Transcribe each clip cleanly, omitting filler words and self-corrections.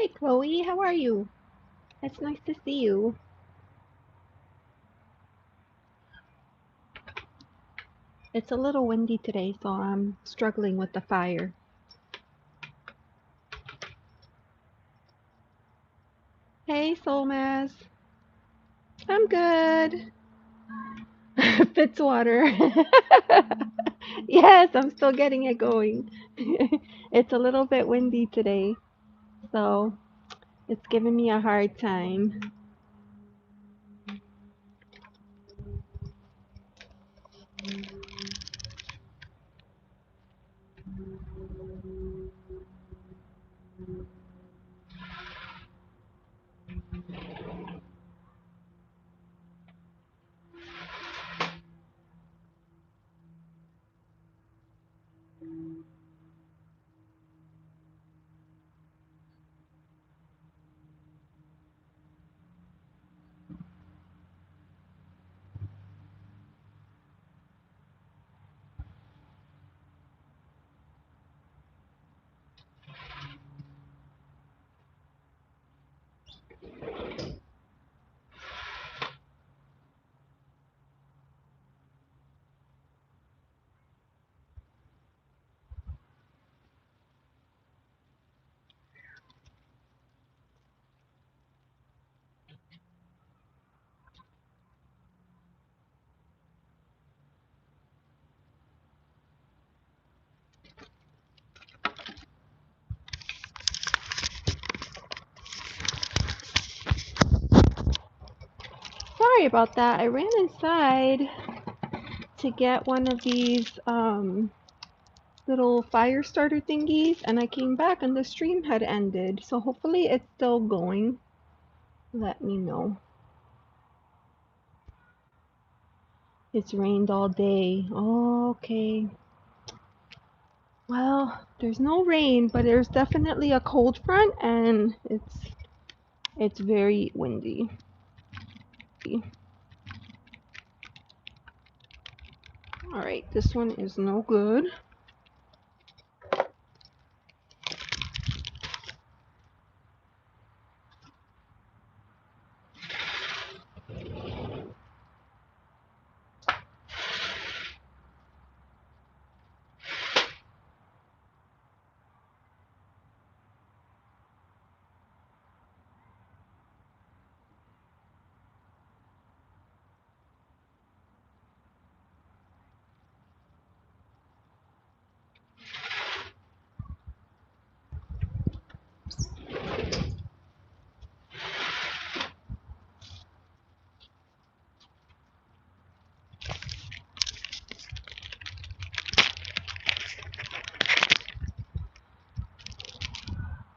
Hey, Chloe, how are you? It's nice to see you. It's a little windy today, so I'm struggling with the fire. Hey, Solmaz. I'm good. Fitzwater. Yes, I'm still getting it going. It's a little bit windy today, so it's giving me a hard time. Sorry about that. I ran inside to get one of these little fire starter thingies, and I came back and the stream had ended. So hopefully it's still going. Let me know. It's rained all day. Okay. Well, there's no rain, but there's definitely a cold front and it's very windy. All right, this one is no good.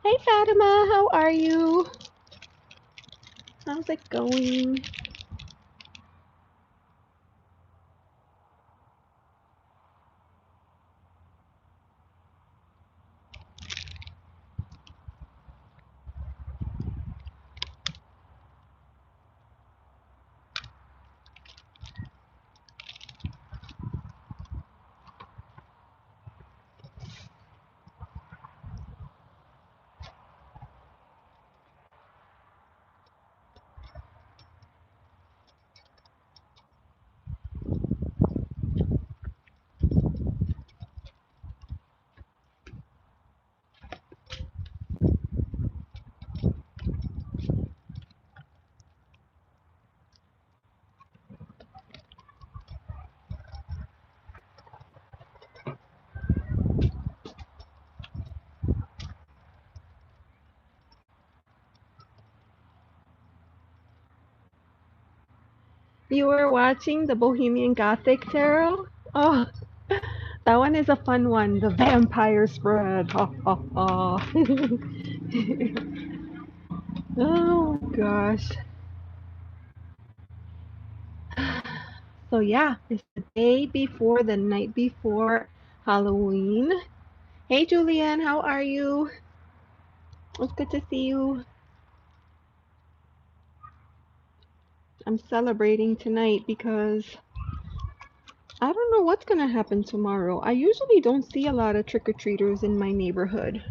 Hey Fatima, how are you? How's it going? You were watching the Bohemian Gothic Tarot? Oh, that one is a fun one. The vampire spread. Ha ha ha. Oh gosh. So yeah, it's the day before, the night before Halloween. Hey Julianne, how are you? It's good to see you. I'm celebrating tonight because I don't know what's gonna happen tomorrow. I usually don't see a lot of trick-or-treaters in my neighborhood.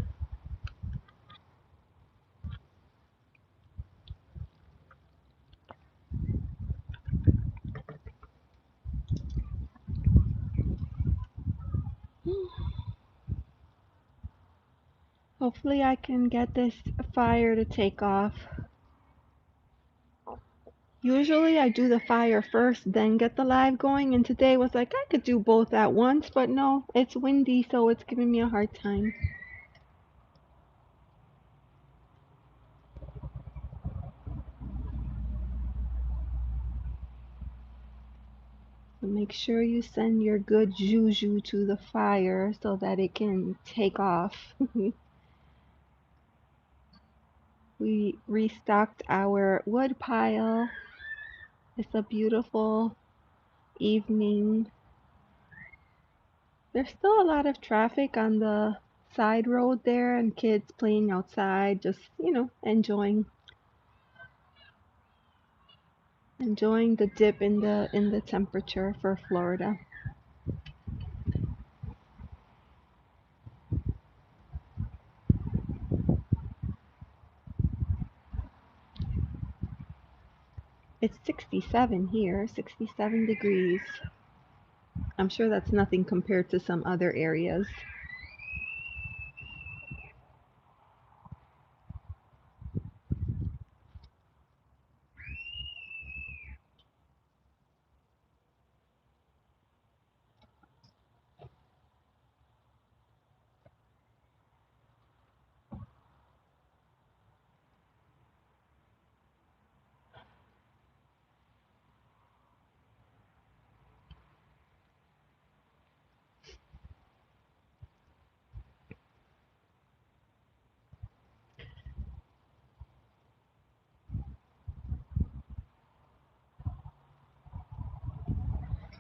Hopefully I can get this fire to take off. Usually I do the fire first, then get the live going, and today was like I could do both at once, but no, it's windy, so it's giving me a hard time. So make sure you send your good juju to the fire so that it can take off. We restocked our wood pile. It's a beautiful evening. There's still a lot of traffic on the side road there and kids playing outside, just, enjoying the dip in the temperature for Florida. It's 67 here, 67 degrees. I'm sure that's nothing compared to some other areas.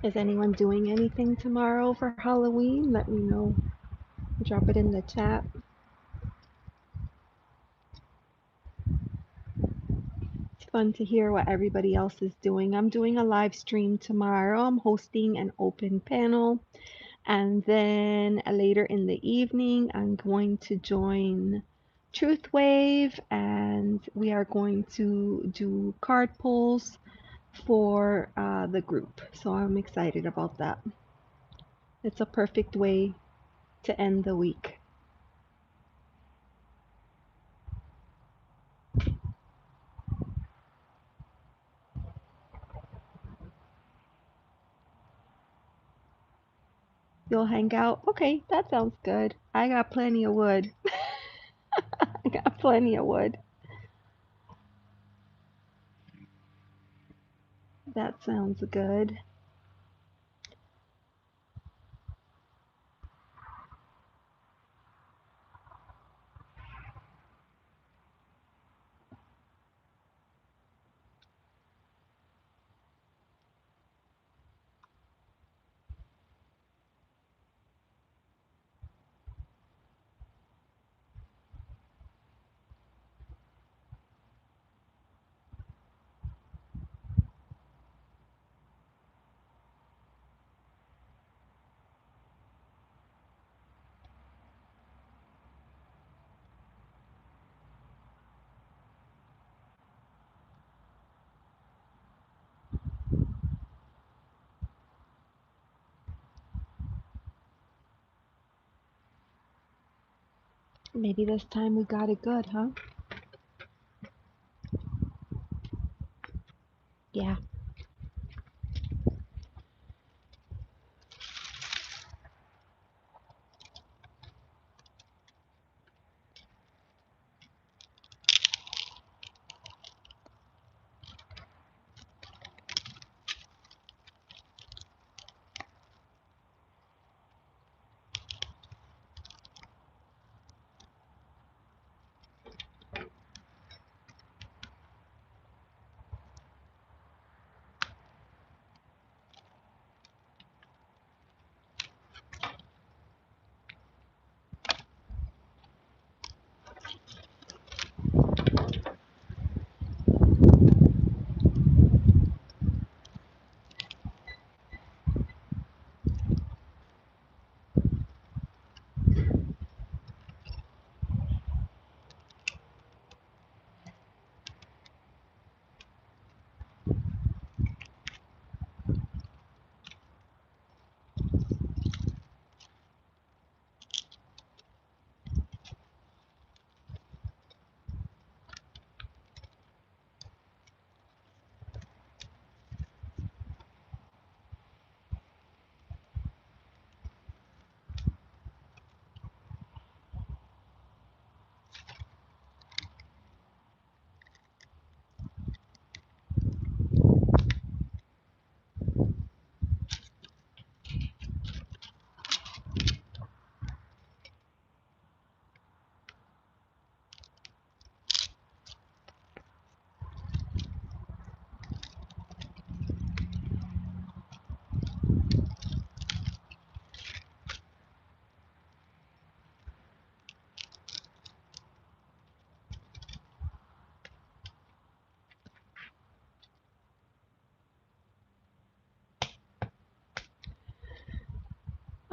Is anyone doing anything tomorrow for Halloween? Let me know. Drop it in the chat. It's fun to hear what everybody else is doing. I'm doing a live stream tomorrow. I'm hosting an open panel. And then later in the evening, I'm going to join Truth Wave and we are going to do card pulls for the group. So I'm excited about that. It's a perfect way to end the week. You'll hang out? Okay, that sounds good. I got plenty of wood. I got plenty of wood. That sounds good. Maybe this time we got it good, huh? Yeah.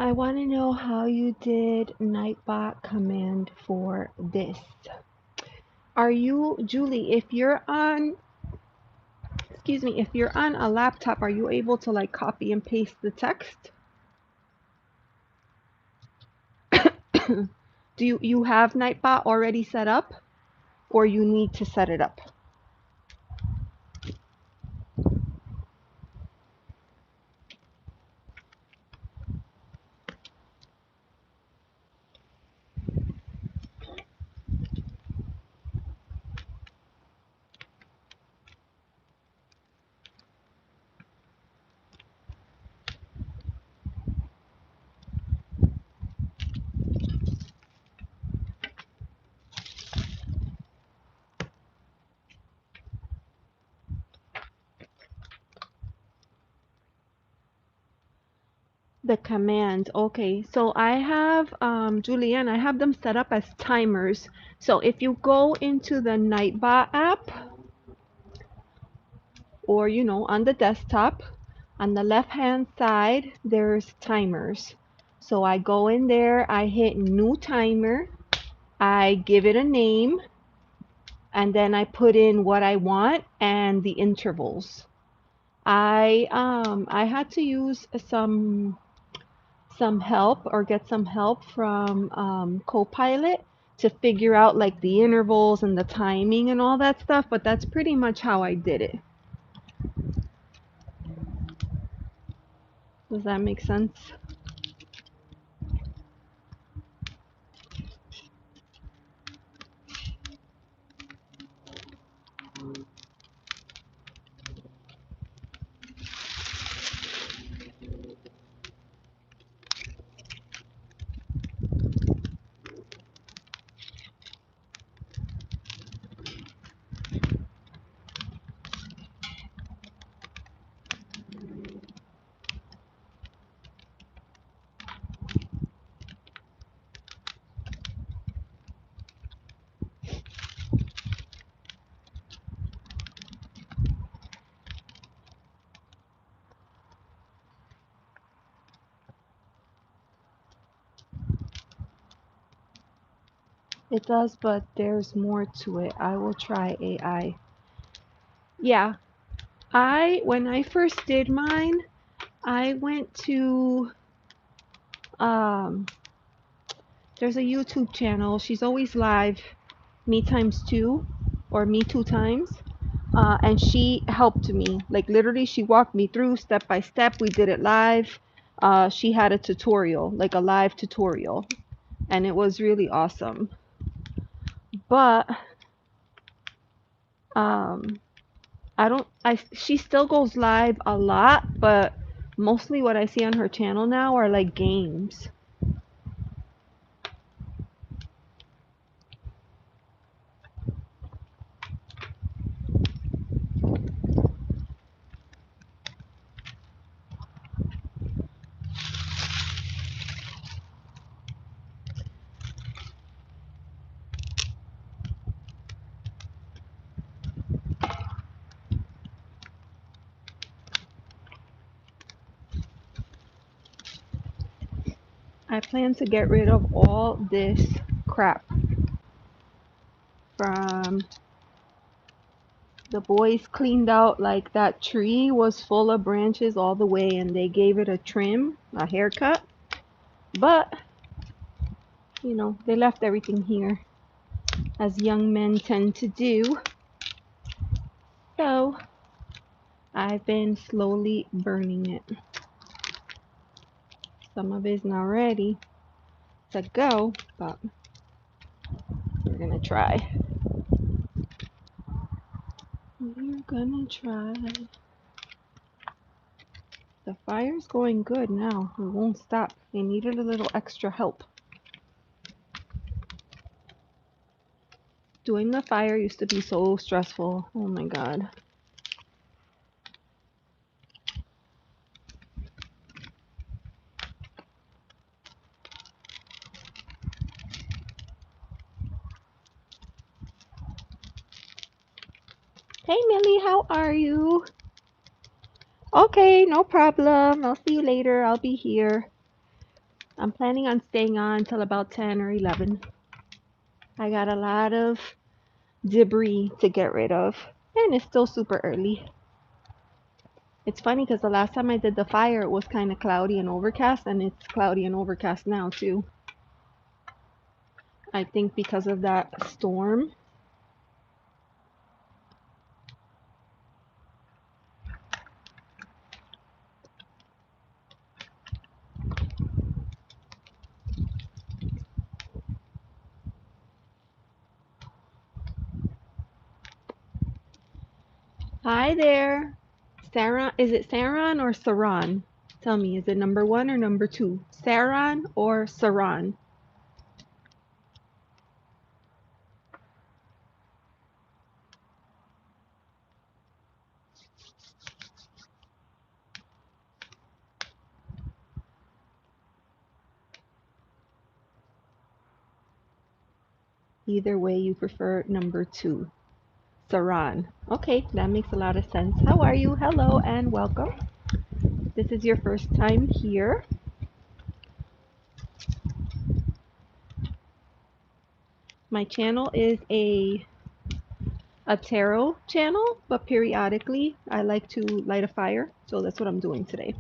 I want to know how you did Nightbot command for this. Are you, Julie, if you're on, excuse me, if you're on a laptop, are you able to like copy and paste the text? Do you have Nightbot already set up, or you need to set it up? The commands. Okay, so I have, Julianne, I have them set up as timers. So if you go into the Nightbot app, or on the desktop, on the left hand side, there's timers. So I go in there, I hit new timer, I give it a name, and then I put in what I want and the intervals. I had to use some help or get some help from Copilot to figure out like the intervals and the timing and all that stuff, but that's pretty much how I did it. Does that make sense? It does, but there's more to it. I will try AI. Yeah, when I first did mine, I went to um there's a YouTube channel. She's always live, me times two or me two times. And she helped me. Like literally she walked me through step by step. We did it live. She had a tutorial, like a live tutorial, and it was really awesome. But um she still goes live a lot, but mostly what I see on her channel now are like games. I plan to get rid of all this crap from the boys cleaned out. Like that tree was full of branches all the way and they gave it a trim, a haircut. But they left everything here, as young men tend to do. So I've been slowly burning it. Some of it's not ready to go, but we're gonna try. We're gonna try. The fire's going good now. It won't stop. They needed a little extra help. Doing the fire used to be so stressful. Oh my god. Hey Millie, how are you? Okay, no problem. I'll see you later. I'll be here. I'm planning on staying on until about 10 or 11. I got a lot of debris to get rid of, and it's still super early. It's funny because the last time I did the fire, it was kind of cloudy and overcast, and it's cloudy and overcast now too. I think because of that storm. Hi there. Sarah, is it Saran or Saran? Tell me, is it number 1 or number 2? Saran or Saran? Either way, you prefer number 2. Saran. Okay, that makes a lot of sense. How are you? Hello and welcome. This is your first time here. My channel is a tarot channel, but periodically I like to light a fire, so that's what I'm doing today.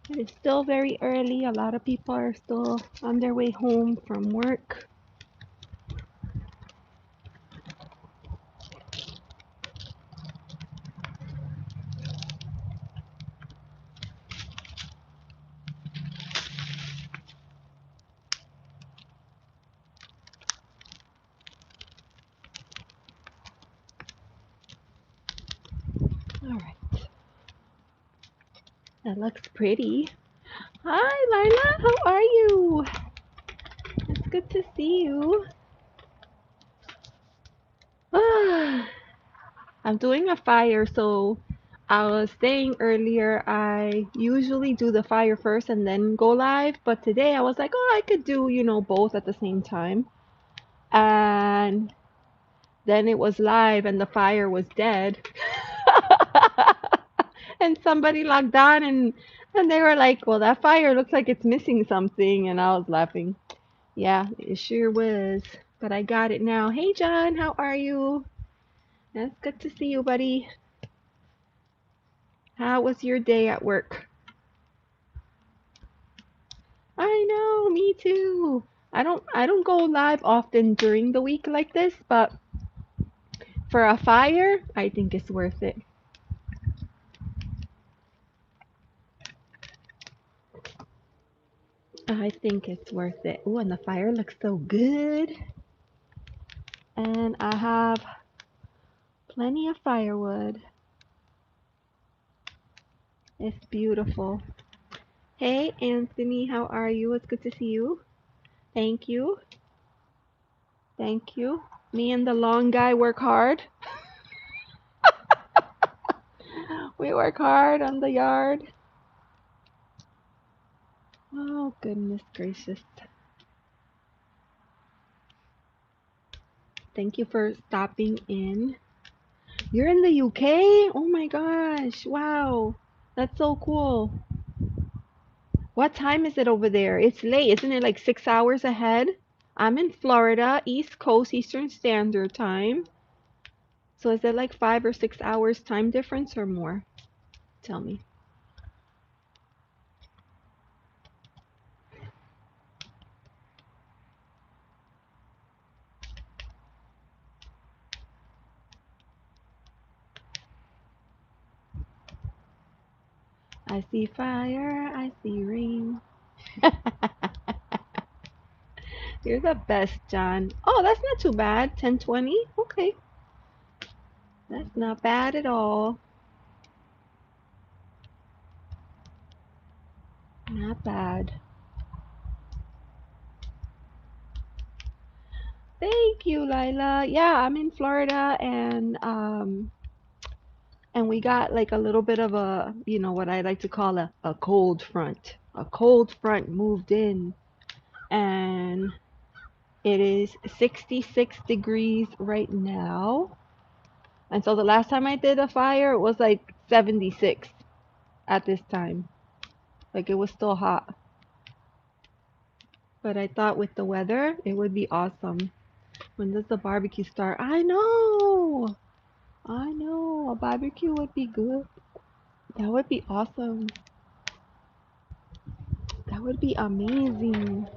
It's still very early. A lot of people are still on their way home from work. All right. That looks pretty. Hi, Lila. How are you? It's good to see you. I'm doing a fire, so I was saying earlier I usually do the fire first and then go live, but today I was like, oh, I could do, both at the same time. And then it was live and the fire was dead. And somebody logged on and they were like, well, that fire looks like it's missing something, and I was laughing. Yeah, it sure was. But I got it now. Hey John, how are you? That's good to see you, buddy. How was your day at work? I know, me too. I don't go live often during the week like this, but for a fire, I think it's worth it. I think it's worth it. Oh, and the fire looks so good. And I have plenty of firewood. It's beautiful. Hey, Anthony, how are you? It's good to see you. Thank you. Thank you. Me and the long guy work hard. We work hard on the yard. Oh, goodness gracious. Thank you for stopping in. You're in the UK? Oh my gosh. Wow. That's so cool. What time is it over there? It's late. Isn't it like 6 hours ahead? I'm in Florida, East Coast, Eastern Standard Time. So is it like 5 or 6 hours time difference or more? Tell me. I see fire, I see rain. You're the best, John. Oh, that's not too bad. 10:20. Okay. That's not bad at all. Not bad. Thank you, Lila. Yeah, I'm in Florida and we got like a little bit of a, what I like to call a cold front. A cold front moved in and it is 66 degrees right now. And so the last time I did a fire, it was like 76 at this time. Like it was still hot. But I thought with the weather, it would be awesome. When does the barbecue start? I know. I know. A barbecue would be good. That would be awesome. That would be amazing.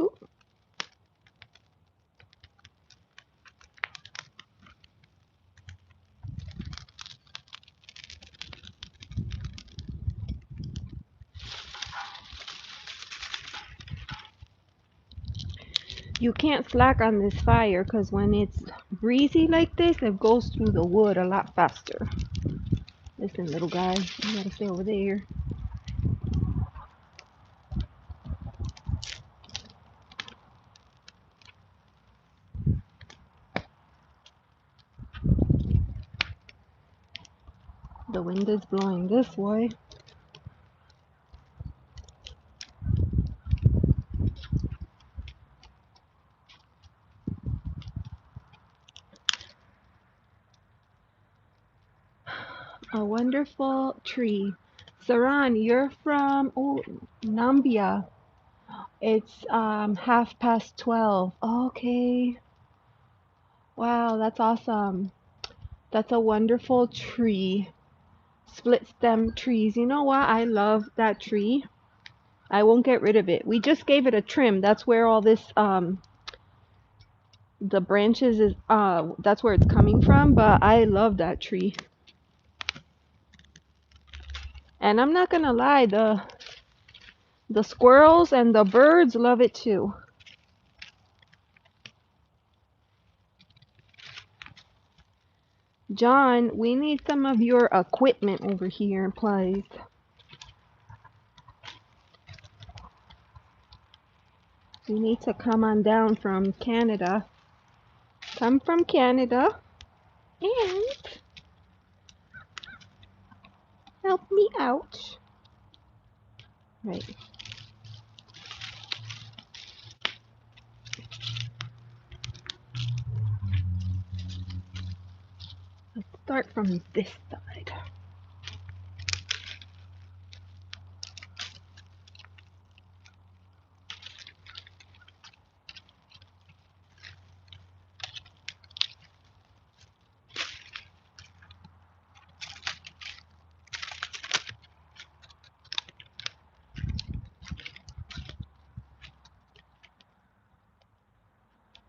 Ooh. You can't slack on this fire because when it's breezy like this, it goes through the wood a lot faster. Listen, little guy, you gotta stay over there. The wind is blowing this way. A wonderful tree. Saran, you're from Nambia. It's 12:30. Okay. Wow, that's awesome. That's a wonderful tree. Split stem trees. You know what? I love that tree. I won't get rid of it. We just gave it a trim. That's where all this the branches is that's where it's coming from, but I love that tree. And I'm not gonna lie, the squirrels and the birds love it too. John, we need some of your equipment over here, please. You need to come on down from Canada. Come from Canada and help me out. Right. Let's start from this side.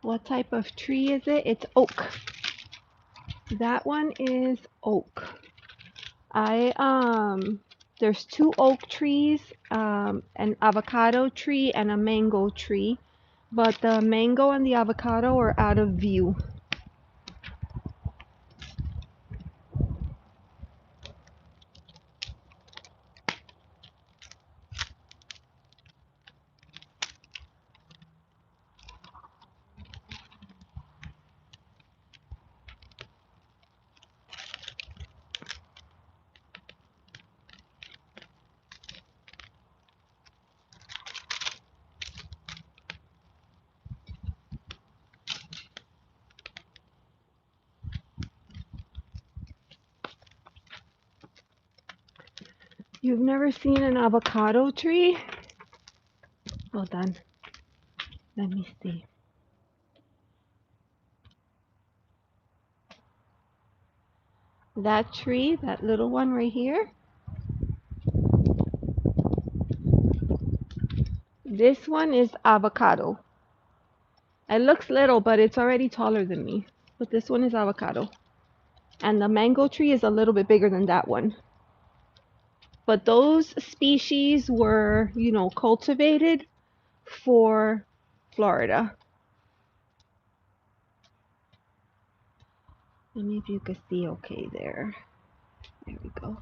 What type of tree is it? It's oak. That one is oak. There's two oak trees, an avocado tree and a mango tree, but the mango and the avocado are out of view. You've never seen an avocado tree? Hold on. Let me see. That tree, that little one right here, this one is avocado. It looks little, but it's already taller than me. But this one is avocado. And the mango tree is a little bit bigger than that one. But those species were, you know, cultivated for Florida. Let me if you can see okay there. There we go.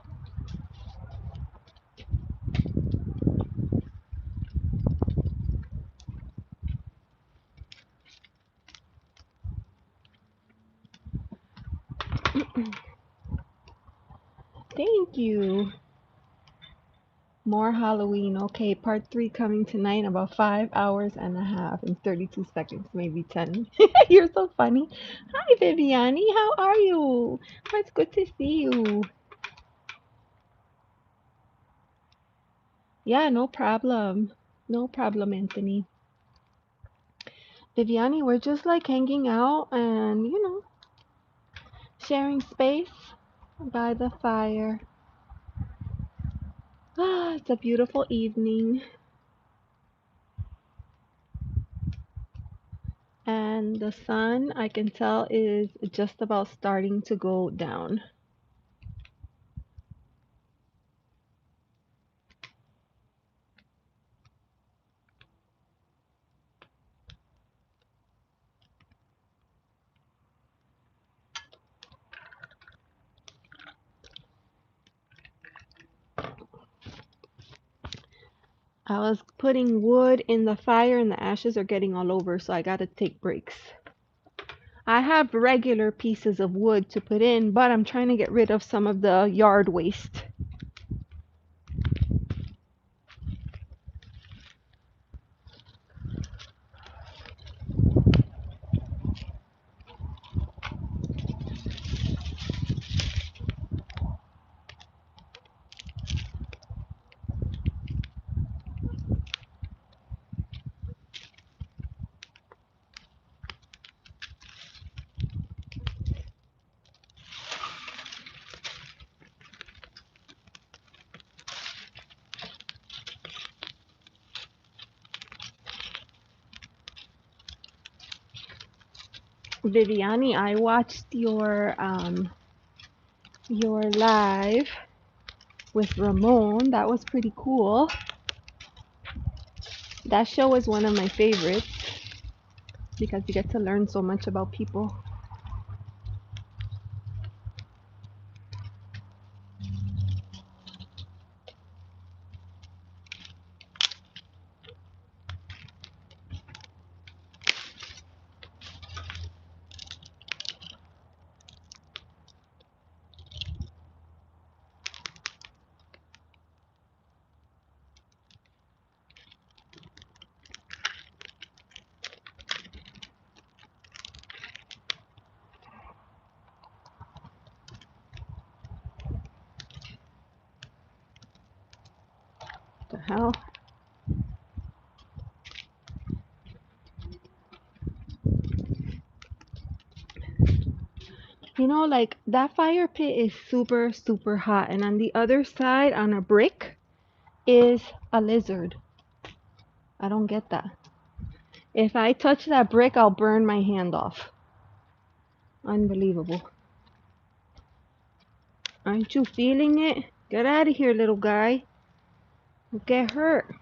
Thank you. More Halloween. Okay, part 3 coming tonight in about 5 hours and a half and 32 seconds, maybe 10. You're so funny. Hi, Viviani. How are you? Oh, it's good to see you. Yeah, no problem. No problem, Anthony. Viviani, we're just like hanging out and, you know, sharing space by the fire. Ah, it's a beautiful evening. And the sun, I can tell, is just about starting to go down. I was putting wood in the fire and the ashes are getting all over, so I gotta take breaks. I have regular pieces of wood to put in, but I'm trying to get rid of some of the yard waste. Viviani, I watched your live with Ramon. That was pretty cool. That show is one of my favorites because you get to learn so much about people. The hell? You know, like that fire pit is super, super hot, and on the other side, on a brick, is a lizard. I don't get that. If I touch that brick, I'll burn my hand off. Unbelievable. Aren't you feeling it? Get out of here, little guy. You'll get hurt.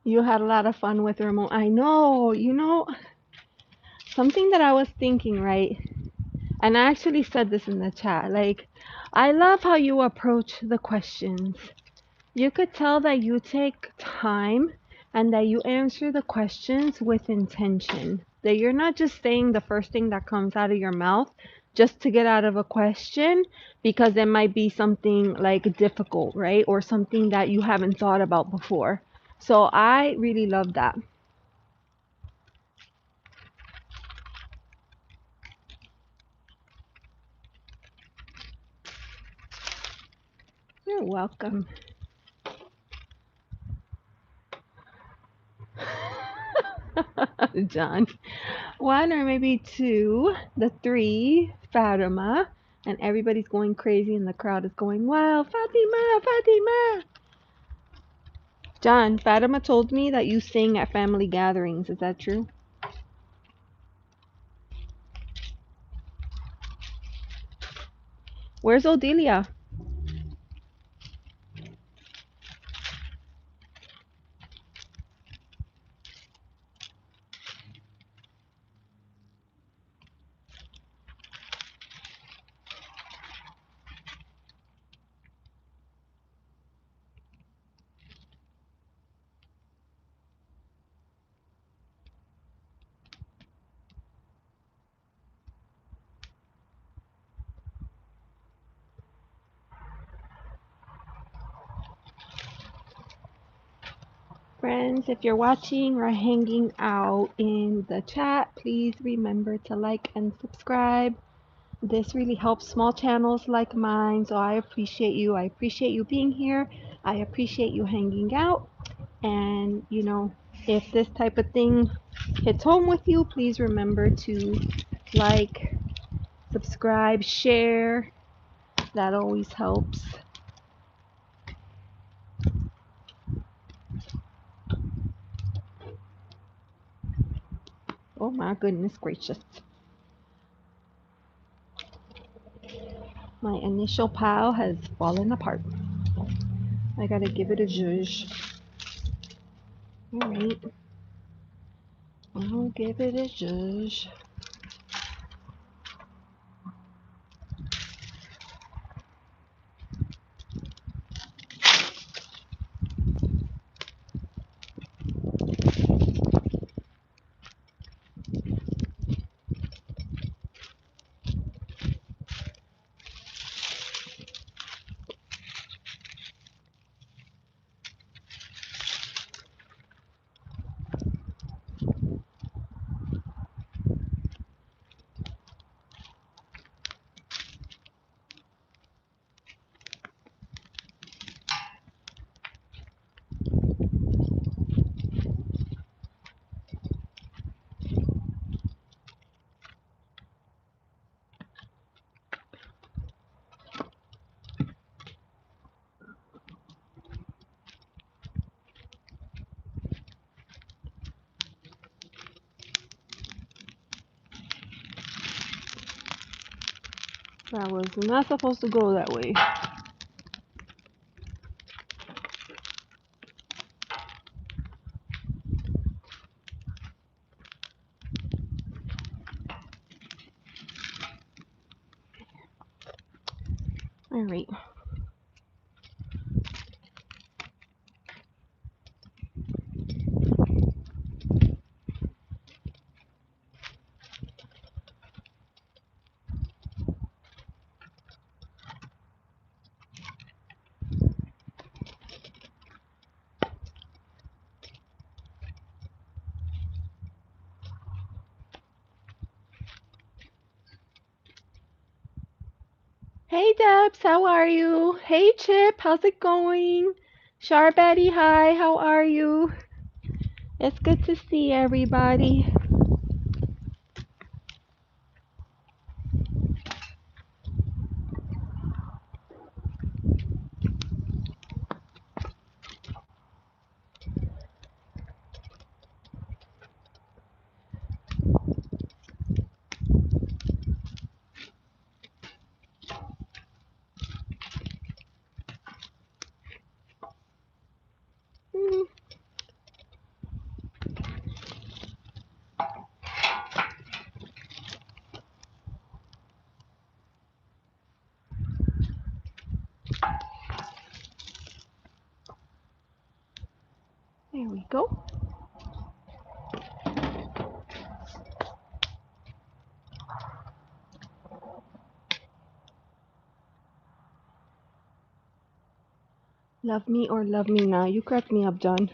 You had a lot of fun with Ramon. I know, something that I was thinking, right? And I actually said this in the chat. Like, I love how you approach the questions. You could tell that you take time and that you answer the questions with intention. That you're not just saying the first thing that comes out of your mouth just to get out of a question because it might be something like difficult, right? Or something that you haven't thought about before. So I really love that. You're welcome. John. One or maybe two, the three, Fatima, and everybody's going crazy and the crowd is going wild. Fatima, Fatima. John, Fatima told me that you sing at family gatherings. Is that true? Where's Odelia? Friends, if you're watching or hanging out in the chat, please remember to like and subscribe. This really helps small channels like mine, so I appreciate you. I appreciate you being here. I appreciate you hanging out. And, if this type of thing hits home with you, please remember to like, subscribe, share. That always helps. Oh my goodness gracious. My initial pile has fallen apart. I gotta give it a zhuzh. Alright. I'll give it a zhuzh. That was not supposed to go that way. Alright. Hey Debs, how are you? Hey Chip, how's it going? Charbetty, hi, how are you? It's good to see everybody. go. Love me or love me now. You crack me up, John.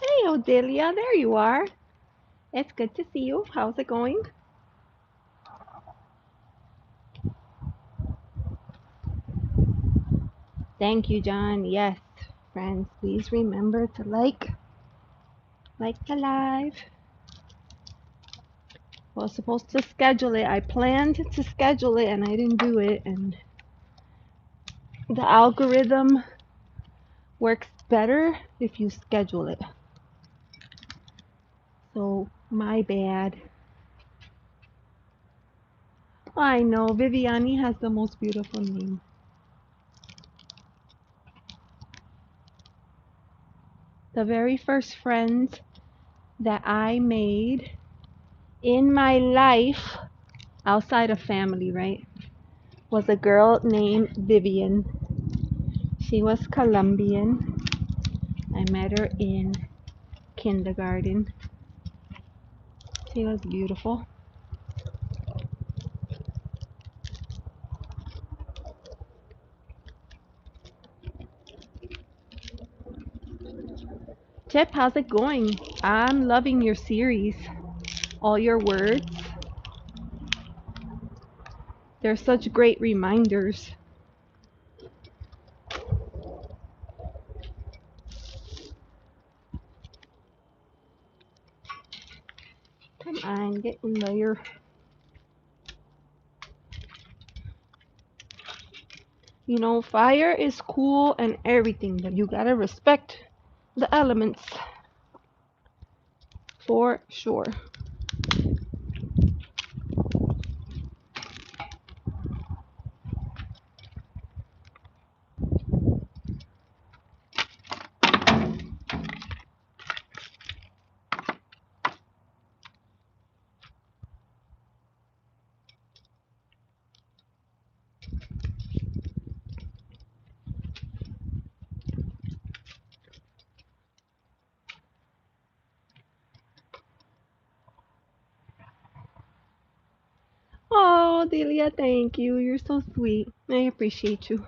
Hey, Odelia, there you are. It's good to see you. How's it going? Thank you, John. Yes, friends, please remember to like the live. I was supposed to schedule it. I planned to schedule it and I didn't do it. And the algorithm works better if you schedule it. So, my bad. I know, Viviani has the most beautiful name. The very first friends that I made in my life, outside of family, right, was a girl named Vivian. She was Colombian. I met her in kindergarten. She was beautiful. Tip, how's it going? I'm loving your series. All your words. They're such great reminders. Come on, get in there. You know, fire is cool and everything, but you gotta respect the elements for sure. Oh, Delia, thank you. You're so sweet. I appreciate you.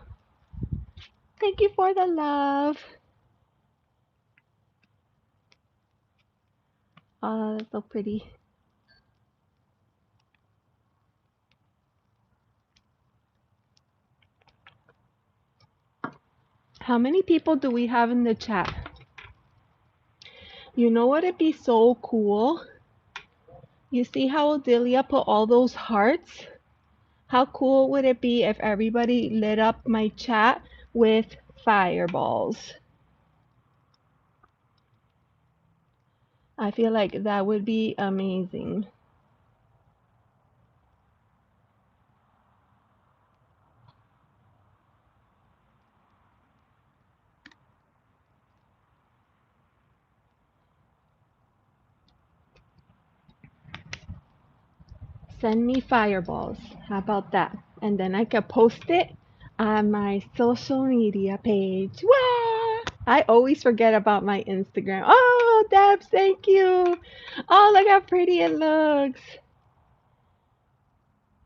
Thank you for the love. Oh, that's so pretty. How many people do we have in the chat? You know what would be so cool? You see how Delia put all those hearts? How cool would it be if everybody lit up my chat with fireballs? I feel like that would be amazing. Send me fireballs. How about that? And then I can post it on my social media page. Wah! I always forget about my Instagram. Oh, Debs, thank you. Oh, look how pretty it looks.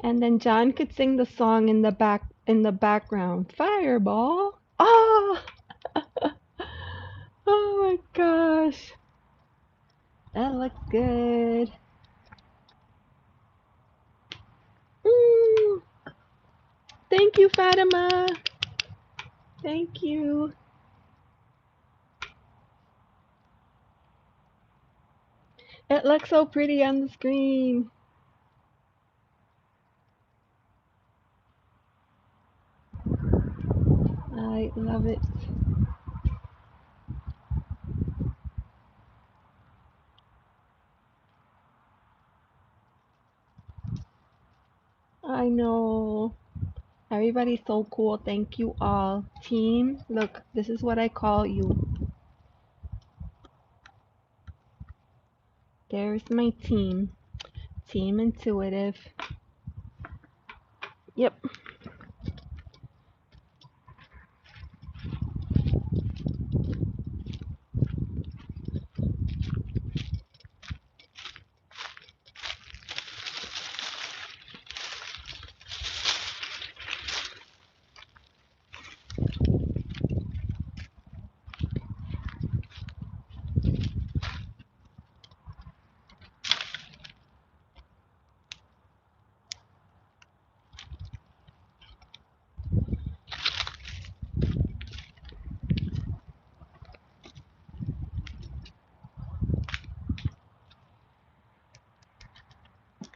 And then John could sing the song in the background. Fireball. Oh, oh my gosh. That looks good. Mm, thank you, Fatima. Thank you. It looks so pretty on the screen. I love it. I know. Everybody's so cool. Thank you all. Team, look, this is what I call you. There's my team. Team Intuitive. Yep.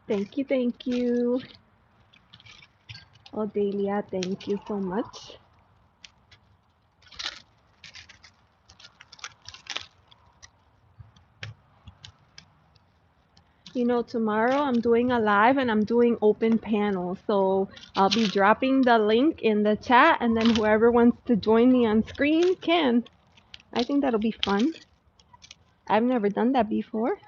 Thank you, thank you. Odelia, thank you so much. You know, tomorrow I'm doing a live and I'm doing open panel. So I'll be dropping the link in the chat and then whoever wants to join me on screen can. I think that'll be fun. I've never done that before.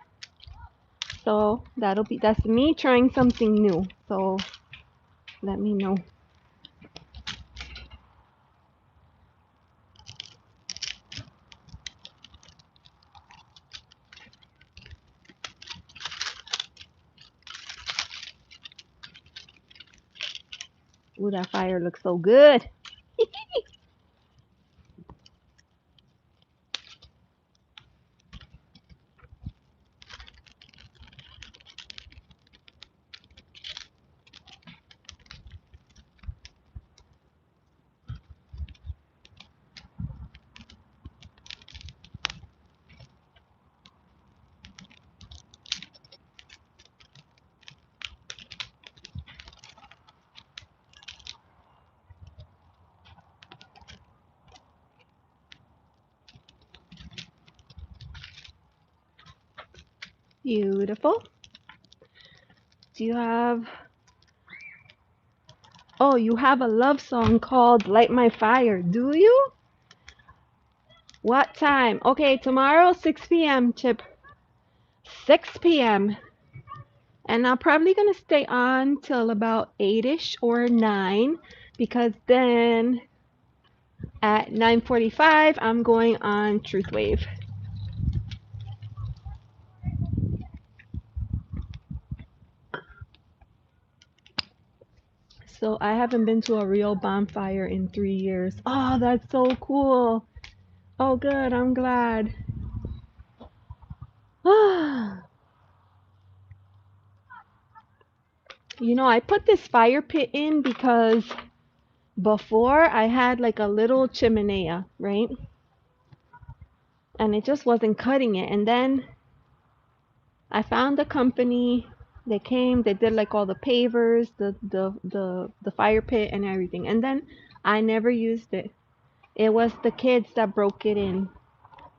So that's me trying something new. So let me know. Ooh, that fire looks so good. Beautiful. Do you have... Oh, you have a love song called Light My Fire, do you? What time? Okay, tomorrow 6 p.m. Chip. 6 p.m. And I'm probably gonna stay on till about 8ish or 9 because then at 9:45 I'm going on Truth Wave. So I haven't been to a real bonfire in 3 years. Oh, that's so cool. Oh, good. I'm glad. You know, I put this fire pit in because before I had like a little chimenea, right? And it just wasn't cutting it. And then I found a company. They came, they did like all the pavers, the fire pit and everything. And then I never used it. It was the kids that broke it in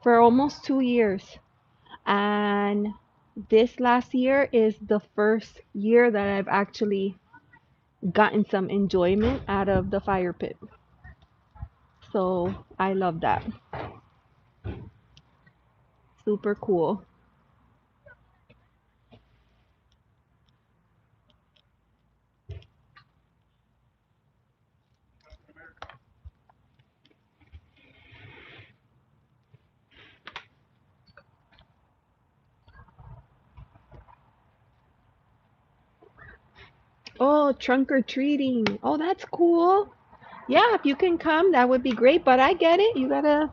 for almost 2 years. And this last year is the first year that I've actually gotten some enjoyment out of the fire pit. So I love that. Super cool. Oh, trunk or treating. Oh, that's cool. Yeah, if you can come, that would be great. But I get it. You gotta,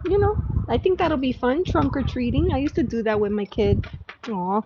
I think that'll be fun, trunk or treating. I used to do that with my kid. Aw.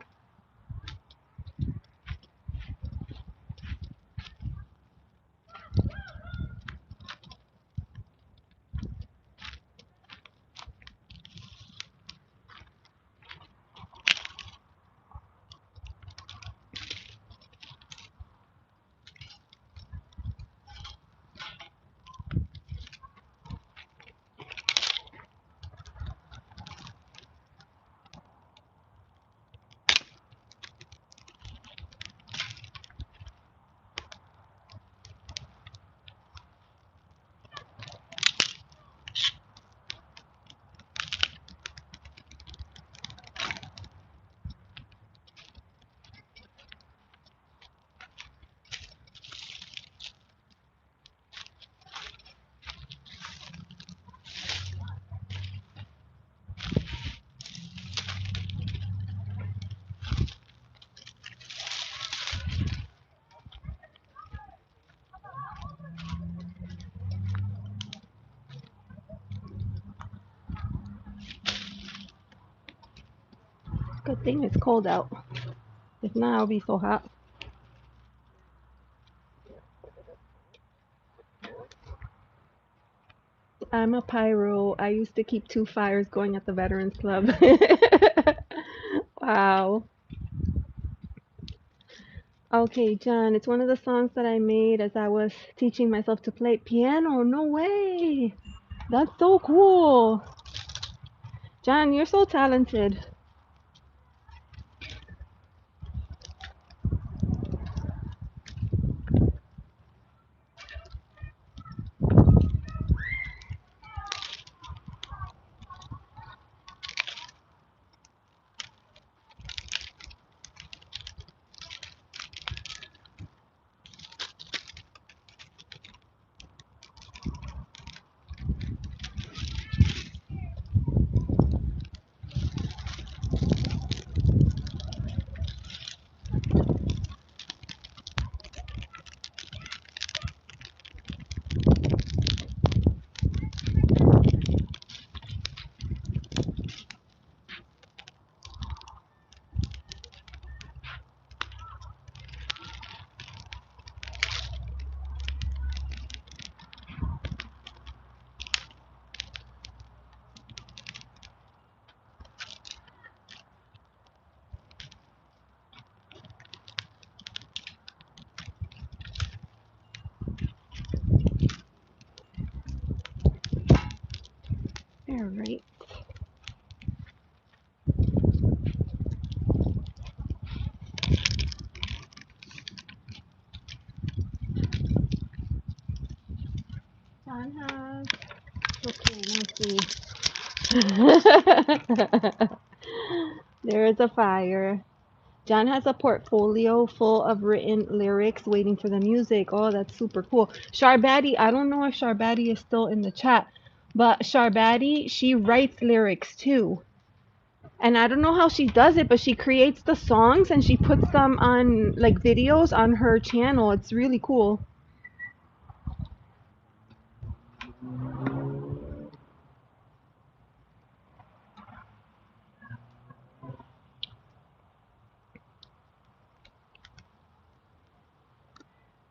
Good thing it's cold out. If not, it'll be so hot. I'm a pyro. I used to keep 2 fires going at the Veterans Club. Wow. Okay, John, it's one of the songs that I made as I was teaching myself to play piano. No way. That's so cool. John, you're so talented. All right. John has. Okay, let me see. There is a fire. John has a portfolio full of written lyrics waiting for the music. Oh, that's super cool. Sharbati, I don't know if Sharbati is still in the chat, but Sharbati, she writes lyrics too. And I don't know how she does it, but she creates the songs and she puts them on like videos on her channel. It's really cool.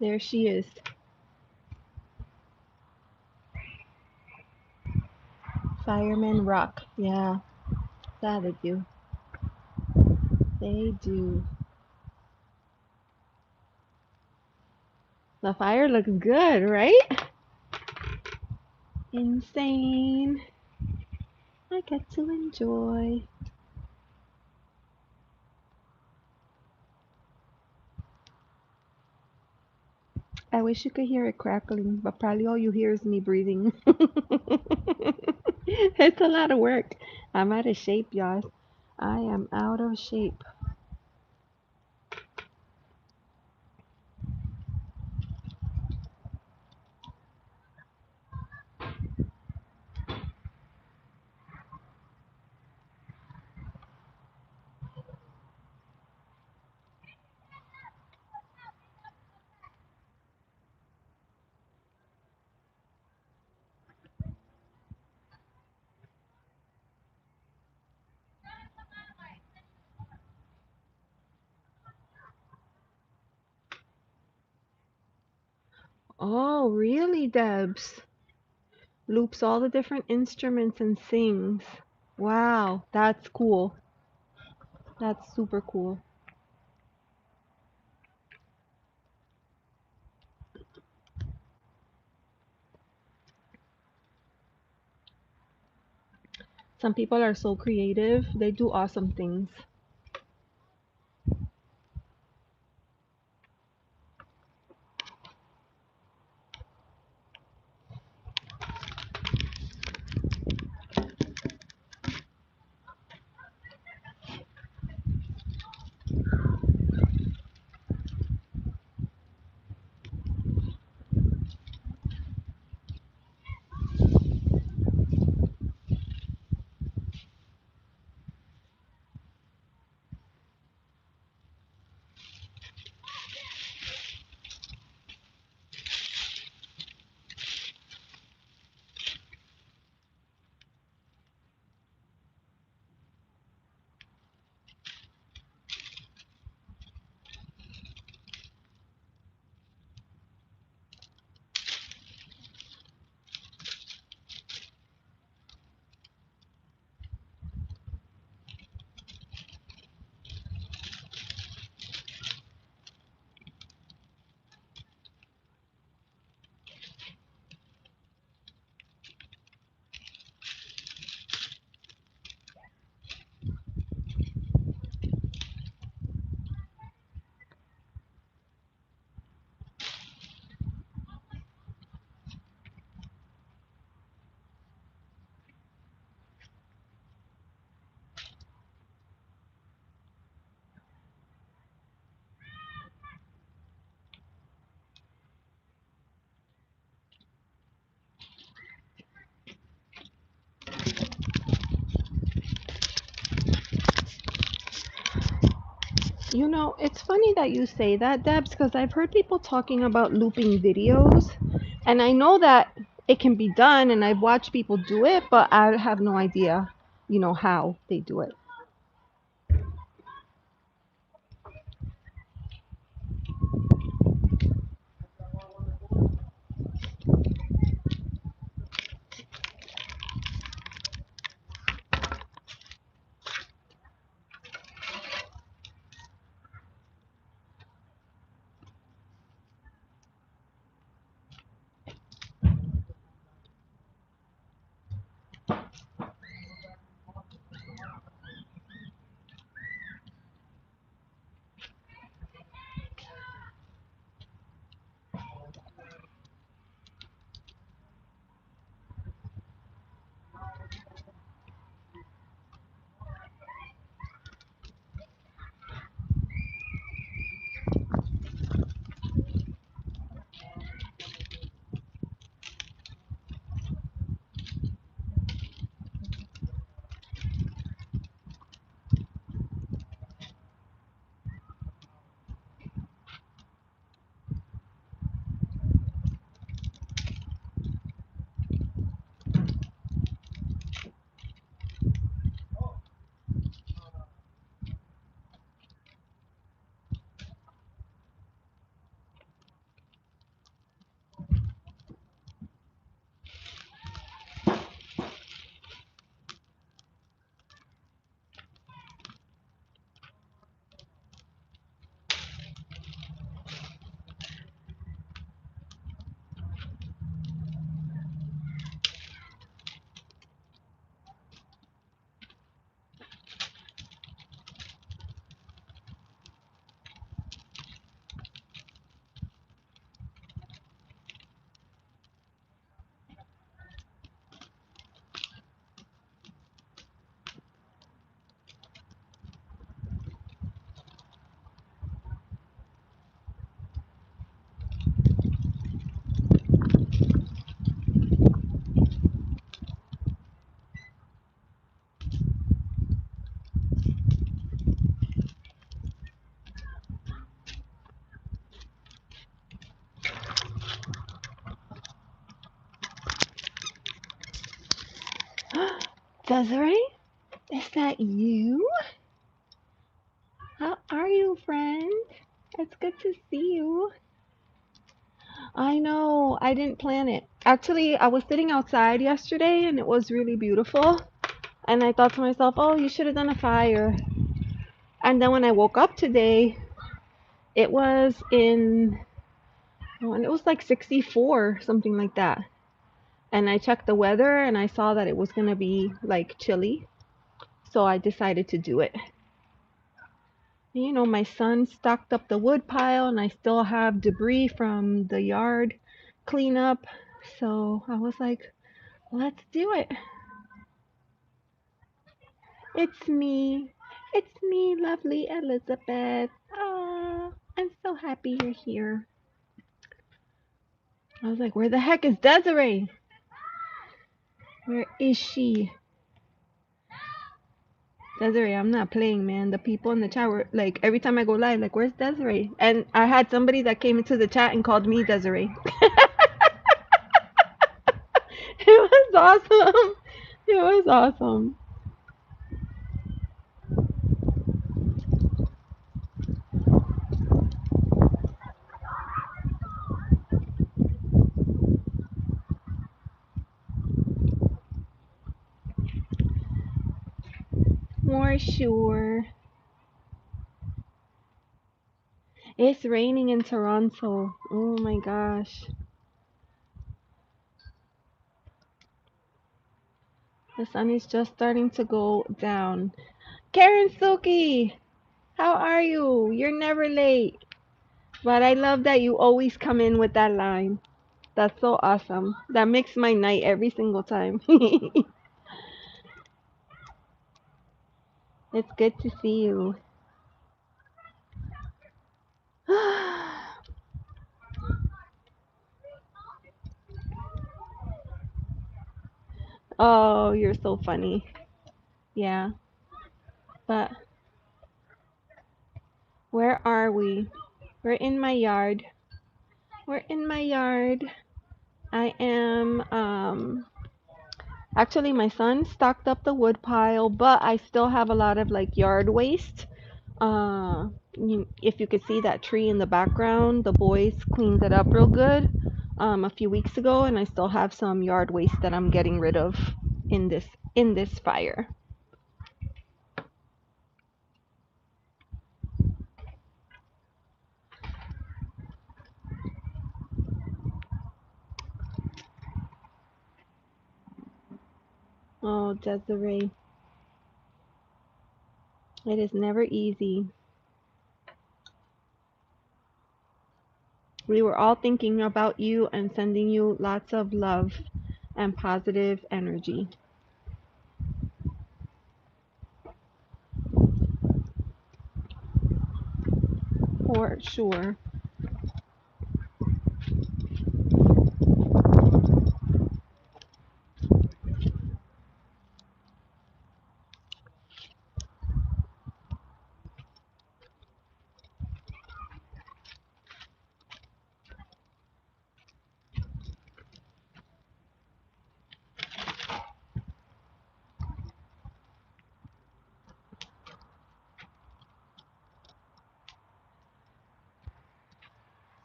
There she is. Firemen rock. Yeah, that they do. They do. The fire looks good, right? Insane. I get to enjoy. I wish you could hear it crackling, but probably all you hear is me breathing. It's a lot of work. I'm out of shape, y'all. I am out of shape. Oh, really, Debs? Loops all the different instruments and sings. Wow, that's cool. That's super cool. Some people are so creative. They do awesome things. You know, it's funny that you say that, Debs, because I've heard people talking about looping videos, and I know that it can be done, and I've watched people do it, but I have no idea, how they do it. Desiree, is that you? How are you, friend? It's good to see you. I know, I didn't plan it. Actually, I was sitting outside yesterday and it was really beautiful. And I thought to myself, oh, you should have done a fire. And then when I woke up today, it was in, oh, and it was like 64, something like that. And I checked the weather and I saw that it was going to be like chilly. So I decided to do it. And, you know, my son stocked up the wood pile and I still have debris from the yard cleanup. So I was like, let's do it. It's me. It's me, lovely Elizabeth. Ah, I'm so happy you're here. I was like, where the heck is Desiree? Where is she? Desiree, I'm not playing, man. The people in the chat were like, every time I go live, like, where's Desiree? And I had somebody that came into the chat and called me Desiree. It was awesome. It was awesome. More sure. It's raining in Toronto. Oh my gosh. The sun is just starting to go down. Karen Suki, how are you? You're never late. But I love that you always come in with that line. That's so awesome. That makes my night every single time. It's good to see you. Oh, you're so funny. Yeah. But where are we? We're in my yard. We're in my yard. I am actually my son stocked up the wood pile, but I still have a lot of like yard waste. If you could see that tree in the background, the boys cleaned it up real good a few weeks ago, and I still have some yard waste that I'm getting rid of in this fire. Oh, Desiree, it is never easy. We were all thinking about you and sending you lots of love and positive energy. For sure.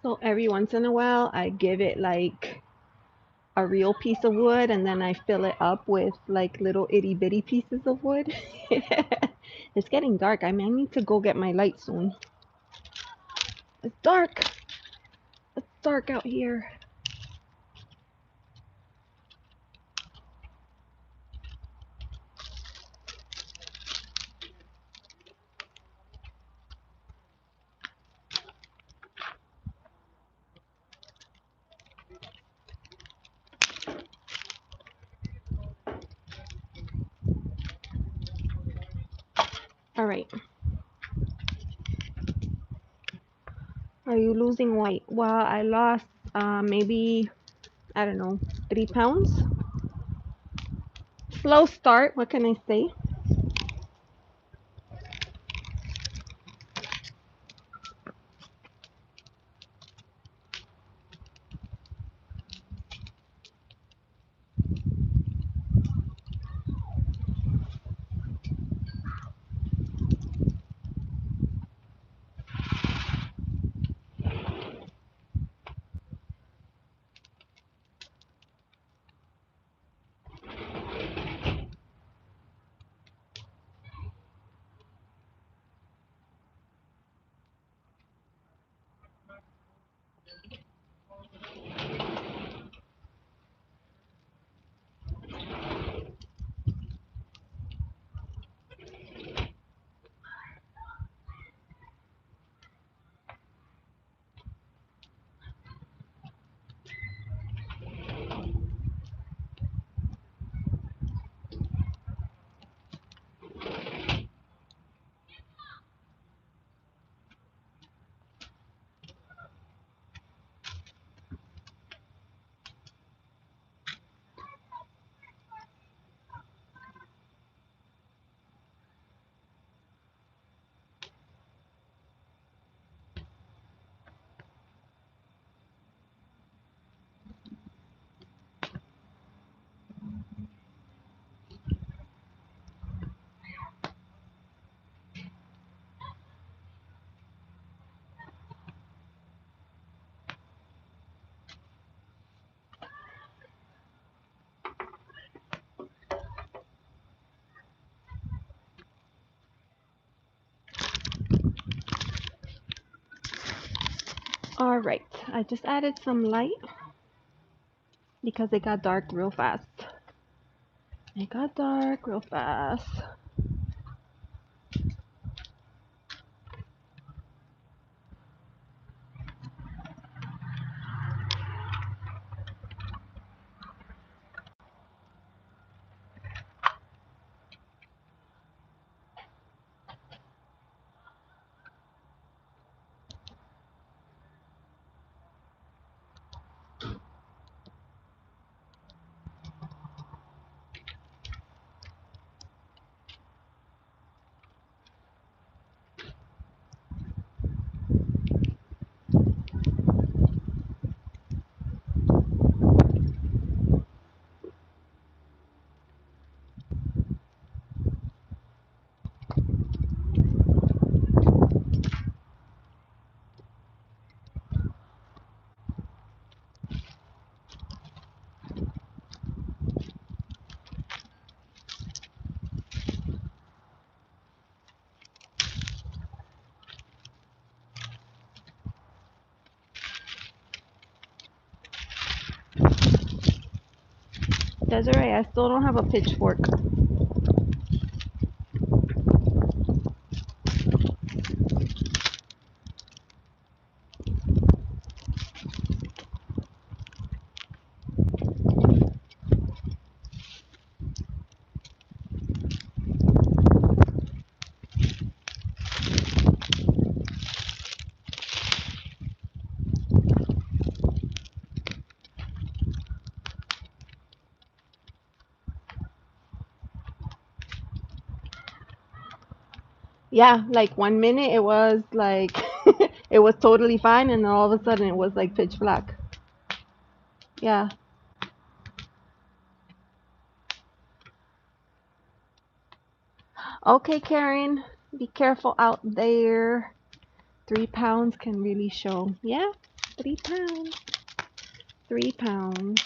So every once in a while, I give it like a real piece of wood and then I fill it up with like little itty bitty pieces of wood. It's getting dark. I may need to go get my light soon. It's dark. It's dark out here. All right. Are you losing weight? Well, I lost maybe, I don't know, 3 pounds. Slow start. What can I say? All right, I just added some light because it got dark real fast. It got dark real fast. Desiree, I still don't have a pitchfork. Yeah, like 1 minute it was like it was totally fine, and then all of a sudden it was like pitch black. Yeah. Okay, Karen, be careful out there. 3 pounds can really show. Yeah, 3 pounds. 3 pounds.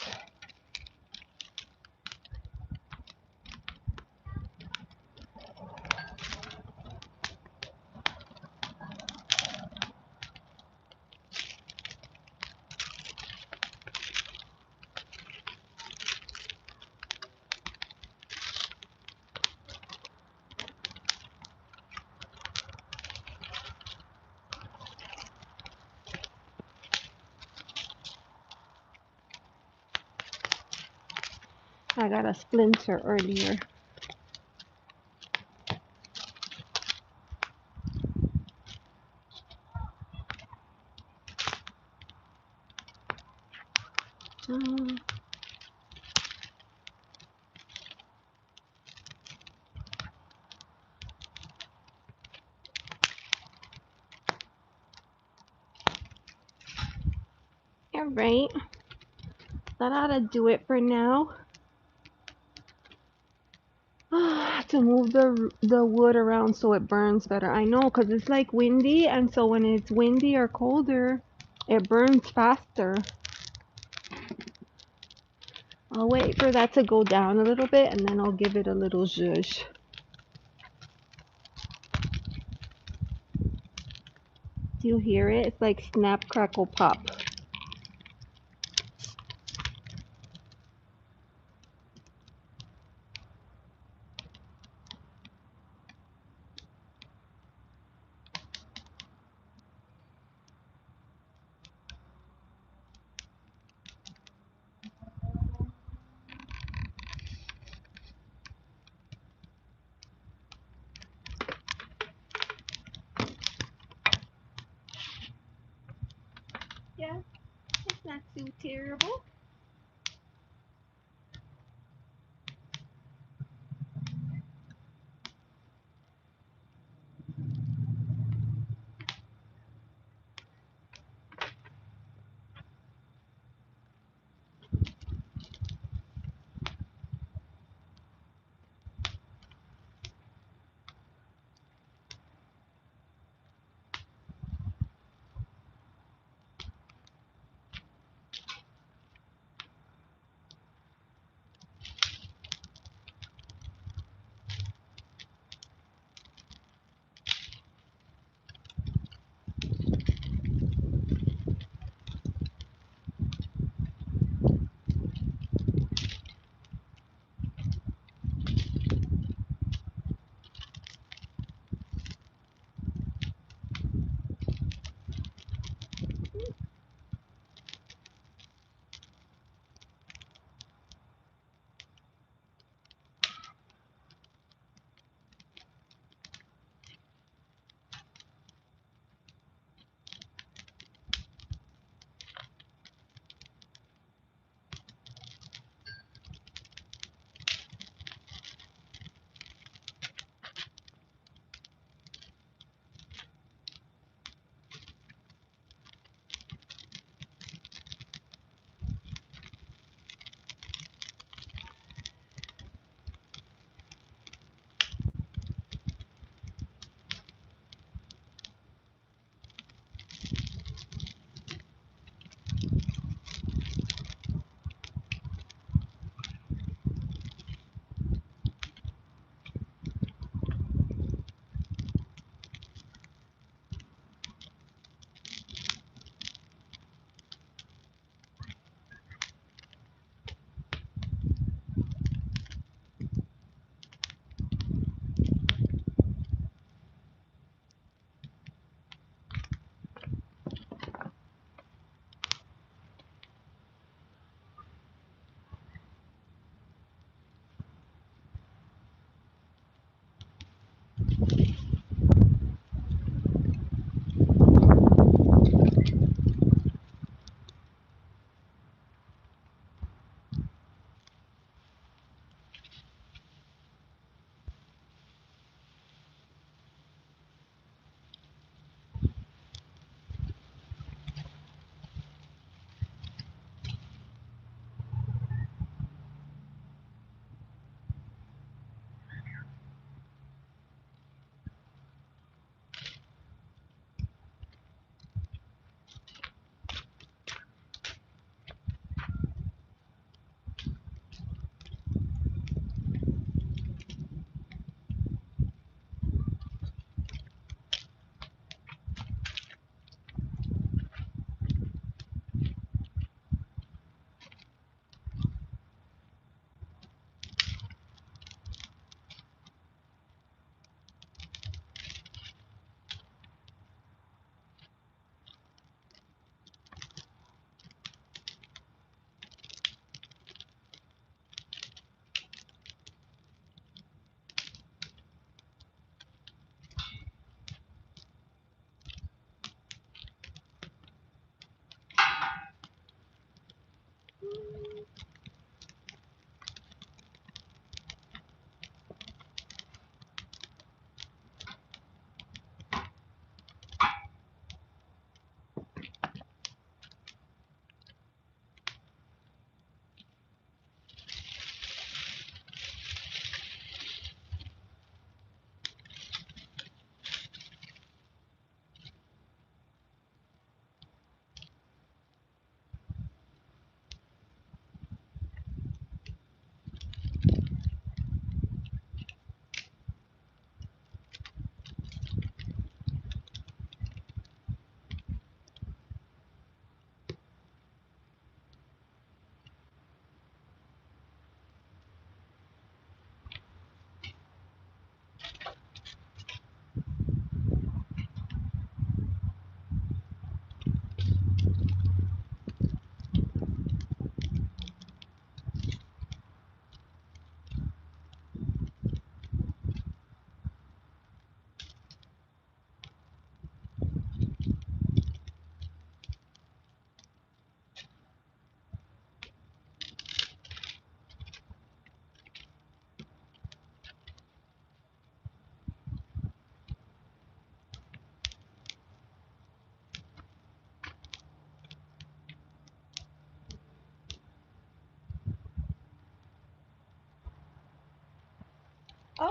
I got a splinter earlier. Mm, all right, that ought to do it for now. I have to move the wood around so it burns better. I know, because it's like windy, and so when it's windy or colder, it burns faster. I'll wait for that to go down a little bit, and then I'll give it a little zhuzh. Do you hear it? It's like snap, crackle, pop. Yeah, it's not too terrible.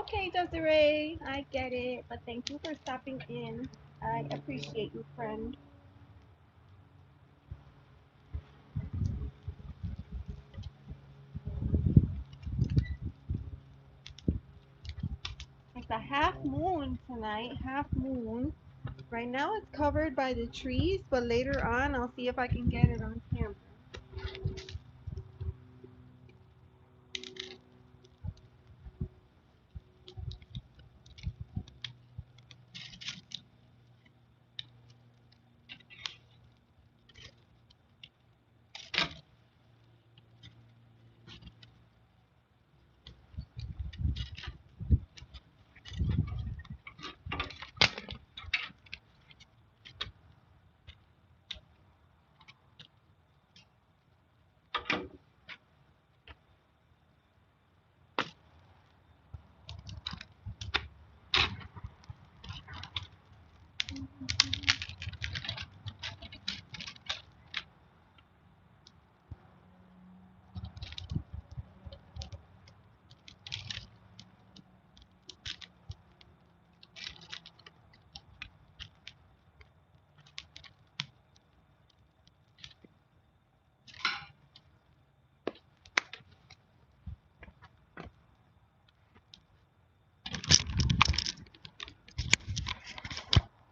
Okay, Desiree, I get it, but thank you for stopping in. I appreciate you, friend. It's a half moon tonight, half moon. Right now it's covered by the trees, but later on I'll see if I can get it on camera.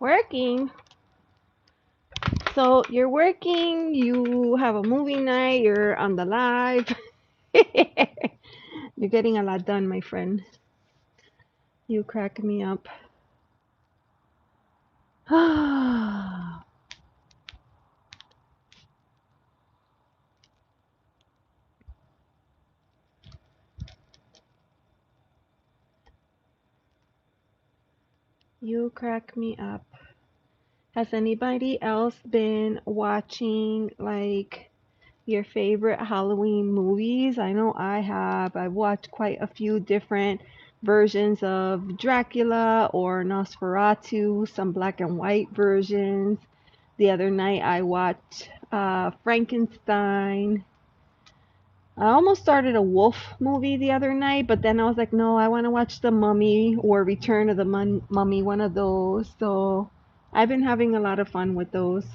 Working. So you're working, you have a movie night, you're on the live. You're getting a lot done, my friend. You crack me up. You crack me up. Has anybody else been watching like your favorite Halloween movies? I know I have. I've watched quite a few different versions of Dracula or Nosferatu, some black and white versions. The other night I watched Frankenstein. I almost started a wolf movie the other night, but then I was like, no, I want to watch The Mummy or Return of the Mummy, one of those. So I've been having a lot of fun with those.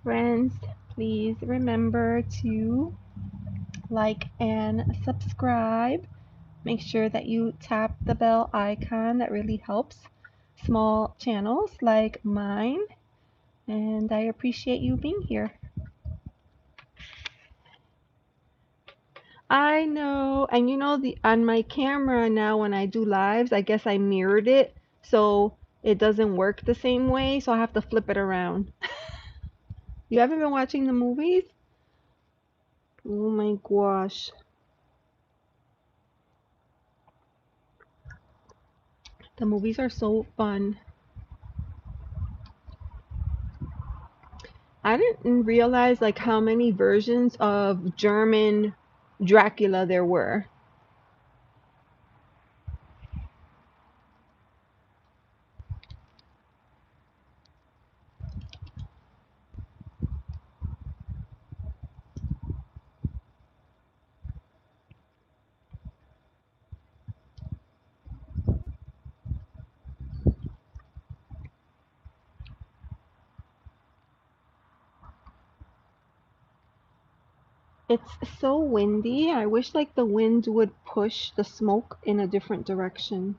Friends, please remember to like and subscribe. Make sure that you tap the bell icon. That really helps small channels like mine. And I appreciate you being here. I know. And you know the on my camera now when I do lives, I guess I mirrored it so it doesn't work the same way, so I have to flip it around. You haven't been watching the movies? Oh my gosh. The movies are so fun. I didn't realize like how many versions of German Dracula there were. It's so windy. I wish like the wind would push the smoke in a different direction.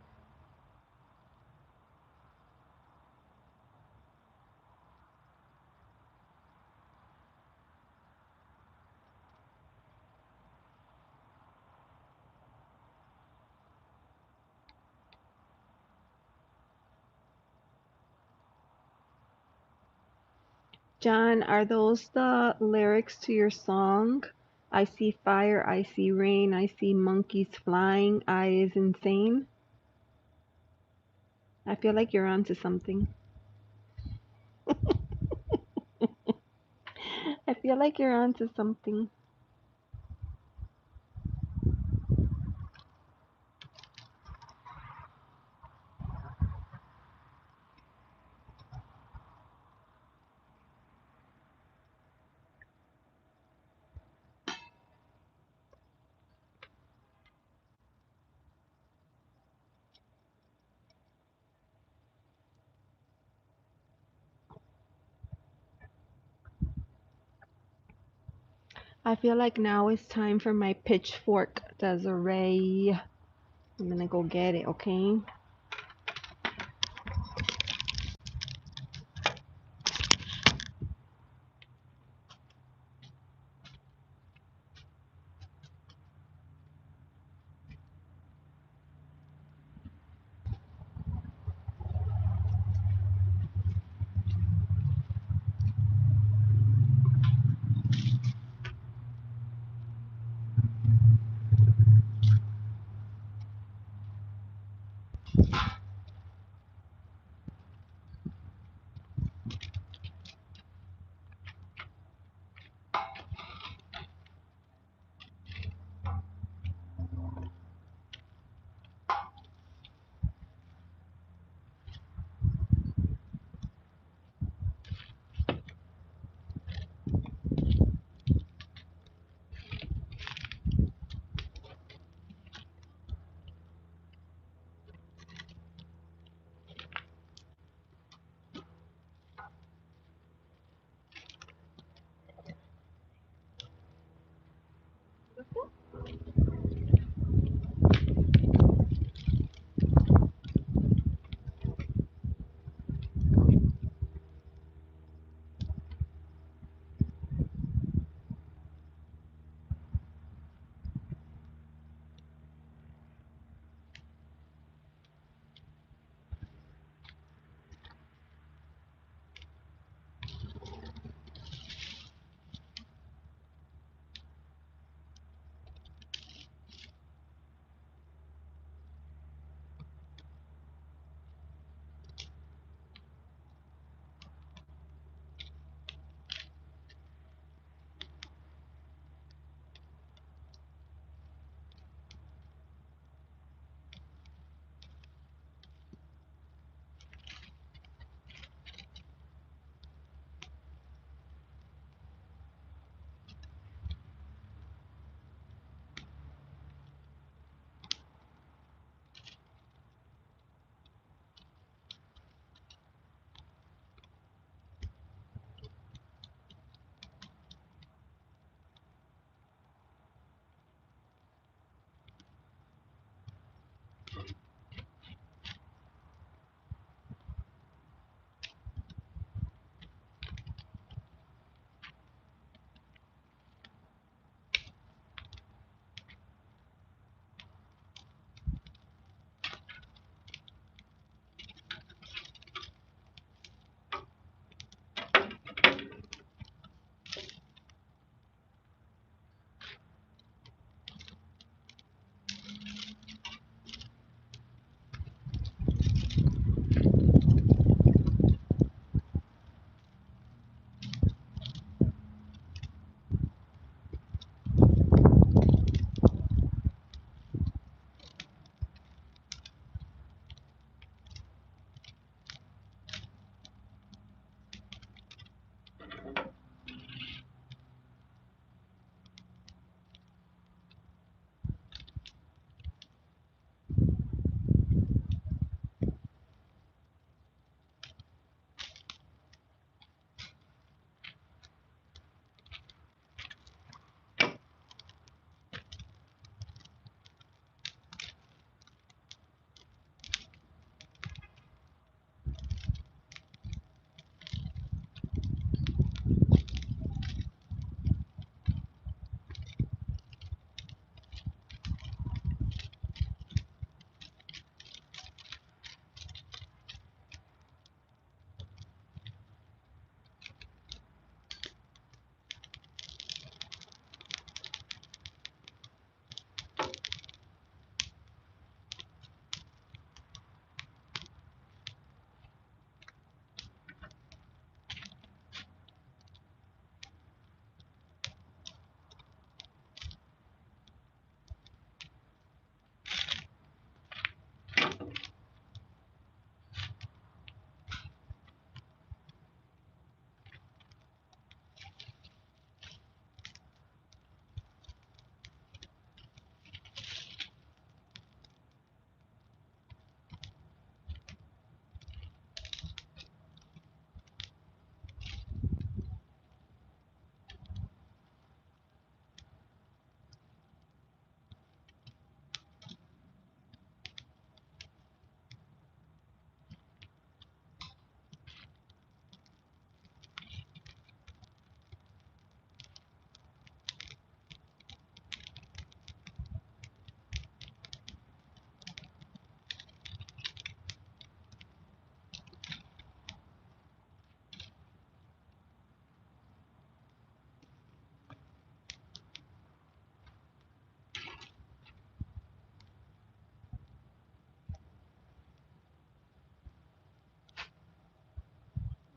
John, are those the lyrics to your song? I see fire, I see rain, I see monkeys flying, I is insane. I feel like you're onto something. I feel like you're onto something. I feel like now it's time for my pitchfork, Desiree. I'm gonna go get it, okay?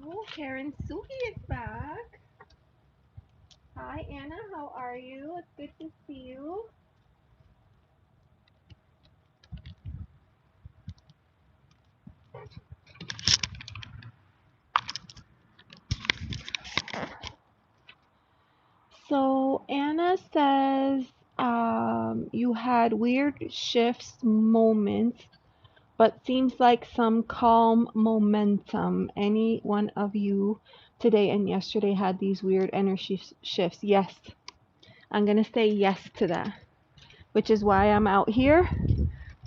Oh, Karen Suki is back. Hi, Anna. How are you? It's good to see you. So, Anna says you had weird shifts, moments, but seems like some calm momentum. Any one of you today and yesterday had these weird energy shifts? Yes, I'm going to say yes to that, which is why I'm out here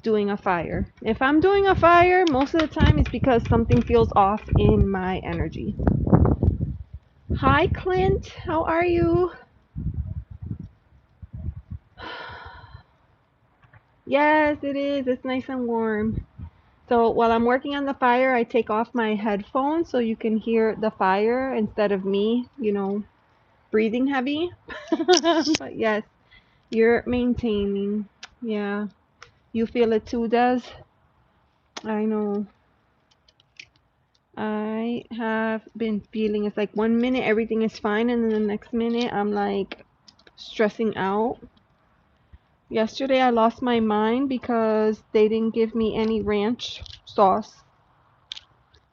doing a fire. If I'm doing a fire, most of the time it's because something feels off in my energy. Hi, Clint. How are you? Yes, it is. It's nice and warm. So while I'm working on the fire, I take off my headphones so you can hear the fire instead of me, breathing heavy. But yes, you're maintaining. Yeah. You feel it too, Des? I know. I have been feeling it's like 1 minute everything is fine, and then the next minute I'm like stressing out. Yesterday I lost my mind because they didn't give me any ranch sauce.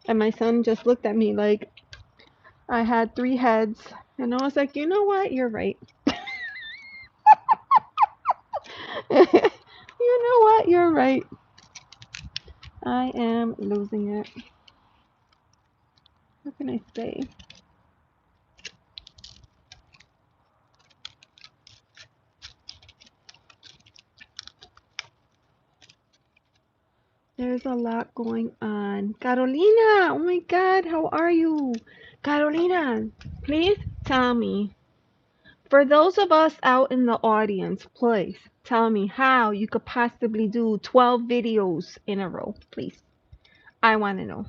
And my son just looked at me like I had 3 heads. And I was like, you know what? You're right. You know what? You're right. I am losing it. What can I say? There's a lot going on. Carolina! Oh my god, how are you? Carolina, please tell me. For those of us out in the audience, please tell me how you could possibly do 12 videos in a row. Please. I want to know.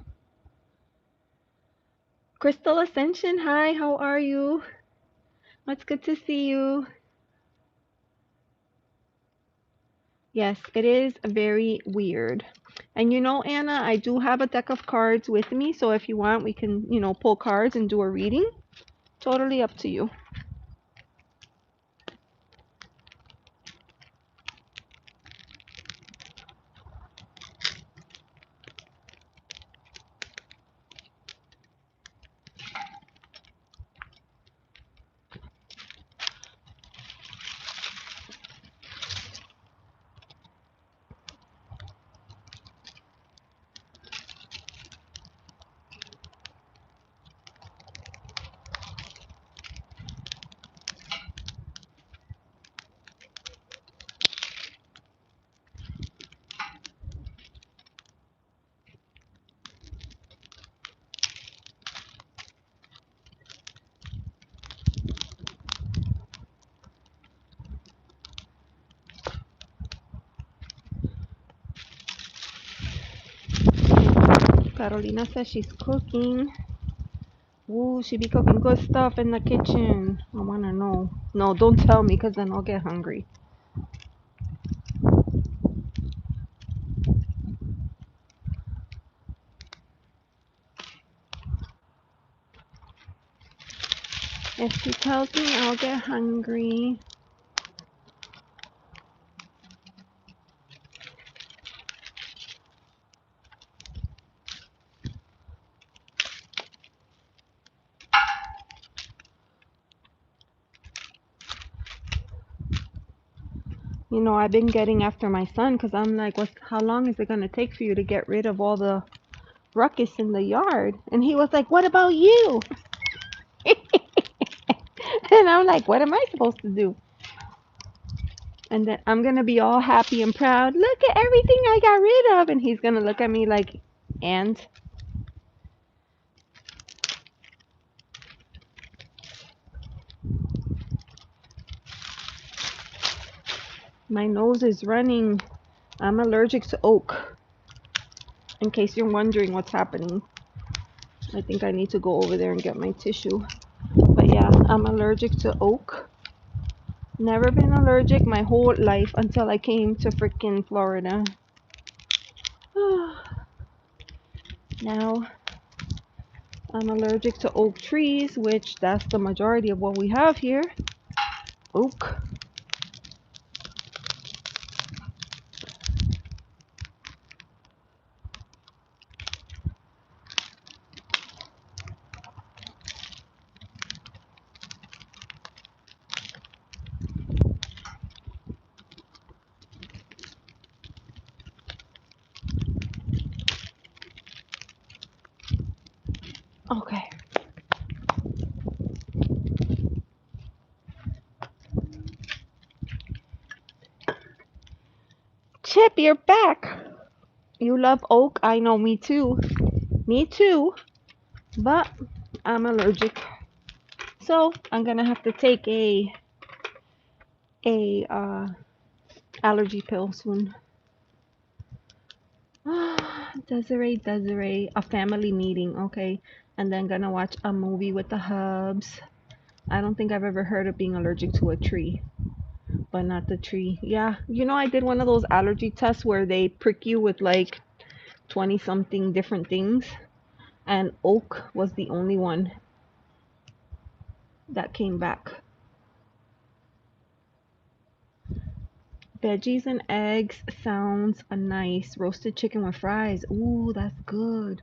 Crystal Ascension, hi, how are you? It's good to see you. Yes, it is very weird. And Anna, I do have a deck of cards with me, so if you want, we can, pull cards and do a reading. Totally up to you. Carolina says she's cooking. Ooh, she be cooking good stuff in the kitchen. I wanna know. No, don't tell me, because then I'll get hungry. If she tells me, I'll get hungry. I've been getting after my son because I'm like, how long is it gonna take for you to get rid of all the ruckus in the yard? And he was like, what about you? And I'm like, what am I supposed to do? And then I'm gonna be all happy and proud. Look at everything I got rid of. And he's gonna look at me like, and my nose is running. I'm allergic to oak. In case you're wondering what's happening. I think I need to go over there and get my tissue. But yeah, I'm allergic to oak. Never been allergic my whole life until I came to freaking Florida. Now I'm allergic to oak trees, which that's the majority of what we have here. Oak. Okay. Chip, you're back. You love oak. I know, me too. Me too. But I'm allergic. So I'm gonna have to take a allergy pill soon. Desiree, a family meeting, okay. And then gonna watch a movie with the hubs. I don't think I've ever heard of being allergic to a tree, but not the tree. Yeah, you know, I did one of those allergy tests where they prick you with like 20 something different things, and oak was the only one that came back. Veggies and eggs sounds nice. Roasted chicken with fries. Ooh, that's good.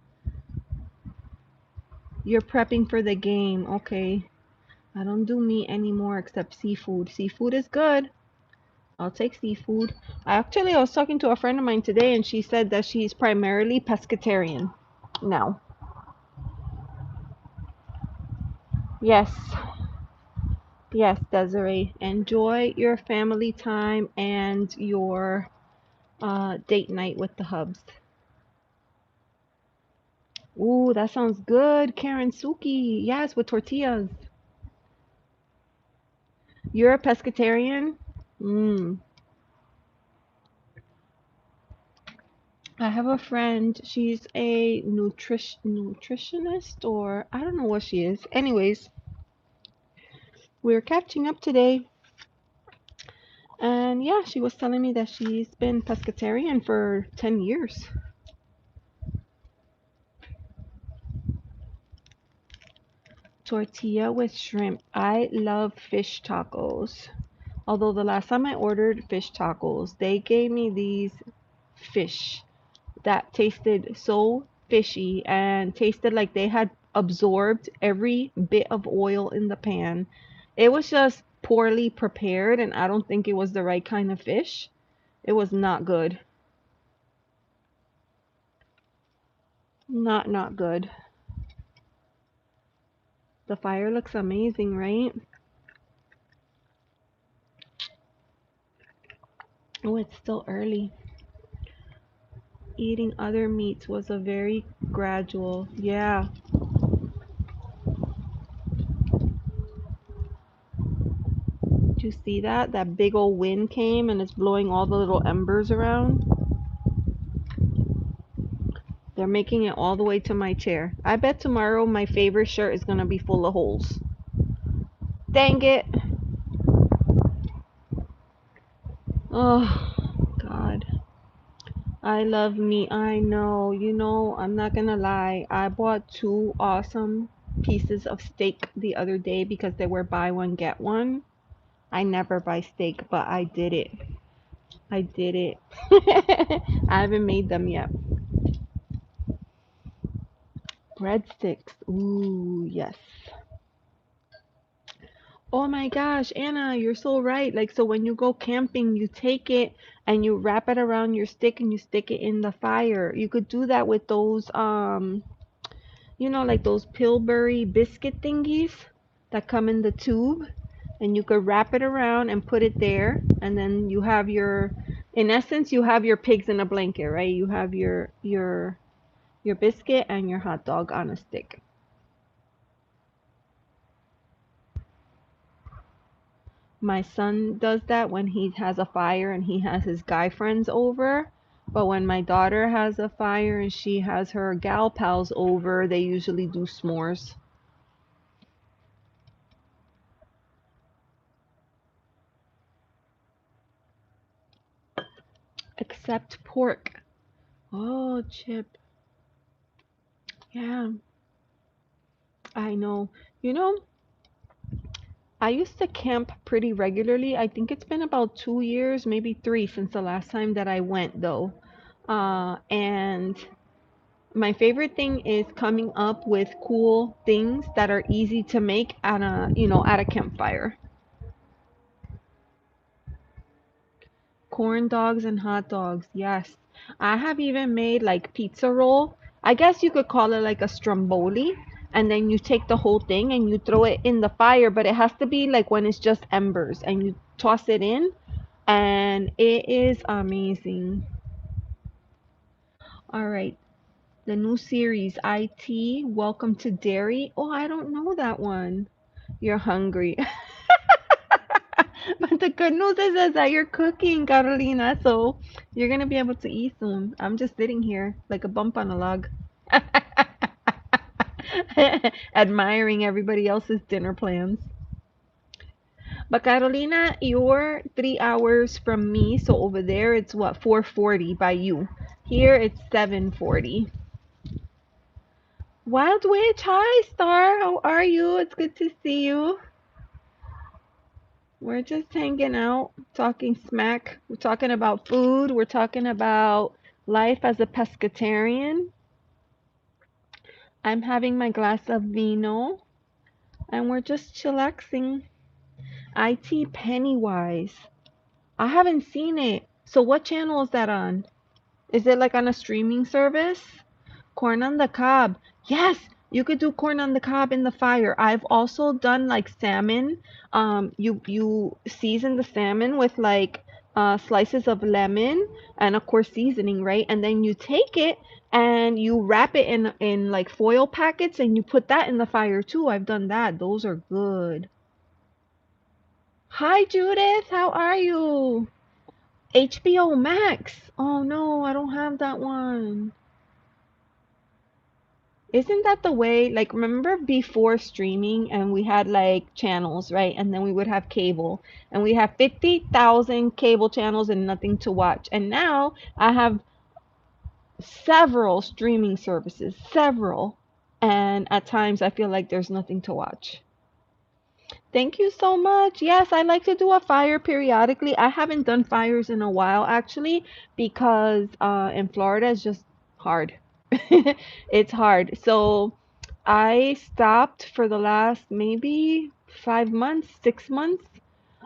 You're prepping for the game. Okay. I don't do meat anymore except seafood. Seafood is good. I'll take seafood. I was talking to a friend of mine today and she said that she's primarily pescatarian now. Yes. Yes, Desiree. Enjoy your family time and your date night with the hubs. Ooh, that sounds good. Karen Suki. Yes, with tortillas. You're a pescatarian? Mm. I have a friend. She's a nutritionist, or I don't know what she is. Anyways, we're catching up today. And yeah, she was telling me that she's been pescatarian for 10 years. Tortilla with shrimp. I love fish tacos. Although the last time I ordered fish tacos, they gave me these fish that tasted so fishy and tasted like they had absorbed every bit of oil in the pan. It was just poorly prepared, and I don't think it was the right kind of fish. It was not good. Not good. The fire looks amazing, right? Oh, it's still early. Eating other meats was a very gradual. Yeah. Do you see that? That big old wind came and it's blowing all the little embers around. They're making it all the way to my chair. I bet tomorrow my favorite shirt is gonna be full of holes. Dang it. Oh, God. I love meat. I know. You know, I'm not gonna lie. I bought two awesome pieces of steak the other day because they were buy one, get one. I never buy steak, but I did it. I did it. I haven't made them yet. Breadsticks. Ooh, yes. Oh my gosh, Anna, you're so right. Like, so when you go camping, you take it and you wrap it around your stick and you stick it in the fire. You could do that with those, like those Pillsbury biscuit thingies that come in the tube. And you could wrap it around and put it there. And then you have in essence, you have your pigs in a blanket, right? You have your biscuit and your hot dog on a stick. My son does that when he has a fire and he has his guy friends over. But when my daughter has a fire and she has her gal pals over, they usually do s'mores. Except pork. Oh, Chip. Yeah. I know. You know, I used to camp pretty regularly. I think it's been about 2 years, maybe three, since the last time that I went, though. And my favorite thing is coming up with cool things that are easy to make at a campfire. Corn dogs and hot dogs, yes. I have even made like pizza roll. I guess you could call it like a stromboli. And then you take the whole thing and you throw it in the fire, but it has to be like when it's just embers and you toss it in, and it is amazing. All right, the new series, IT, Welcome to Dairy. Oh, I don't know that one. You're hungry. But the good news is that you're cooking, Carolina, so you're gonna be able to eat soon. I'm just sitting here like a bump on a log, admiring everybody else's dinner plans. But Carolina, you're 3 hours from me, so over there it's what, 4:40 by you. Here it's 7:40. Wild Witch, hi Star, how are you? It's good to see you. We're just hanging out, talking smack. We're talking about food. We're talking about life as a pescatarian. I'm having my glass of vino and we're just chillaxing. IT Pennywise. I haven't seen it. So what channel is that on? Is it like on a streaming service? Corn on the cob. Yes, you could do corn on the cob in the fire. I've also done like salmon. You season the salmon with like slices of lemon and of course seasoning, right? And then you take it and you wrap it in like foil packets and you put that in the fire too. I've done that. Those are good. Hi Judith, how are you? HBO Max. Oh no, I don't have that one. Isn't that the way, like, remember before streaming and we had like channels, right? And then we would have cable and we have 50,000 cable channels and nothing to watch. And now I have several streaming services, several. And at times I feel like there's nothing to watch. Thank you so much. Yes, I like to do a fire periodically. I haven't done fires in a while actually because in Florida it's just hard. It's hard. So I stopped for the last maybe 5 months, 6 months.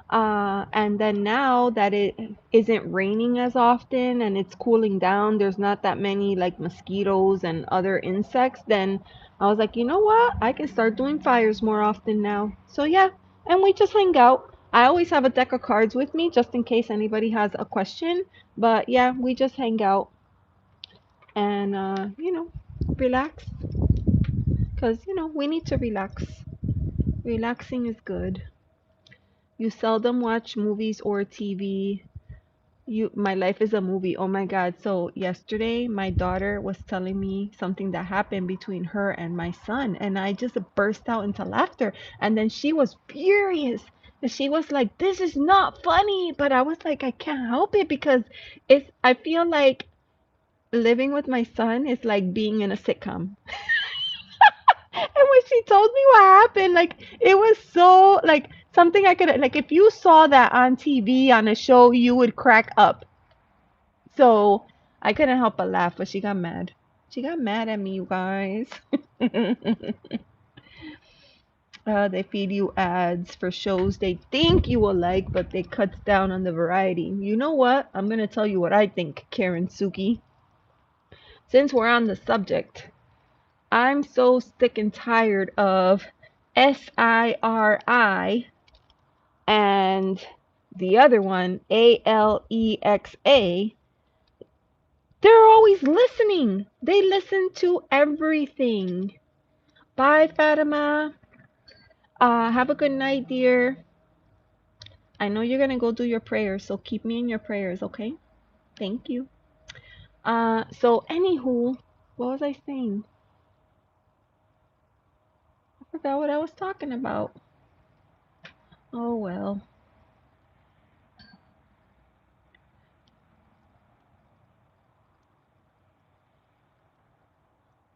And then now that it isn't raining as often and it's cooling down, there's not that many like mosquitoes and other insects, then I was like, you know what? I can start doing fires more often now. So yeah, and we just hang out. I always have a deck of cards with me just in case anybody has a question. But yeah, we just hang out and relax because we need to relax. Relaxing is good. You seldom watch movies or TV. My life is a movie. Oh my God. So yesterday my daughter was telling me something that happened between her and my son and I just burst out into laughter and then she was furious. And she was like, "This is not funny." But I was like, I can't help it because I feel like living with my son is like being in a sitcom. And when she told me what happened, like it was so like something I could like if you saw that on TV on a show, you would crack up. So I couldn't help but laugh, but she got mad. She got mad at me, you guys. They feed you ads for shows they think you will like, but they cuts down on the variety. You know what? I'm gonna tell you what I think, Karen Suki. Since we're on the subject, I'm so sick and tired of SIRI and the other one, ALEXA. They're always listening. They listen to everything. Bye, Fatima. Have a good night, dear. I know you're gonna go do your prayers, so keep me in your prayers, okay? Thank you. So anywho, what was I saying? I forgot what I was talking about. Oh well,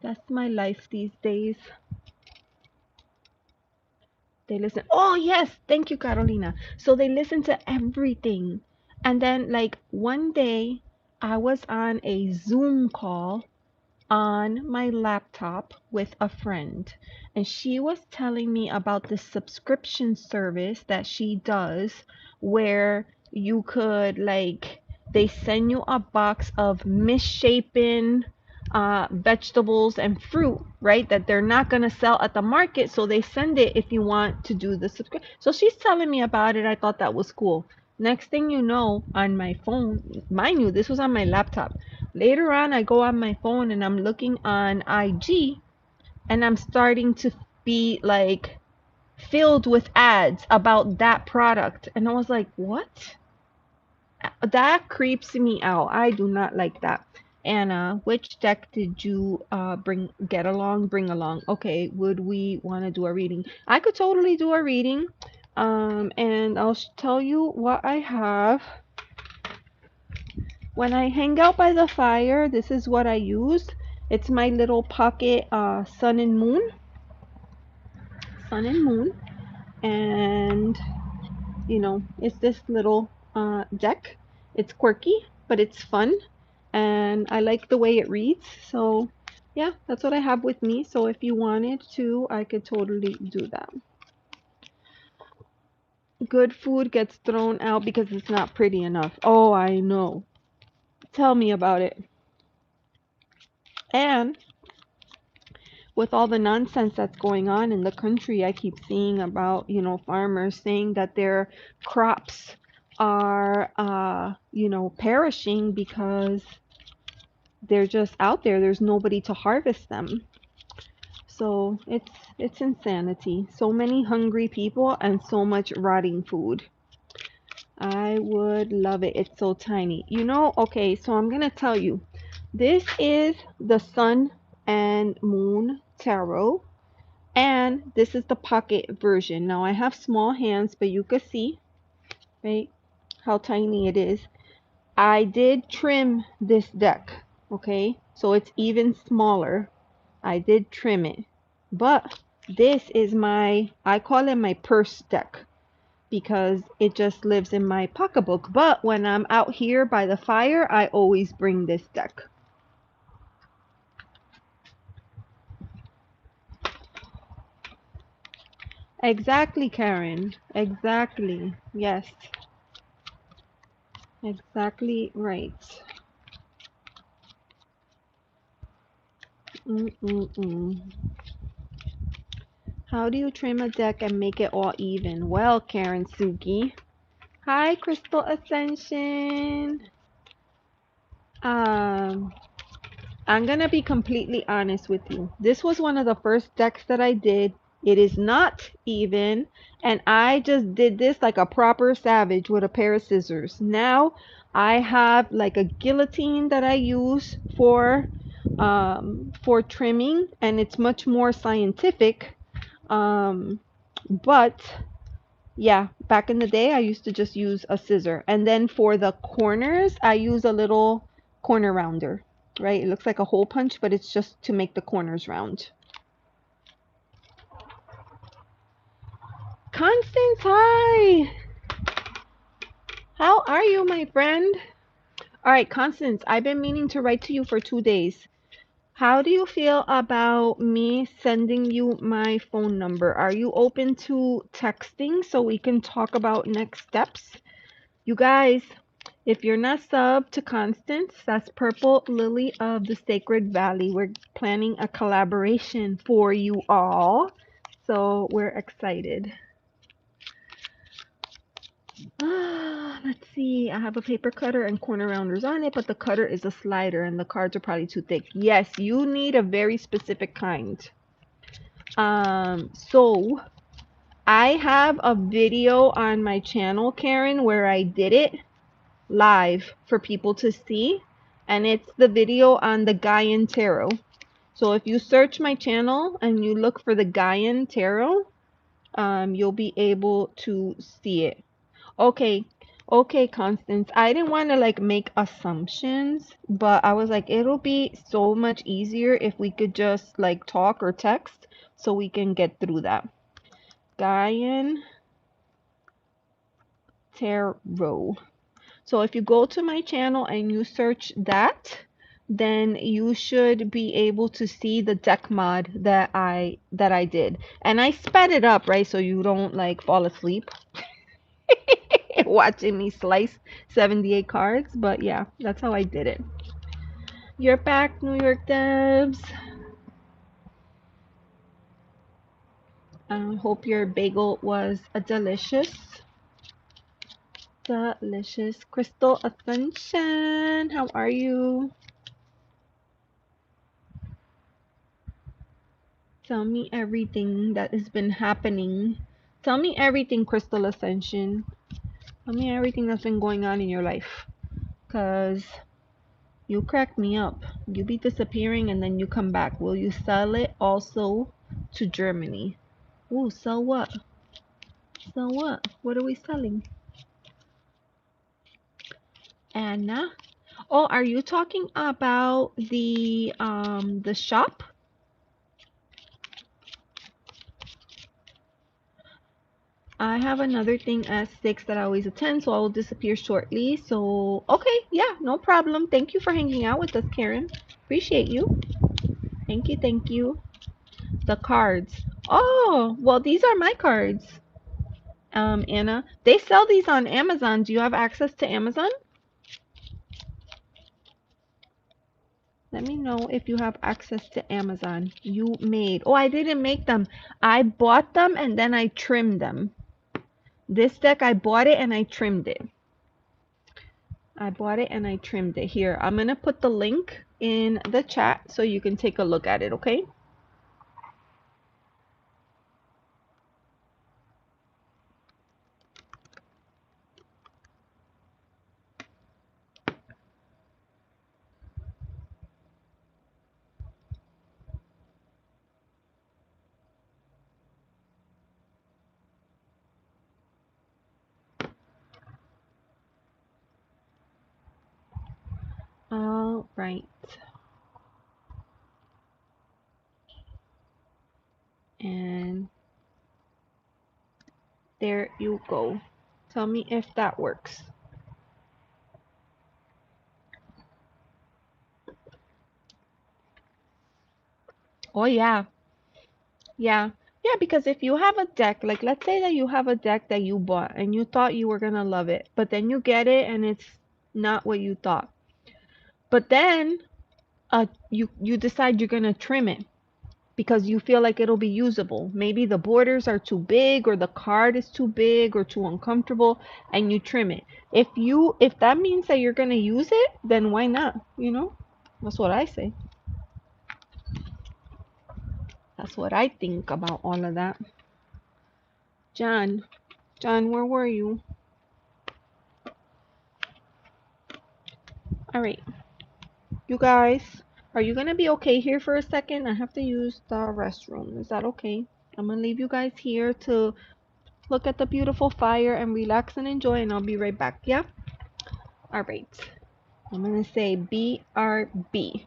that's my life these days. They listen. Oh, yes. Thank you, Carolina. So they listen to everything. And then, like, one day I was on a Zoom call on my laptop with a friend, and she was telling me about this subscription service that she does where you could, like, they send you a box of misshapen vegetables and fruit, right? That they're not going to sell at the market. So they send it if you want to do the subscription. So she's telling me about it. I thought that was cool. Next thing you know, on my phone, mind you, this was on my laptop. Later on, I go on my phone and I'm looking on IG, and I'm starting to be like filled with ads about that product. And I was like, what? That creeps me out. I do not like that. Anna, which deck did you bring along? Okay, would we want to do a reading? I could totally do a reading. And I'll tell you what I have. When I hang out by the fire, this is what I use. It's my little pocket sun and moon. Sun and moon. And, it's this little deck. It's quirky, but it's fun. And I like the way it reads. So, yeah, that's what I have with me. So if you wanted to, I could totally do that. Good food gets thrown out because it's not pretty enough. Oh, I know. Tell me about it. And with all the nonsense that's going on in the country, I keep seeing about, farmers saying that their crops are, perishing because they're just out there. There's nobody to harvest them. So it's insanity. So many hungry people and so much rotting food. I would love it. It's so tiny. Okay, so I'm gonna tell you. This is the Sun and Moon Tarot. And this is the pocket version. Now I have small hands, but you can see, right, how tiny it is. I did trim this deck, okay? So it's even smaller. I did trim it. But this is I call it my purse deck because it just lives in my pocketbook. But when I'm out here by the fire, I always bring this deck. Exactly, Karen. Exactly. Yes. Exactly right. How do you trim a deck and make it all even? Well, Karen Suki. Hi, Crystal Ascension. I'm gonna be completely honest with you. This was one of the first decks that I did. It is not even, and I just did this like a proper savage with a pair of scissors. Now I have like a guillotine that I use for trimming, and it's much more scientific. But yeah, back in the day, I used to just use a scissor. And then for the corners, I use a little corner rounder, right? It looks like a hole punch, but it's just to make the corners round. Constance, hi! How are you, my friend? All right, Constance, I've been meaning to write to you for 2 days. How do you feel about me sending you my phone number? Are you open to texting so we can talk about next steps? You guys, if you're not sub to Constance, that's Purple Lily of the Sacred Valley. We're planning a collaboration for you all. So we're excited. Let's see. I have a paper cutter and corner rounders on it, but the cutter is a slider and the cards are probably too thick. Yes, you need a very specific kind. So I have a video on my channel, Karen, where I did it live for people to see, and it's the video on the Gaian Tarot. So if you search my channel and you look for the Gaian Tarot, you'll be able to see it. Okay, Constance, I didn't want to like make assumptions, but I was like, it'll be so much easier if we could just like talk or text so we can get through that. Gaian Tarot. So if you go to my channel and you search that, then you should be able to see the deck mod that I did. And I sped it up, right? So you don't like fall asleep watching me slice 78 cards. But yeah, that's how I did it. You're back, New York devs. I hope your bagel was a delicious. Delicious. Crystal Ascension, how are you? Tell me everything that has been happening. Tell me everything, Crystal Ascension. Tell me everything that's been going on in your life. Because you crack me up. You be disappearing and then you come back. Will you sell it also to Germany? Ooh, sell what? Sell what? What are we selling? Anna? Oh, are you talking about the shop? I have another thing at 6 that I always attend, so I will disappear shortly. So, okay, yeah, no problem. Thank you for hanging out with us, Karen. Appreciate you. Thank you, thank you. The cards. Oh, well, these are my cards, Anna. They sell these on Amazon. Do you have access to Amazon? Let me know if you have access to Amazon. You made. Oh, I didn't make them. I bought them and then I trimmed them. This deck, I bought it and I trimmed it. I bought it and I trimmed it. Here, I'm going to put the link in the chat so you can take a look at it, okay? All right. And there you go. Tell me if that works. Oh, yeah. Yeah. Yeah, because if you have a deck, like let's say that you have a deck that you bought and you thought you were going to love it, but then you get it and it's not what you thought. But then you decide you're going to trim it because you feel like it'll be usable. Maybe the borders are too big or the card is too big or too uncomfortable and you trim it. If that means that you're going to use it, then why not? You know? That's what I say. That's what I think about all of that. John, where were you? All right. You guys, are you going to be okay here for a second? I have to use the restroom. Is that okay? I'm going to leave you guys here to look at the beautiful fire and relax and enjoy, and I'll be right back. Yeah? All right. I'm going to say BRB.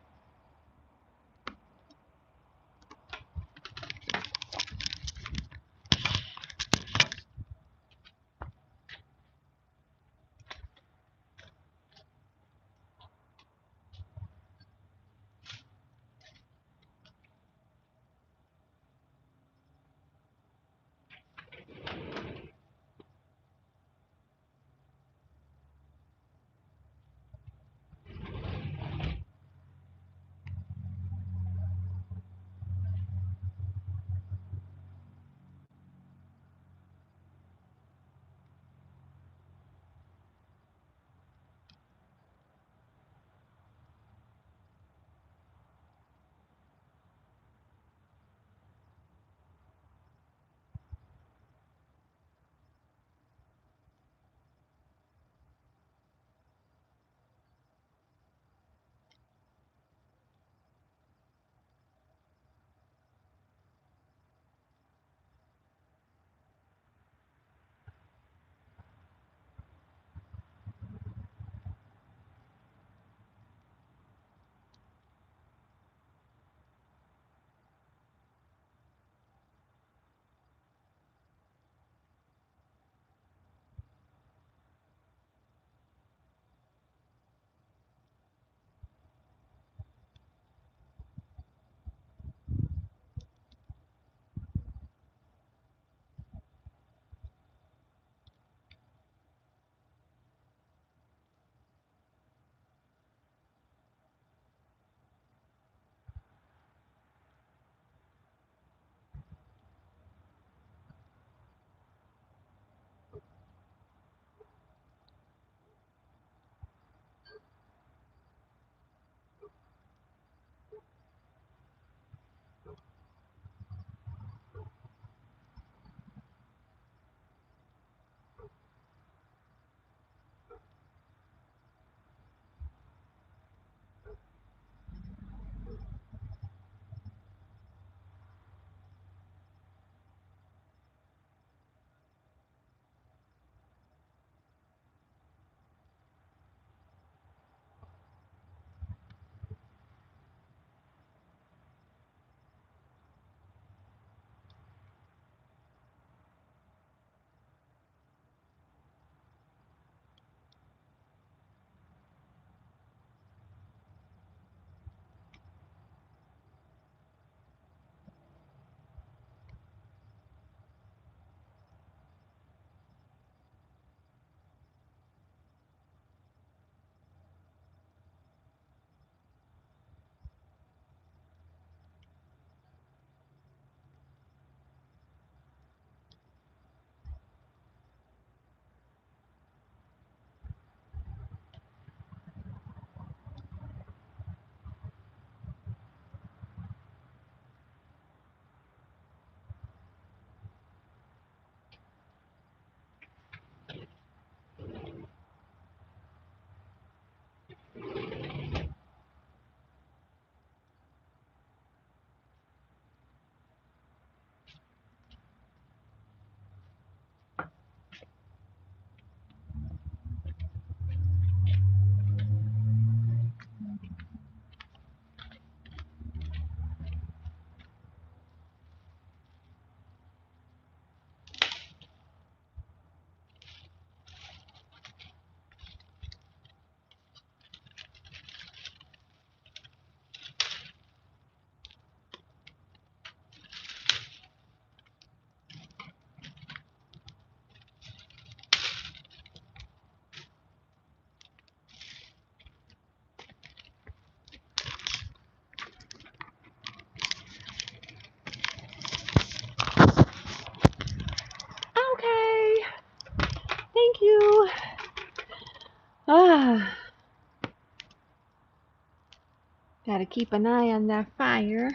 gotta keep an eye on that fire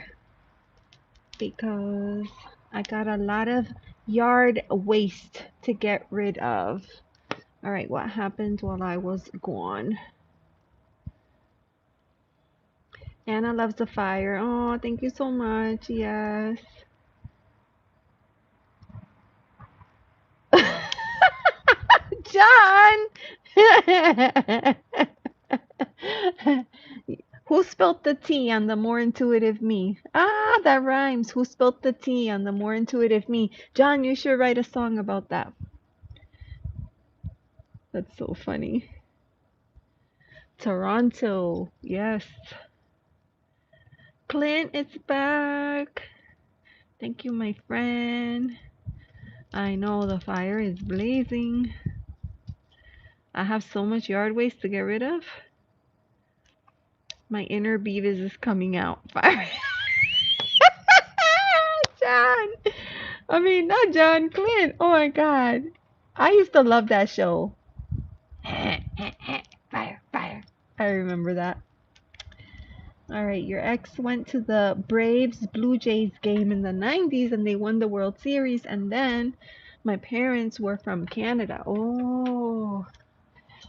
because I got a lot of yard waste to get rid of. Alright, what happened while I was gone? Anna loves the fire. Oh, thank you so much. Yes. John! Who spilt the tea on the more intuitive me? Ah, that rhymes. Who spilt the tea on the more intuitive me? John, you should write a song about that. That's so funny. Toronto. Yes. Clint, it's back. Thank you, my friend. I know the fire is blazing. I have so much yard waste to get rid of. My inner Beavis is coming out. Fire. John. I mean, not John, Clint. Oh my God. I used to love that show. Fire, fire. I remember that. All right, your ex went to the Braves Blue Jays game in the 90s and they won the World Series. And then my parents were from Canada. Oh.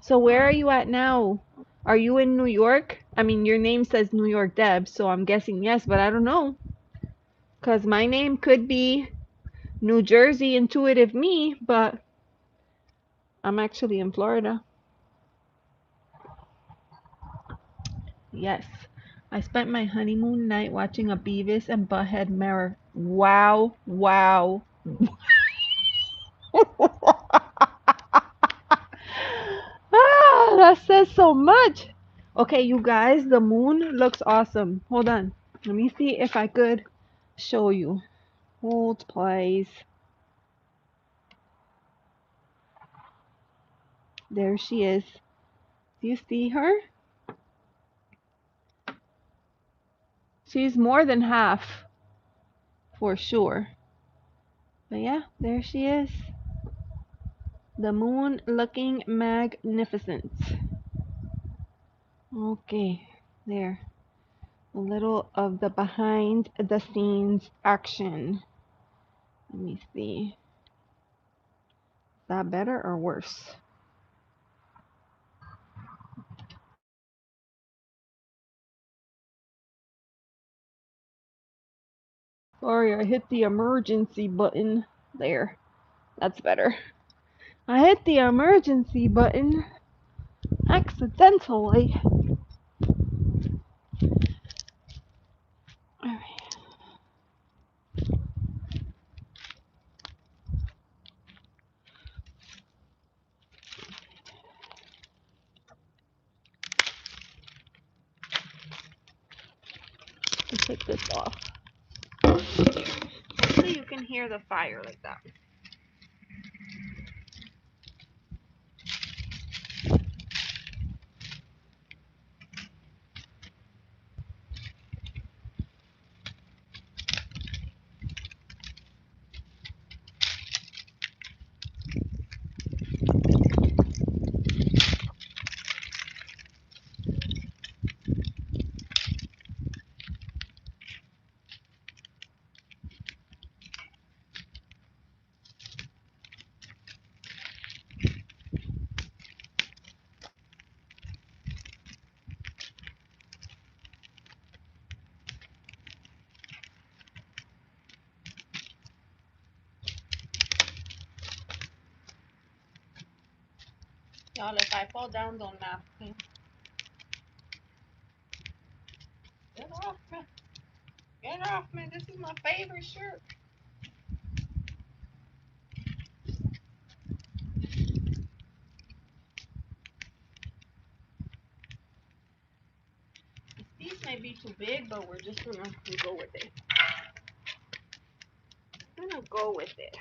So where are you at now? Are you in New York? I mean, your name says New York Deb, so I'm guessing yes, but I don't know. Because my name could be New Jersey Intuitive Me, but I'm actually in Florida. Yes. I spent my honeymoon night watching a Beavis and Butthead mirror. Wow, wow. Ah, that says so much. Okay, you guys, the moon looks awesome. Hold on. Let me see if I could show you. Hold, please. There she is. Do you see her? She's more than half, for sure. But yeah, there she is. The moon looking magnificent. Okay, there. A little of the behind the scenes action. Let me see. Is that better or worse? Sorry, I hit the emergency button. There. That's better. I hit the emergency button accidentally. Alright. Let's take this off. Hopefully you can hear the fire like that. Y'all, if I fall down, don't laugh, okay? Get off me. Get off me. This is my favorite shirt. This piece may be too big, but we're just gonna go with it. I'm gonna go with it.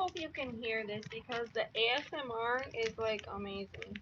hope you can hear this because the ASMR is like amazing.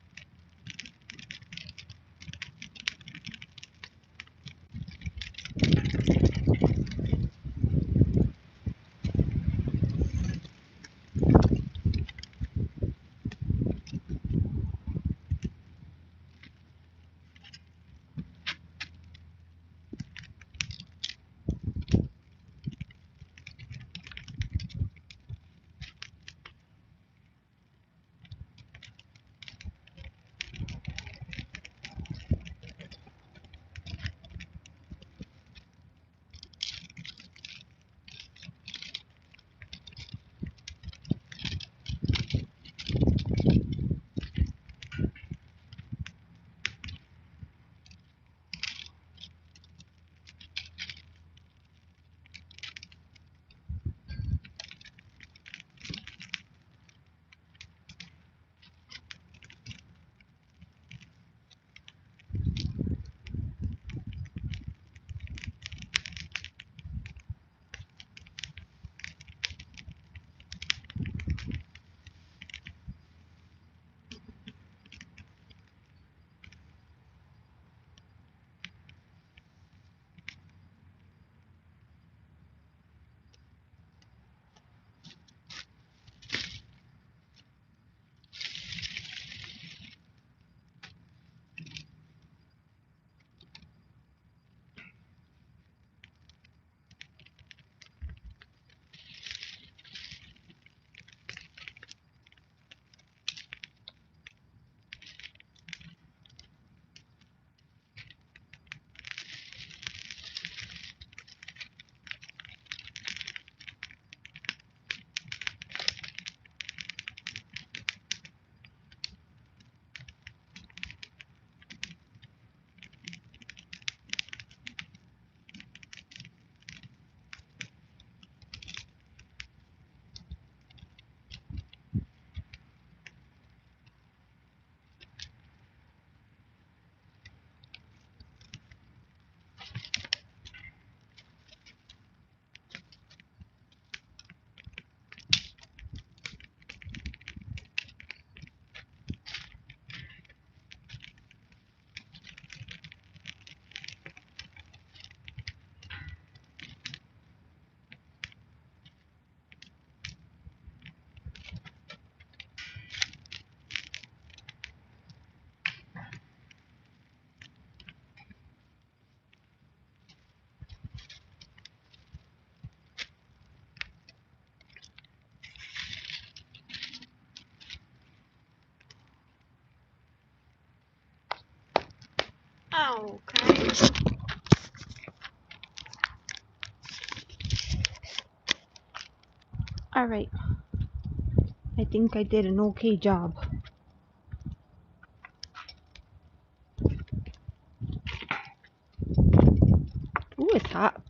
Okay. Alright. I think I did an okay job. Ooh, it's hot.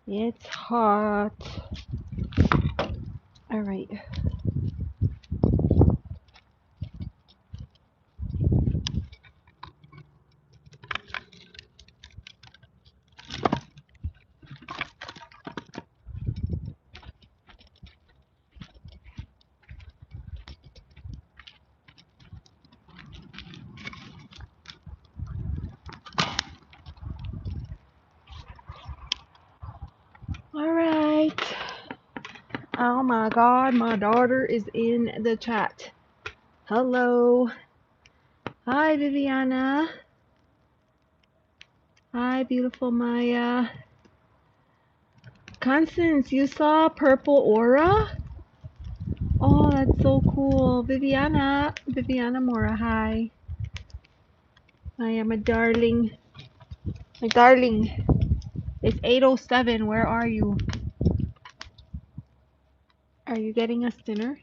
It's hot. Alright. Alright. Oh my god, my daughter is in the chat. Hello. Hi, Viviana. Hi, beautiful Maya. Constance, you saw Purple Aura? Oh, that's so cool. Viviana Mora, hi. I am a darling. My darling. It's 8:07. Where are you? Are you getting us dinner?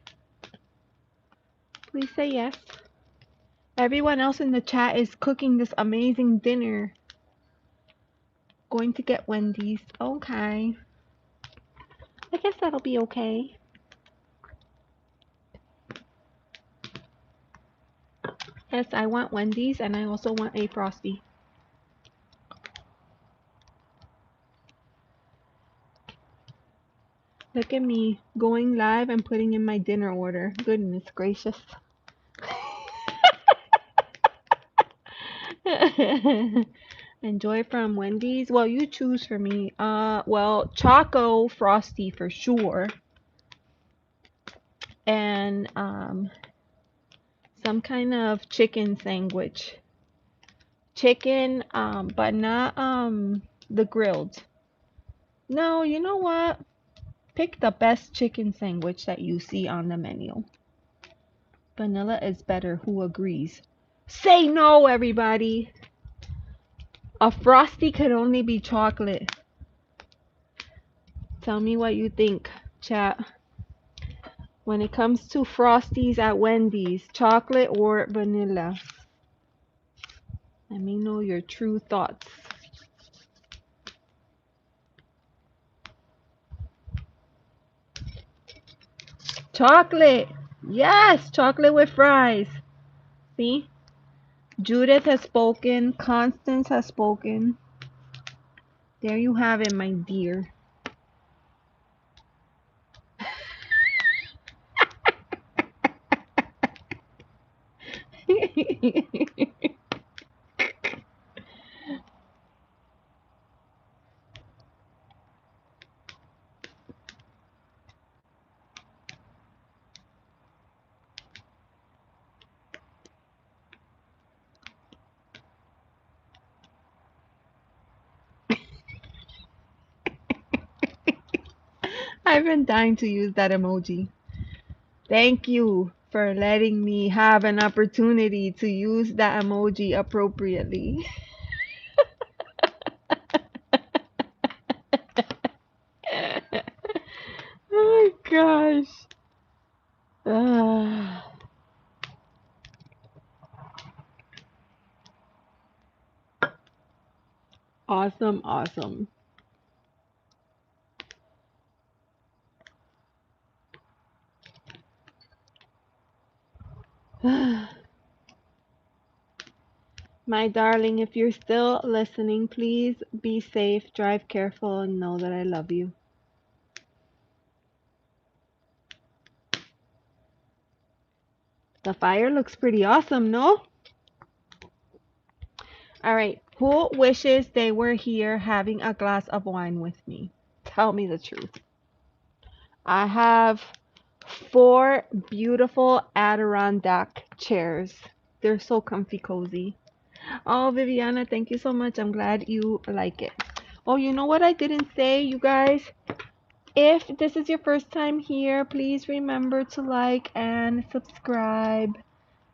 Please say yes. Everyone else in the chat is cooking this amazing dinner. Going to get Wendy's. Okay. I guess that'll be okay. Yes, I want Wendy's and I also want a Frosty. Look at me going live and putting in my dinner order. Goodness gracious. Enjoy from Wendy's. Well, you choose for me. Well, Choco Frosty for sure. And some kind of chicken sandwich. Chicken, but not the grilled. No, you know what? Pick the best chicken sandwich that you see on the menu. Vanilla is better. Who agrees? Say no, everybody. A Frosty could only be chocolate. Tell me what you think, chat. When it comes to Frosties at Wendy's, chocolate or vanilla? Let me know your true thoughts. Chocolate! Yes, chocolate with fries. See? Judith has spoken. Constance has spoken. There you have it, my dear. I've been dying to use that emoji. Thank you for letting me have an opportunity to use that emoji appropriately. Oh my gosh. Ah, awesome, awesome. My darling, if you're still listening, please be safe, drive careful, and know that I love you. The fire looks pretty awesome, no? All right, who wishes they were here having a glass of wine with me? Tell me the truth. I have 4 beautiful Adirondack chairs. They're so comfy cozy. Oh, Viviana, thank you so much. I'm glad you like it. Oh, you know what I didn't say, you guys? If this is your first time here, please remember to like and subscribe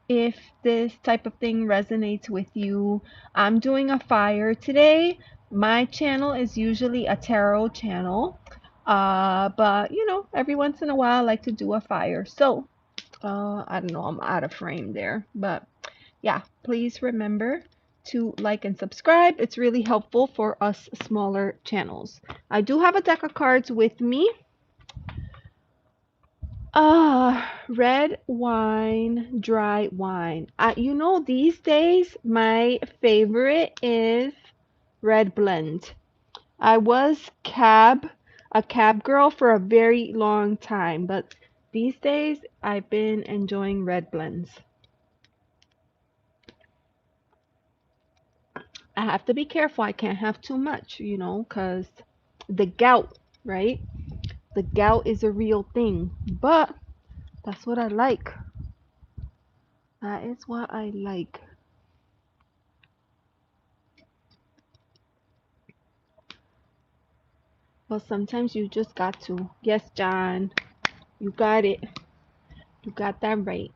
if this type of thing resonates with you. I'm doing a fire today. My channel is usually a tarot channel, but you know, every once in a while I like to do a fire. So, I don't know, I'm out of frame there, but yeah, please remember to like and subscribe. It's really helpful for us smaller channels. I do have a deck of cards with me. Red wine, dry wine. You know, these days my favorite is red blend. I was a cab girl for a very long time, but these days I've been enjoying red blends. I have to be careful. I can't have too much, you know, because the gout, right? The gout is a real thing, but that's what I like. That is what I like. Well, sometimes you just got to. Yes, John, you got it. You got that right.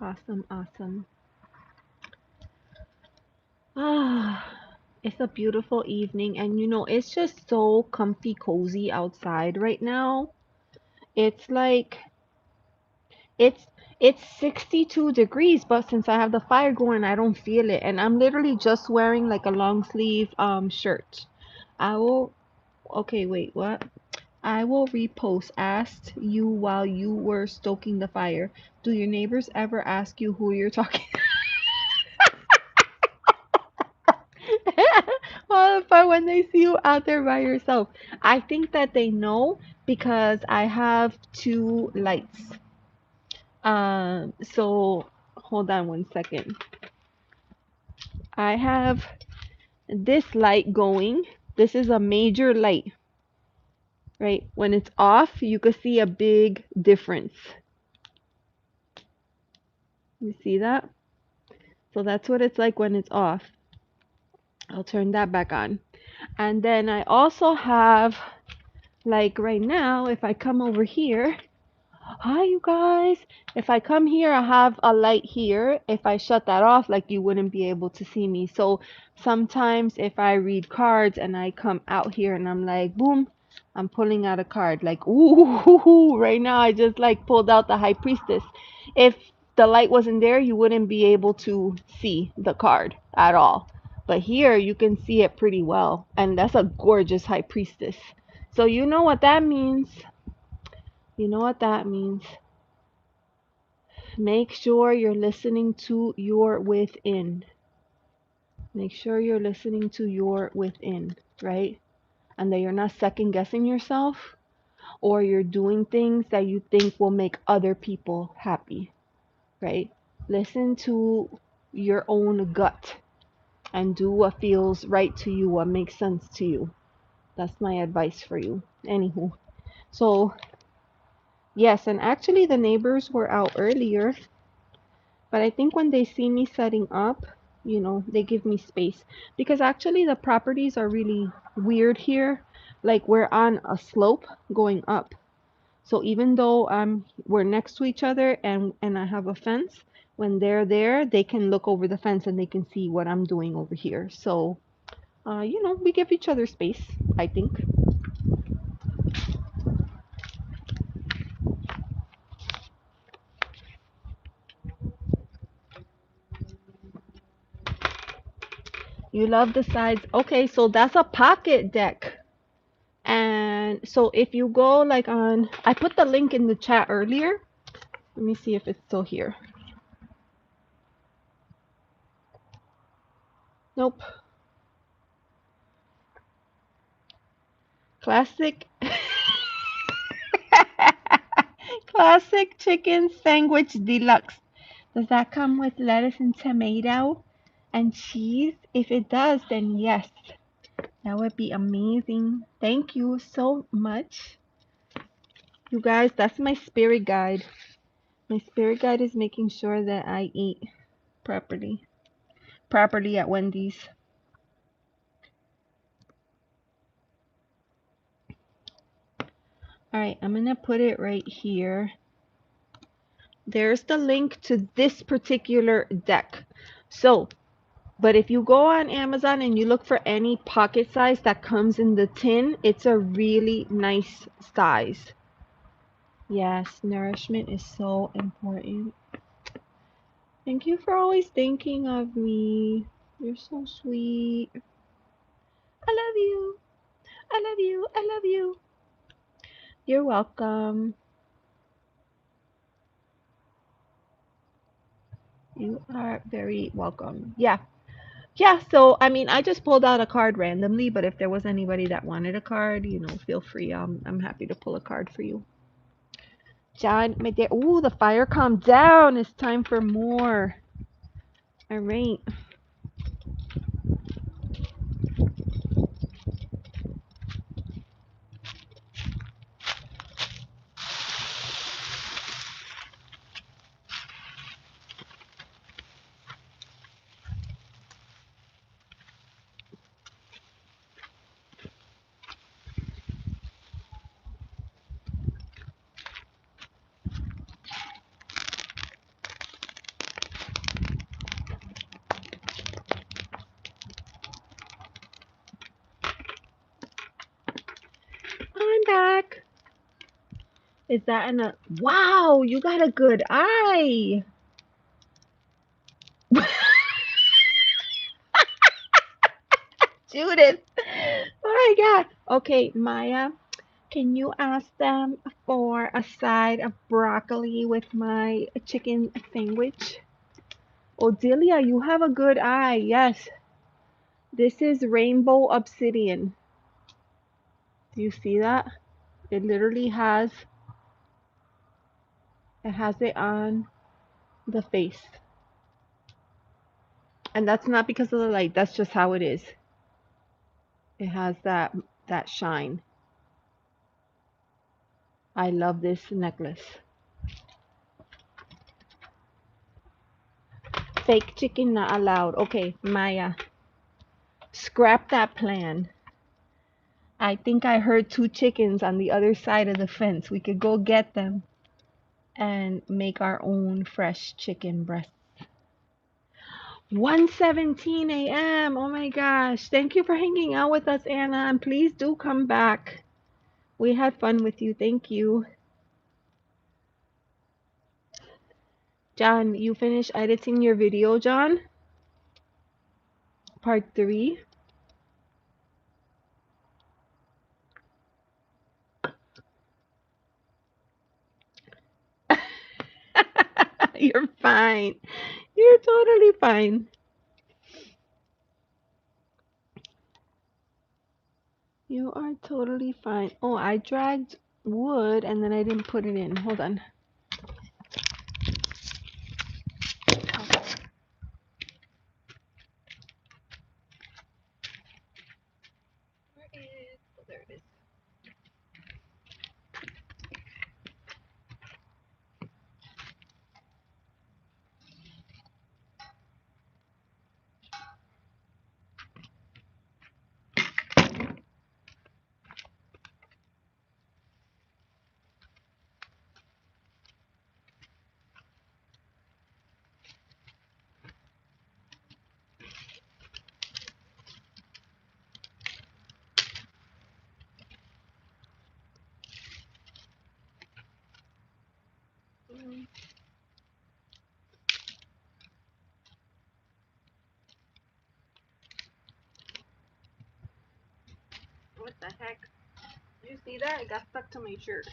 Awesome, awesome. Ah, it's a beautiful evening, and you know, it's just so comfy, cozy outside right now. It's like it's it's 62 degrees, but since I have the fire going, I don't feel it, and I'm literally just wearing like a long sleeve shirt. I will. Okay, wait, what? I will repost. Asked you while you were stoking the fire. Do your neighbors ever ask you who you're talking? Well, but when they see you out there by yourself, I think that they know because I have two lights. So hold on one second. I have this light going. This is a major light, right? When it's off, you can see a big difference. You see that? So that's what it's like when it's off. I'll turn that back on. And then I also have, like right now, if I come over here, hi you guys. If I come here, I have a light here. If I shut that off, like you wouldn't be able to see me. So sometimes if I read cards and I come out here and I'm like, boom, I'm pulling out a card. Like, ooh, right now I just like pulled out the High Priestess. If the light wasn't there, you wouldn't be able to see the card at all. But here you can see it pretty well. And that's a gorgeous High Priestess. So you know what that means. You know what that means. Make sure you're listening to your within. Make sure you're listening to your within, right? And that you're not second guessing yourself or you're doing things that you think will make other people happy, right? Listen to your own gut and do what feels right to you, what makes sense to you. That's my advice for you. Anywho, so yes, and actually the neighbors were out earlier. But I think when they see me setting up, they give me space because actually the properties are really weird here. Like we're on a slope going up. So even though we're next to each other and I have a fence, when they're there, they can look over the fence and they can see what I'm doing over here. So, we give each other space, I think. You love the sides. Okay, so that's a pocket deck. And so if you go like I put the link in the chat earlier. Let me see if it's still here. Nope. Classic. Classic chicken sandwich deluxe. Does that come with lettuce and tomato and cheese? If it does, then yes. That would be amazing. Thank you so much. You guys, that's my spirit guide. My spirit guide is making sure that I eat properly. Properly at Wendy's. Alright, I'm gonna put it right here. There's the link to this particular deck. So, but if you go on Amazon and you look for any pocket size that comes in the tin, it's a really nice size. Yes, nourishment is so important. Thank you for always thinking of me. You're so sweet. I love you. I love you. I love you. You're welcome. You are very welcome. Yeah. Yeah, so I mean, I just pulled out a card randomly, but if there was anybody that wanted a card, feel free. I'm happy to pull a card for you. John, my dear. Ooh, the fire calmed down. It's time for more. All right. I'm back. Is that enough? Wow, you got a good eye. Judith. Oh my God. Okay, Maya. Can you ask them for a side of broccoli with my chicken sandwich? Odelia, you have a good eye. Yes, this is rainbow obsidian. Do you see that? It literally has it on the face. And that's not because of the light, that's just how it is. It has that shine. I love this necklace. Fake chicken not allowed. Okay, Maya, scrap that plan. I think I heard two chickens on the other side of the fence. We could go get them and make our own fresh chicken breasts. 1:17 a.m. Oh my gosh. Thank you for hanging out with us, Anna. And please do come back. We had fun with you. Thank you. John, you finished editing your video, John? Part 3. You're fine. You're totally fine. You are totally fine. Oh, I dragged wood and then I didn't put it in. Hold on. Where is... Oh, there it is. What the heck? You see that? It got stuck to my shirt.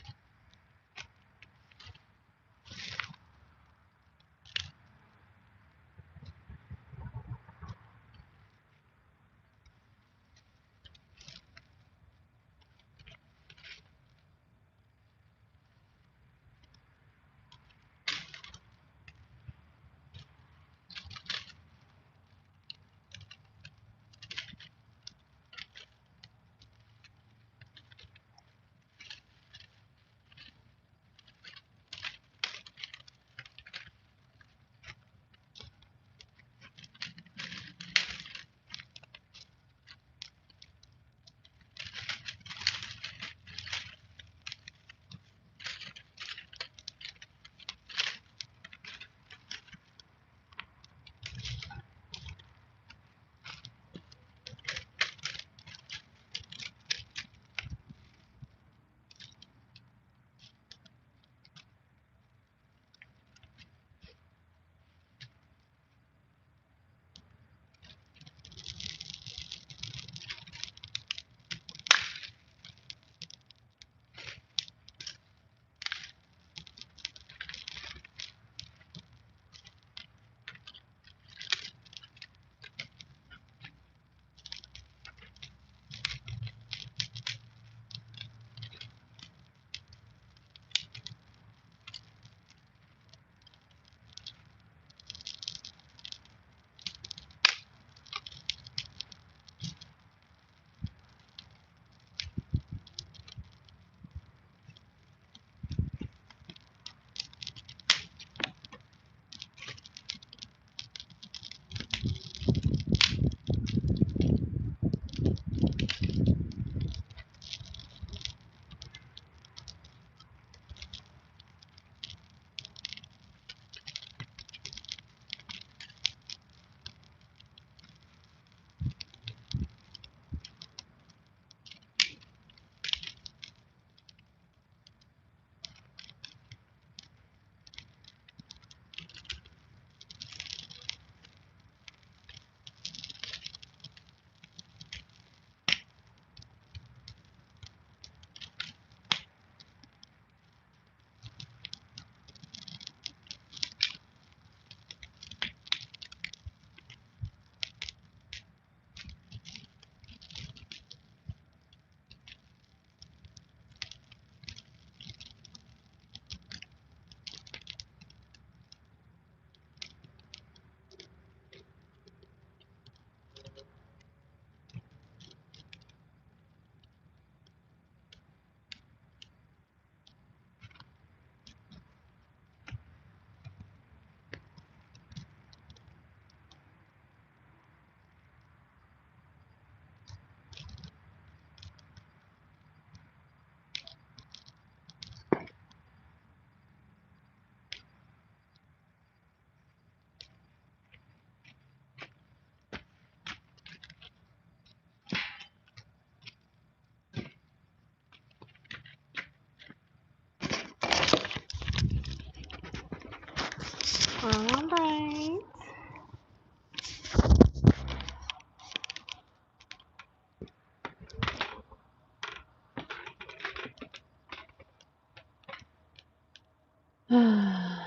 Oh,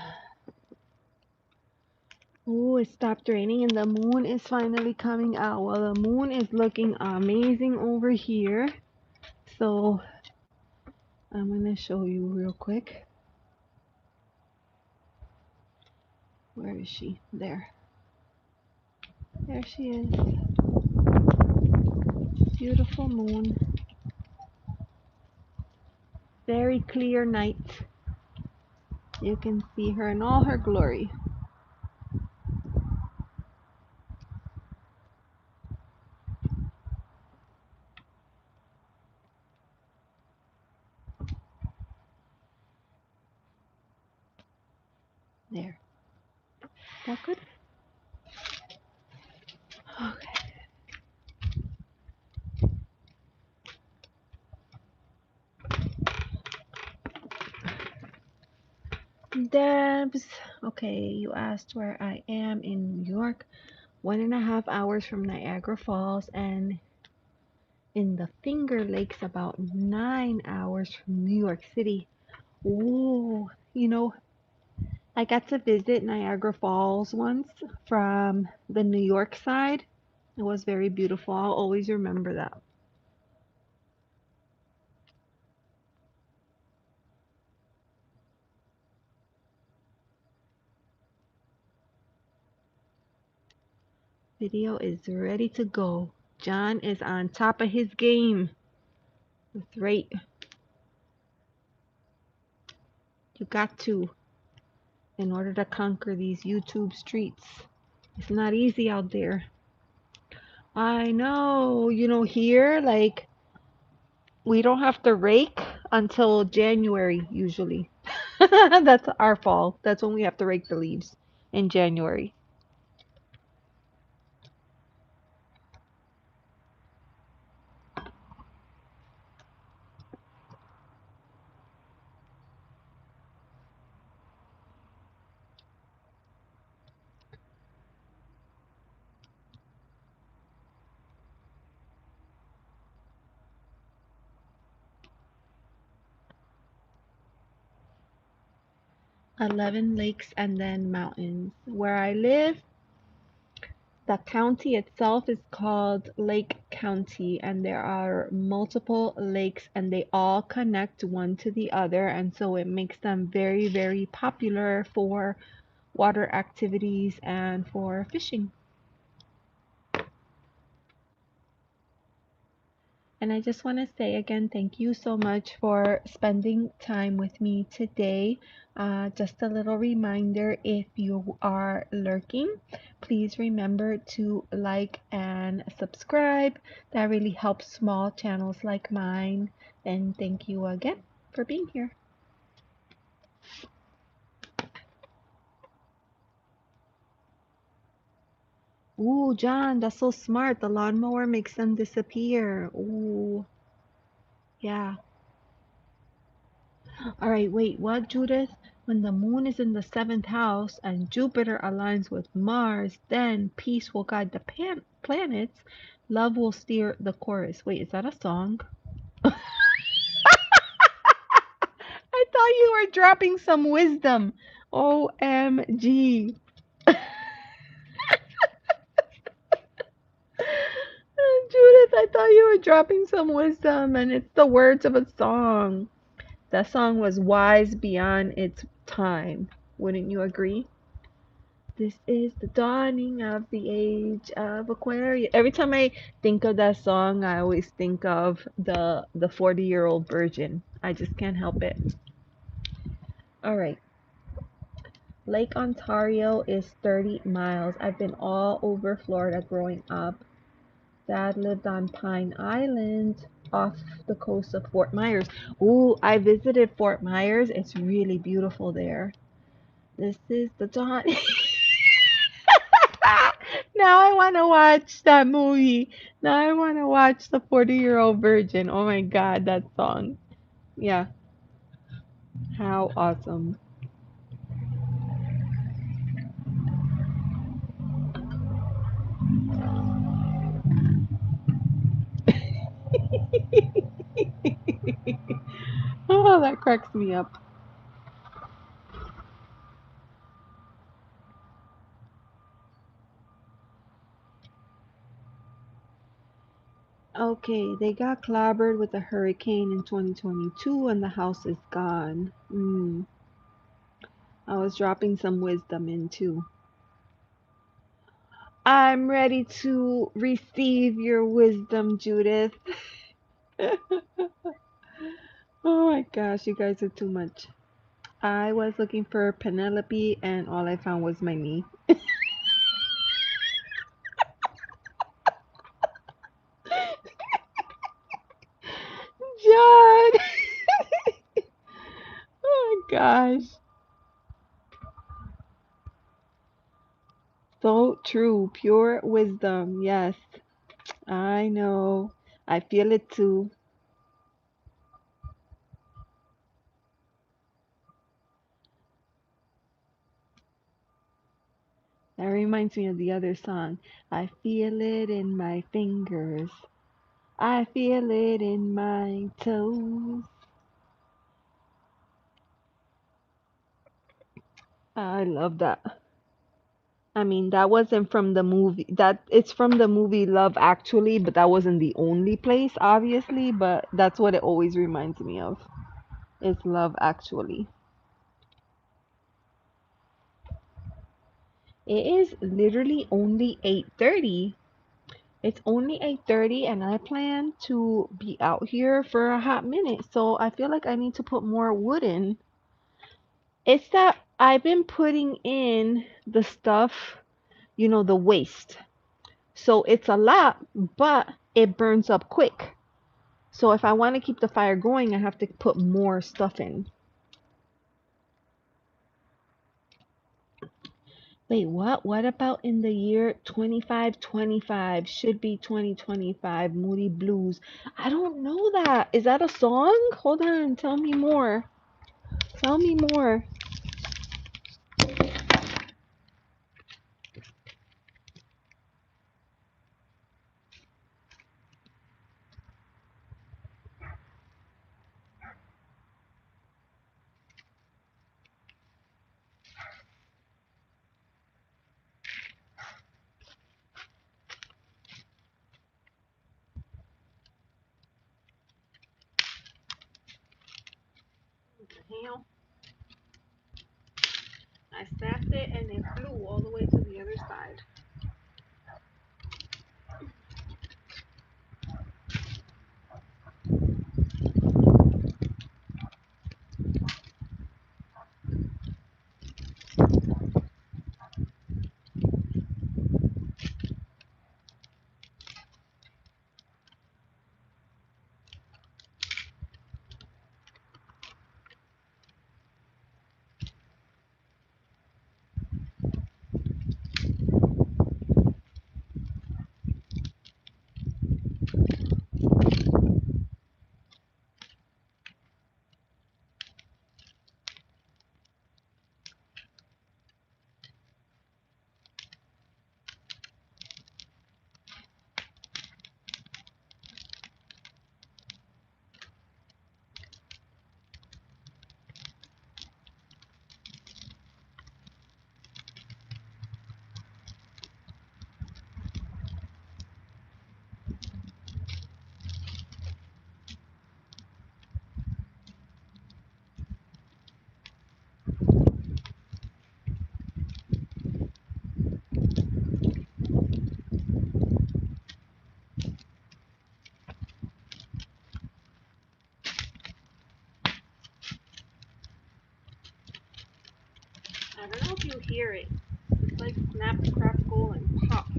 it stopped raining and the moon is finally coming out. Well, the moon is looking amazing over here. So I'm gonna show you real quick. Where is she? There. There she is. Beautiful moon. Very clear night. You can see her in all her glory. There. That good? Okay. Debs. Okay, you asked where I am in New York. 1.5 hours from Niagara Falls, and in the Finger Lakes, about 9 hours from New York City. Ooh, I got to visit Niagara Falls once from the New York side. It was very beautiful. I'll always remember that. Video is ready to go. John is on top of his game. That's right. You got to, in order to conquer these YouTube streets. It's not easy out there. I know, here, like, we don't have to rake until January, usually. That's our fall. That's when we have to rake the leaves, in January. "11 lakes and then mountains." Where I live, the county itself is called Lake County, and there are multiple lakes, and they all connect one to the other, and so it makes them very, very popular for water activities and for fishing. And I just want to say again, thank you so much for spending time with me today. Just a little reminder, if you are lurking, please remember to like and subscribe. That really helps small channels like mine. And thank you again for being here. Ooh, John, that's so smart. The lawnmower makes them disappear. Ooh, yeah. All right, wait, what, Judith? When the moon is in the seventh house and Jupiter aligns with Mars, then peace will guide the planets, love will steer the course. Wait, is that a song? I thought you were dropping some wisdom. OMG. Judith, I thought you were dropping some wisdom, and it's the words of a song. That song was wise beyond its time. Wouldn't you agree? This is the dawning of the age of Aquarius. Every time I think of that song, I always think of the 40-year-old virgin. I just can't help it. All right. Lake Ontario is 30 miles. I've been all over Florida growing up. Dad lived on Pine Island off the coast of Fort Myers. Ooh, I visited Fort Myers. It's really beautiful there. This is the dawn. Now I want to watch that movie. Now I want to watch The 40-Year-Old Virgin. Oh my God, that song. Yeah, how awesome. Oh, that cracks me up. Okay, they got clobbered with a hurricane in 2022 and the house is gone. I was dropping some wisdom in too. I'm ready to receive your wisdom, Judith. Oh my gosh, you guys are too much. I was looking for Penelope and all I found was my knee. John! Oh my gosh. So true. Pure wisdom. Yes. I know. I feel it too. That reminds me of the other song. I feel it in my fingers. I feel it in my toes. I love that. I mean, that wasn't from the movie. That it's from the movie Love Actually, but that wasn't the only place, obviously. But that's what it always reminds me of. Is Love Actually. It is literally only 8:30. It's only 8:30 and I plan to be out here for a hot minute. So I feel like I need to put more wood in. It's that I've been putting in the stuff, the waste. So it's a lot, but it burns up quick. So if I want to keep the fire going, I have to put more stuff in. Wait, what? What about in the year 2525? Should be 2025, Moody Blues. I don't know that. Is that a song? Hold on, tell me more. Tell me more. Hell, I stabbed it and it flew all the way to the other side. I don't know if you hear it. It's like snap, crackle, and pop.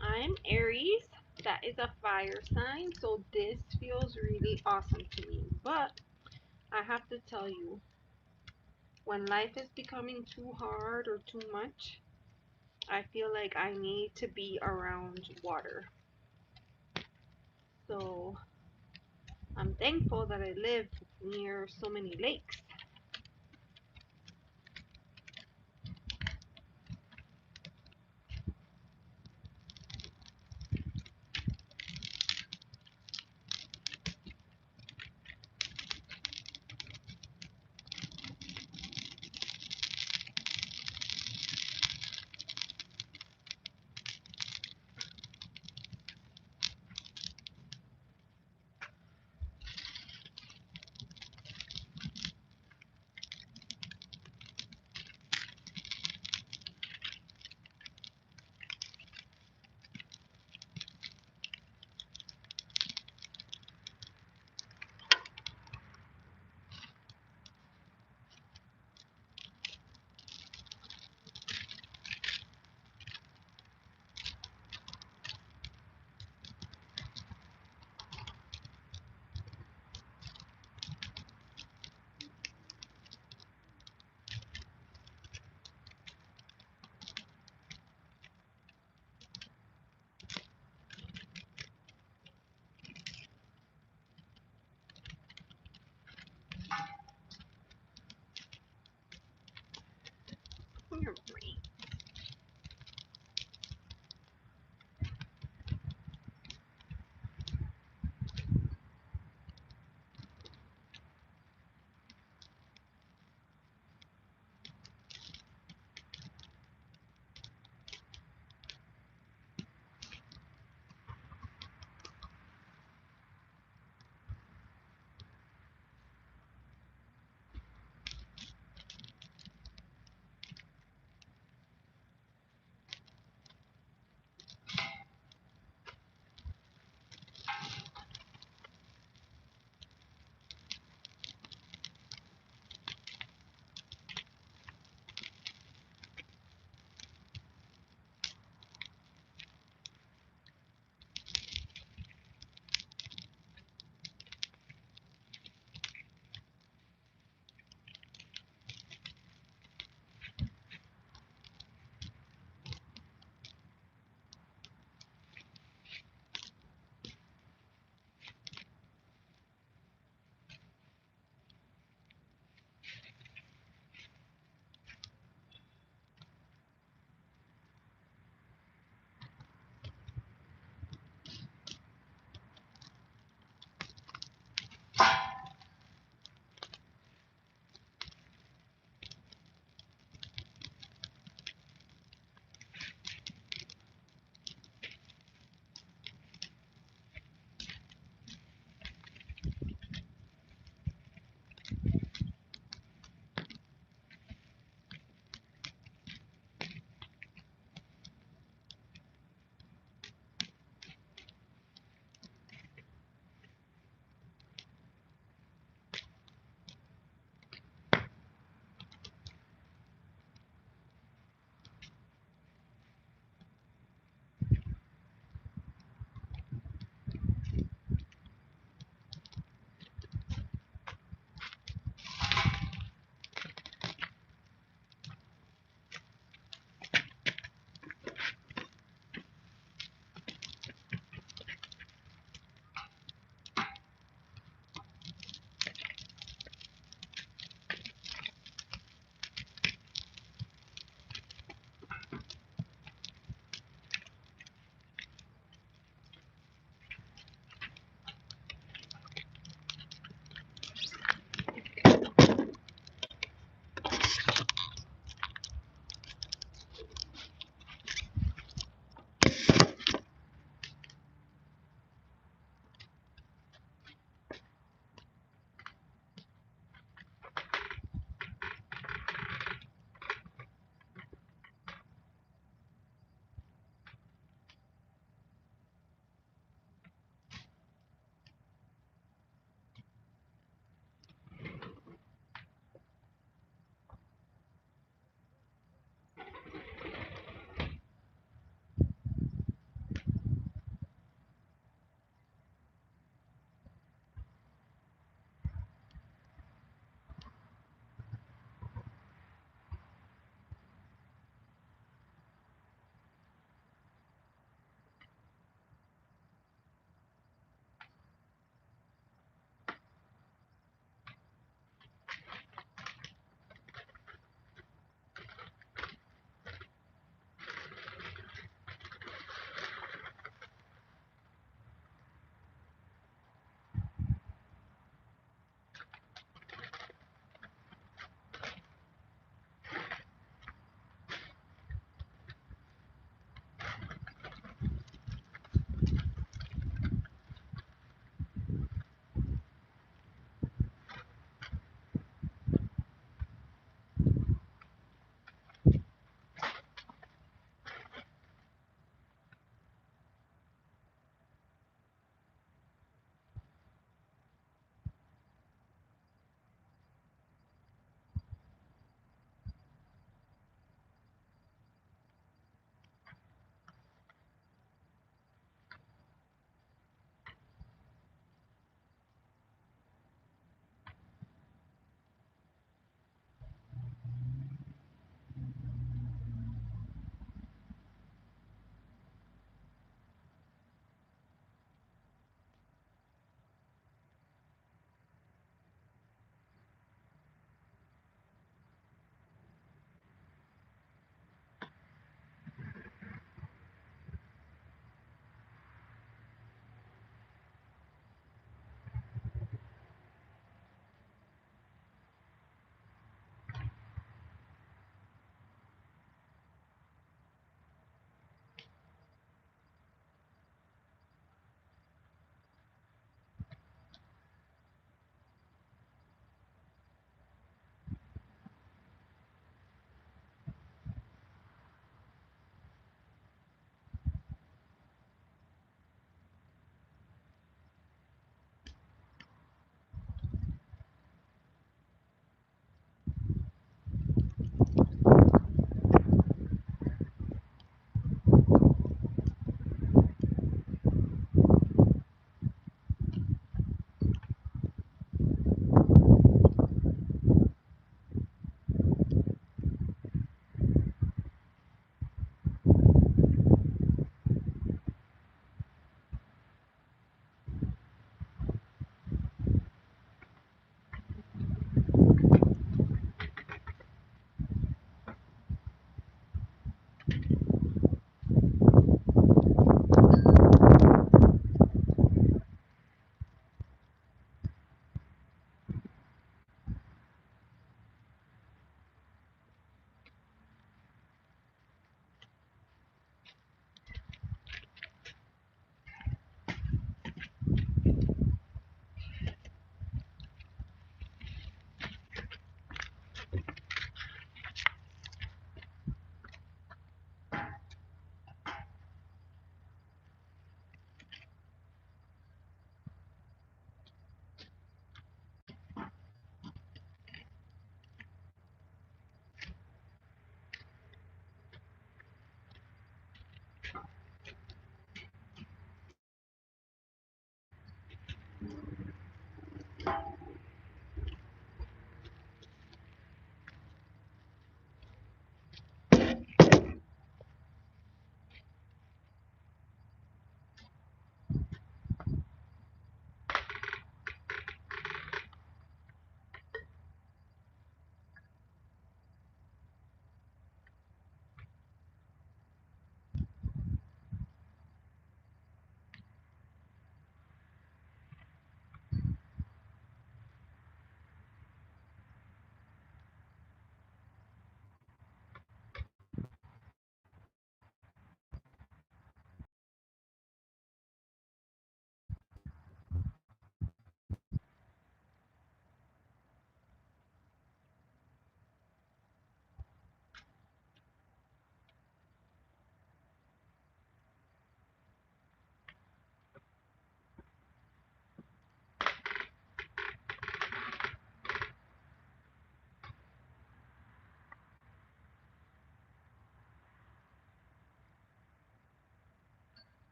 I'm Aries. That is a fire sign, so this feels really awesome to me. But I have to tell you, when life is becoming too hard or too much, I feel like I need to be around water. So I'm thankful that I live near so many lakes. Alright.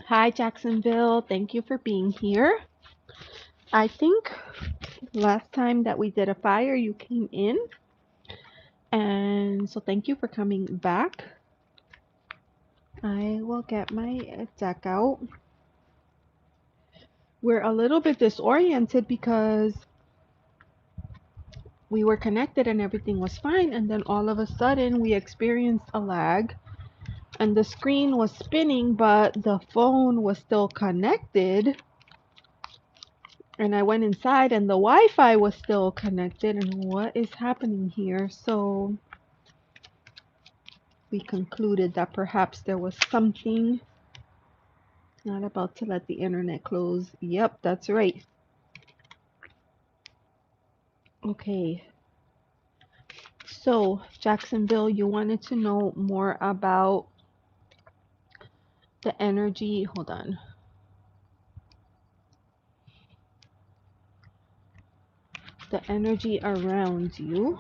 Hi, Jacksonville. Thank you for being here. I think last time that we did a fire, you came in. And so thank you for coming back. I will get my deck out. We're a little bit disoriented because we were connected and everything was fine. And then all of a sudden, we experienced a lag. And the screen was spinning, but the phone was still connected. And I went inside and the Wi-Fi was still connected. And what is happening here? So we concluded that perhaps there was something. Not about to let the internet close. Yep, that's right. Okay. So, Jacksonville, you wanted to know more about the energy. Hold on. The energy around you.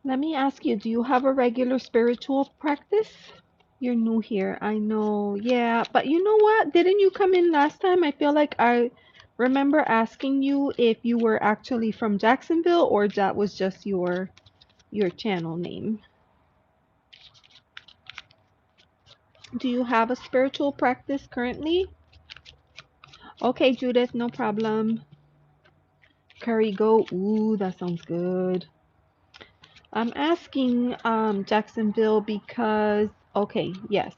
Let me ask you, do you have a regular spiritual practice? You're new here. I know. Yeah, but you know what? Didn't you come in last time? I feel like I remember asking you if you were actually from Jacksonville or that was just your channel name. Do you have a spiritual practice currently? Okay, Judith, no problem. Curry goat. Ooh, that sounds good. I'm asking Jacksonville because okay, yes.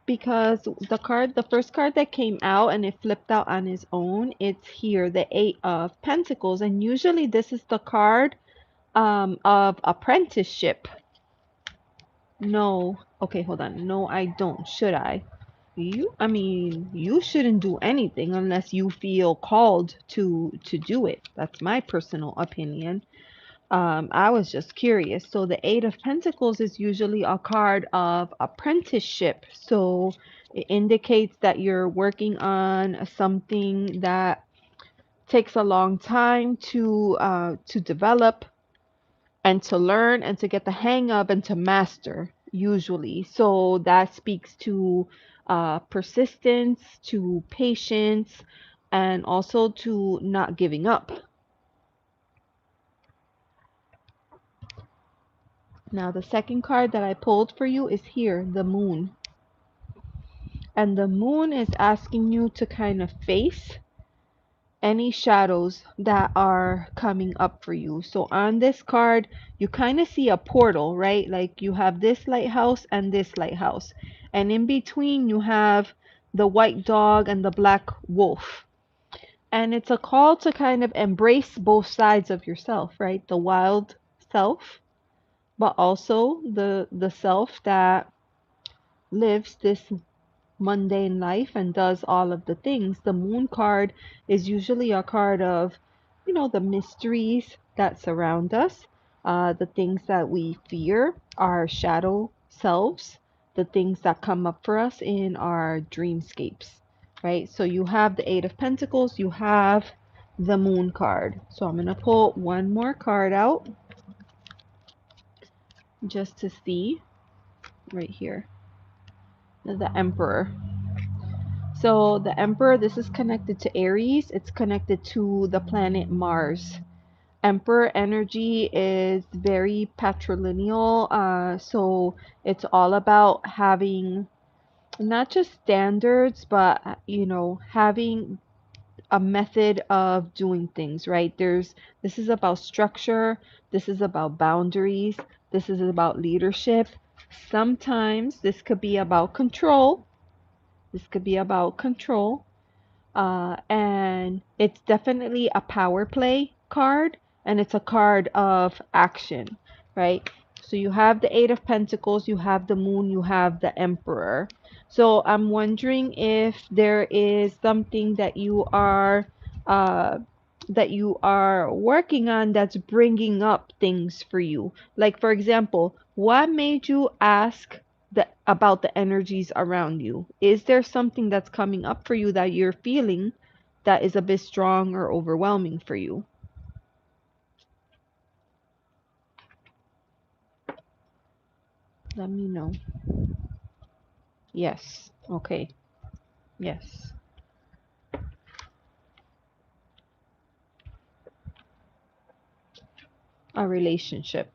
Because the first card that came out and it flipped out on its own, it's here, the Eight of Pentacles, and usually this is the card of apprenticeship. No, okay, hold on. No, I don't. Should I? I mean, you shouldn't do anything unless you feel called to do it. That's my personal opinion. I was just curious. So the Eight of Pentacles is usually a card of apprenticeship. So it indicates that you're working on something that takes a long time to develop and to learn and to get the hang of and to master usually. So that speaks to persistence, to patience, and also to not giving up. Now, the second card that I pulled for you is here, the Moon. And the Moon is asking you to kind of face any shadows that are coming up for you. So on this card, you kind of see a portal, right? Like you have this lighthouse and this lighthouse. And in between, you have the white dog and the black wolf. And it's a call to kind of embrace both sides of yourself, right? The wild self, but also the self that lives this mundane life and does all of the things. The Moon card is usually a card of, the mysteries that surround us, the things that we fear, our shadow selves, the things that come up for us in our dreamscapes, right? So you have the Eight of Pentacles, you have the Moon card. So I'm going to pull one more card out just to see right here. The Emperor. So the Emperor, this is connected to Aries. It's connected to the planet Mars. Emperor energy is very patrilineal. So it's all about having not just standards, but having a method of doing things, right? This is about structure. This is about boundaries. This is about leadership. Sometimes this could be about control. This could be about control. And it's definitely a power play card, and it's a card of action, right? So you have the Eight of Pentacles, you have the Moon, you have the Emperor. So I'm wondering if there is something uh, that you are working on that's bringing up things for you. Like for example, what made you ask about the energies around you? Is there something that's coming up for you that you're feeling that is a bit strong or overwhelming for you? Let me know. Yes. Okay. Yes. A relationship.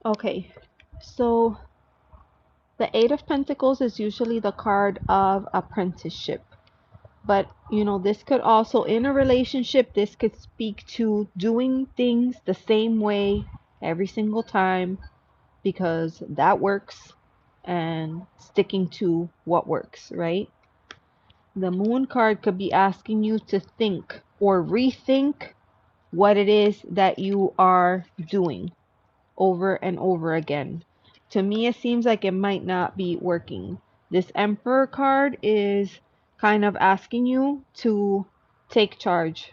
Okay. So the Eight of Pentacles is usually the card of apprenticeship. But, this could also, in a relationship, this could speak to doing things the same way every single time because that works and sticking to what works, right? The Moon card could be asking you to think or rethink what it is that you are doing over and over again. To me, it seems like it might not be working. This Emperor card is kind of asking you to take charge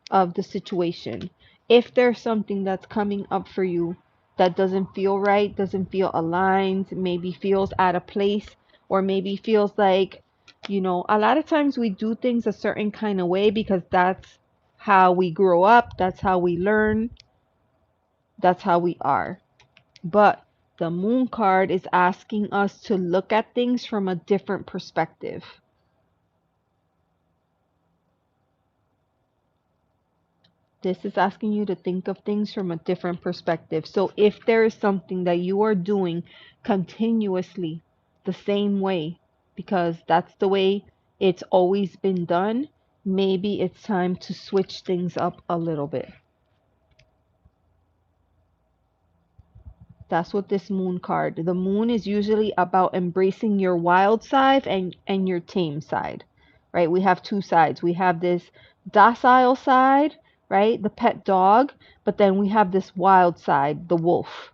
of the situation. If there's something that's coming up for you that doesn't feel right, doesn't feel aligned, maybe feels out of place, or maybe feels like, a lot of times we do things a certain kind of way because that's how we grow up, that's how we learn, that's how we are. But the Moon card is asking us to look at things from a different perspective. This is asking you to think of things from a different perspective. So if there is something that you are doing continuously the same way, because that's the way it's always been done, maybe it's time to switch things up a little bit. That's what this Moon card. The Moon is usually about embracing your wild side and your tame side, right? We have two sides. We have this docile side, right? The pet dog, but then we have this wild side, the wolf.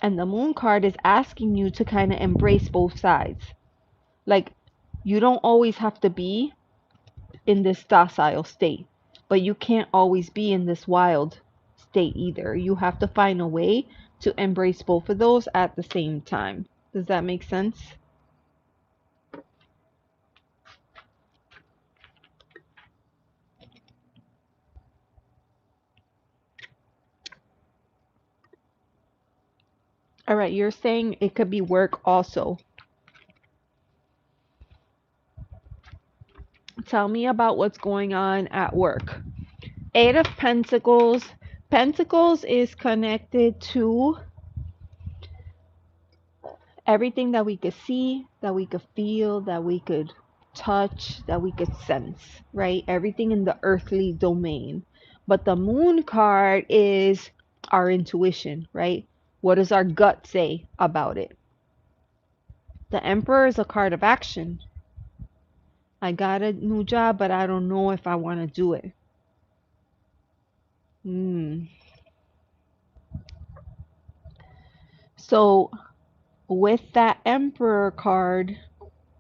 And the Moon card is asking you to kind of embrace both sides. Like, you don't always have to be in this docile state, but you can't always be in this wild state either. You have to find a way to embrace both of those at the same time. Does that make sense? All right, you're saying it could be work also. Tell me about what's going on at work. Eight of Pentacles. Pentacles is connected to everything that we could see, that we could feel, that we could touch, that we could sense, right? Everything in the earthly domain. But the Moon card is our intuition, right? What does our gut say about it? The Emperor is a card of action. I got a new job, but I don't know if I want to do it. So, with that Emperor card,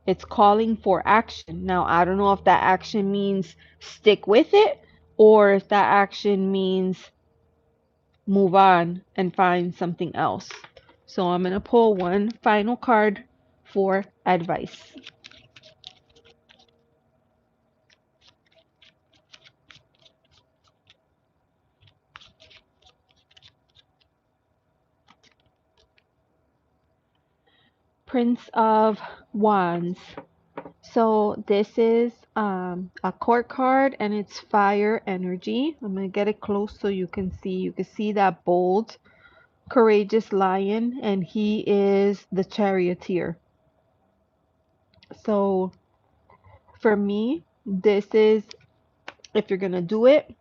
it's calling for action. Now, I don't know if that action means stick with it or if that action means move on and find something else. So I'm going to pull one final card for advice. Prince of Wands. So this is a court card and it's fire energy. I'm going to get it close so you can see. You can see that bold, courageous lion, and he is the charioteer. So for me, this is, if you're going to do it,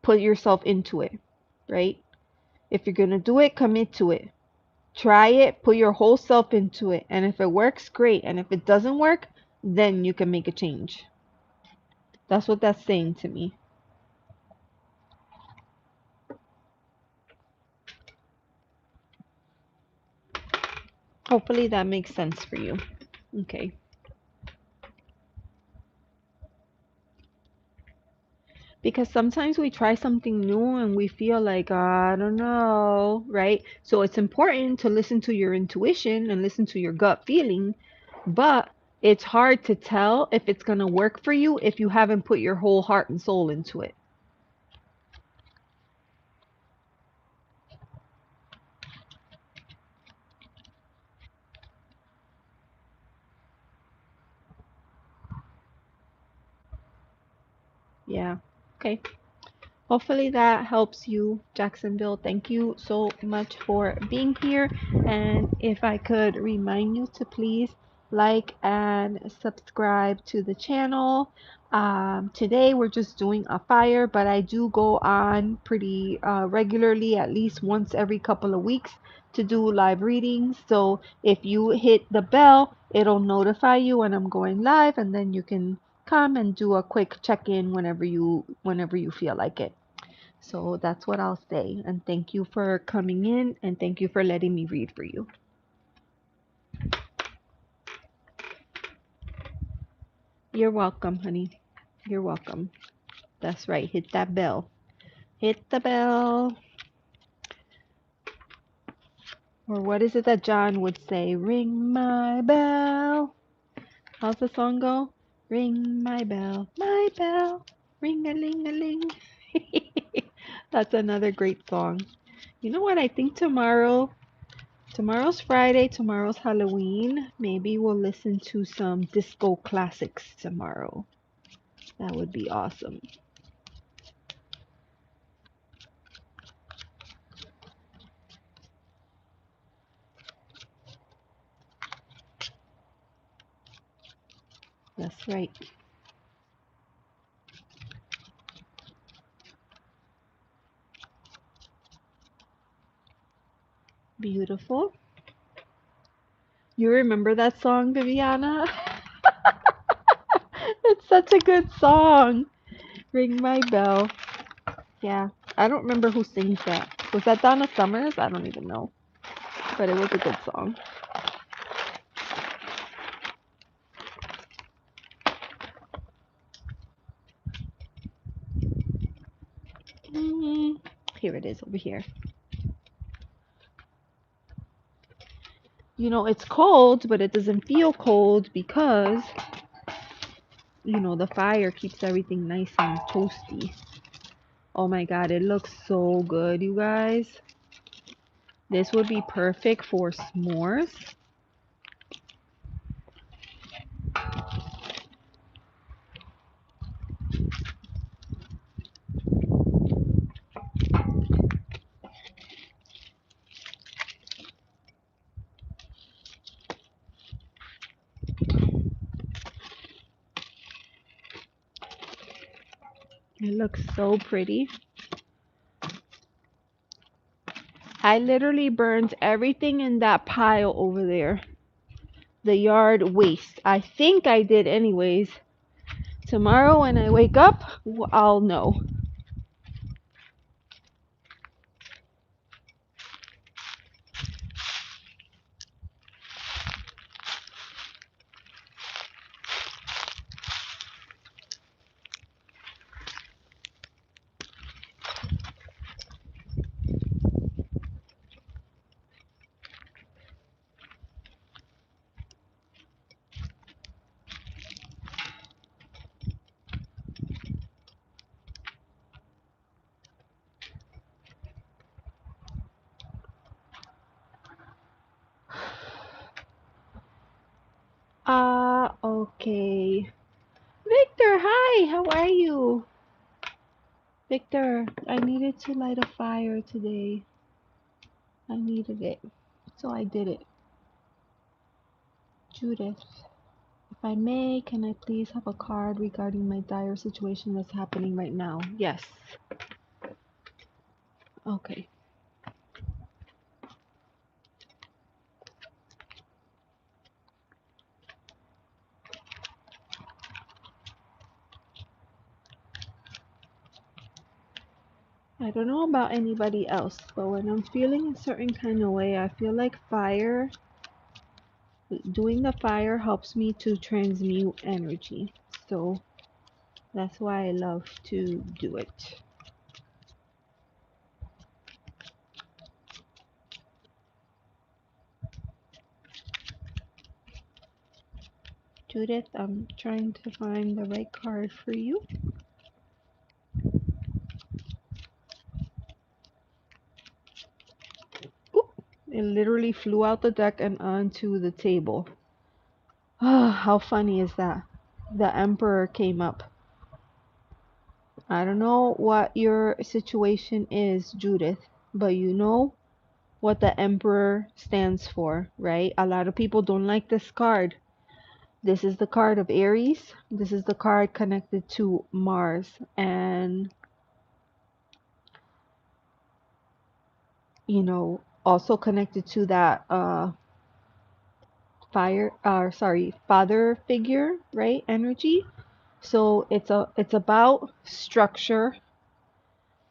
put yourself into it, right? If you're going to do it, commit to it. Try it, put your whole self into it. And if it works, great. And if it doesn't work, then you can make a change. That's what that's saying to me. Hopefully that makes sense for you. Okay. Because sometimes we try something new and we feel like, I don't know, right? So it's important to listen to your intuition and listen to your gut feeling, but It's hard to tell if it's going to work for you if you haven't put your whole heart and soul into it. Yeah. Okay. Hopefully that helps you, Jacksonville. Thank you so much for being here. And if I could remind you to please like and subscribe to the channel. Today we're just doing a fire, but I do go on pretty regularly, at least once every couple of weeks, to do live readings. So if you hit the bell, it'll notify you when I'm going live, and then you can come and do a quick check-in whenever you feel like it. So that's what I'll say. And thank you for coming in, and thank you for letting me read for you. You're welcome, honey. You're welcome. That's right. Hit that bell. Hit the bell. Or what is it that John would say? Ring my bell. How's the song go? Ring my bell, ring a ling a ling. That's another great song. You know what? I think tomorrow's Friday, tomorrow's Halloween. Maybe we'll listen to some disco classics tomorrow. That would be awesome. That's right. Beautiful. You remember that song, Viviana? It's such a good song. Ring my bell. Yeah. I don't remember who sings that. Was that Donna Summers? I don't even know. But it was a good song. Here it is over here. You know, it's cold, but it doesn't feel cold because, the fire keeps everything nice and toasty. Oh my god, it looks so good, you guys. This would be perfect for s'mores. It looks so pretty. I literally burned everything in that pile over there. The yard waste. I think I did anyways. Tomorrow when I wake up, I'll know. Okay. Victor, hi, how are you? Victor, I needed to light a fire today. I needed it. So I did it. Judith, if I may, can I please have a card regarding my dire situation that's happening right now? Yes. Okay. I don't know about anybody else, but when I'm feeling a certain kind of way, I feel like doing the fire helps me to transmute energy. So that's why I love to do it. Judith, I'm trying to find the right card for you. Oop, it literally flew out the deck and onto the table. Ah, how funny is that? The Emperor came up. I don't know what your situation is, Judith, but you know what the Emperor stands for, right? A lot of people don't like this card. This is the card of Aries. This is the card connected to Mars. And, you know, also connected to that father figure, right? Energy. So it's about structure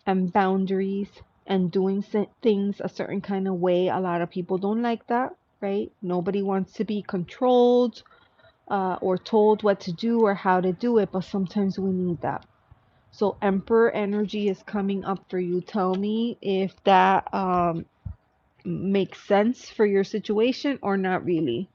and boundaries and doing things a certain kind of way. A lot of people don't like that, right? Nobody wants to be controlled or told what to do or how to do it, but sometimes we need that. So Emperor energy is coming up for you. Tell me if that makes sense for your situation or not really.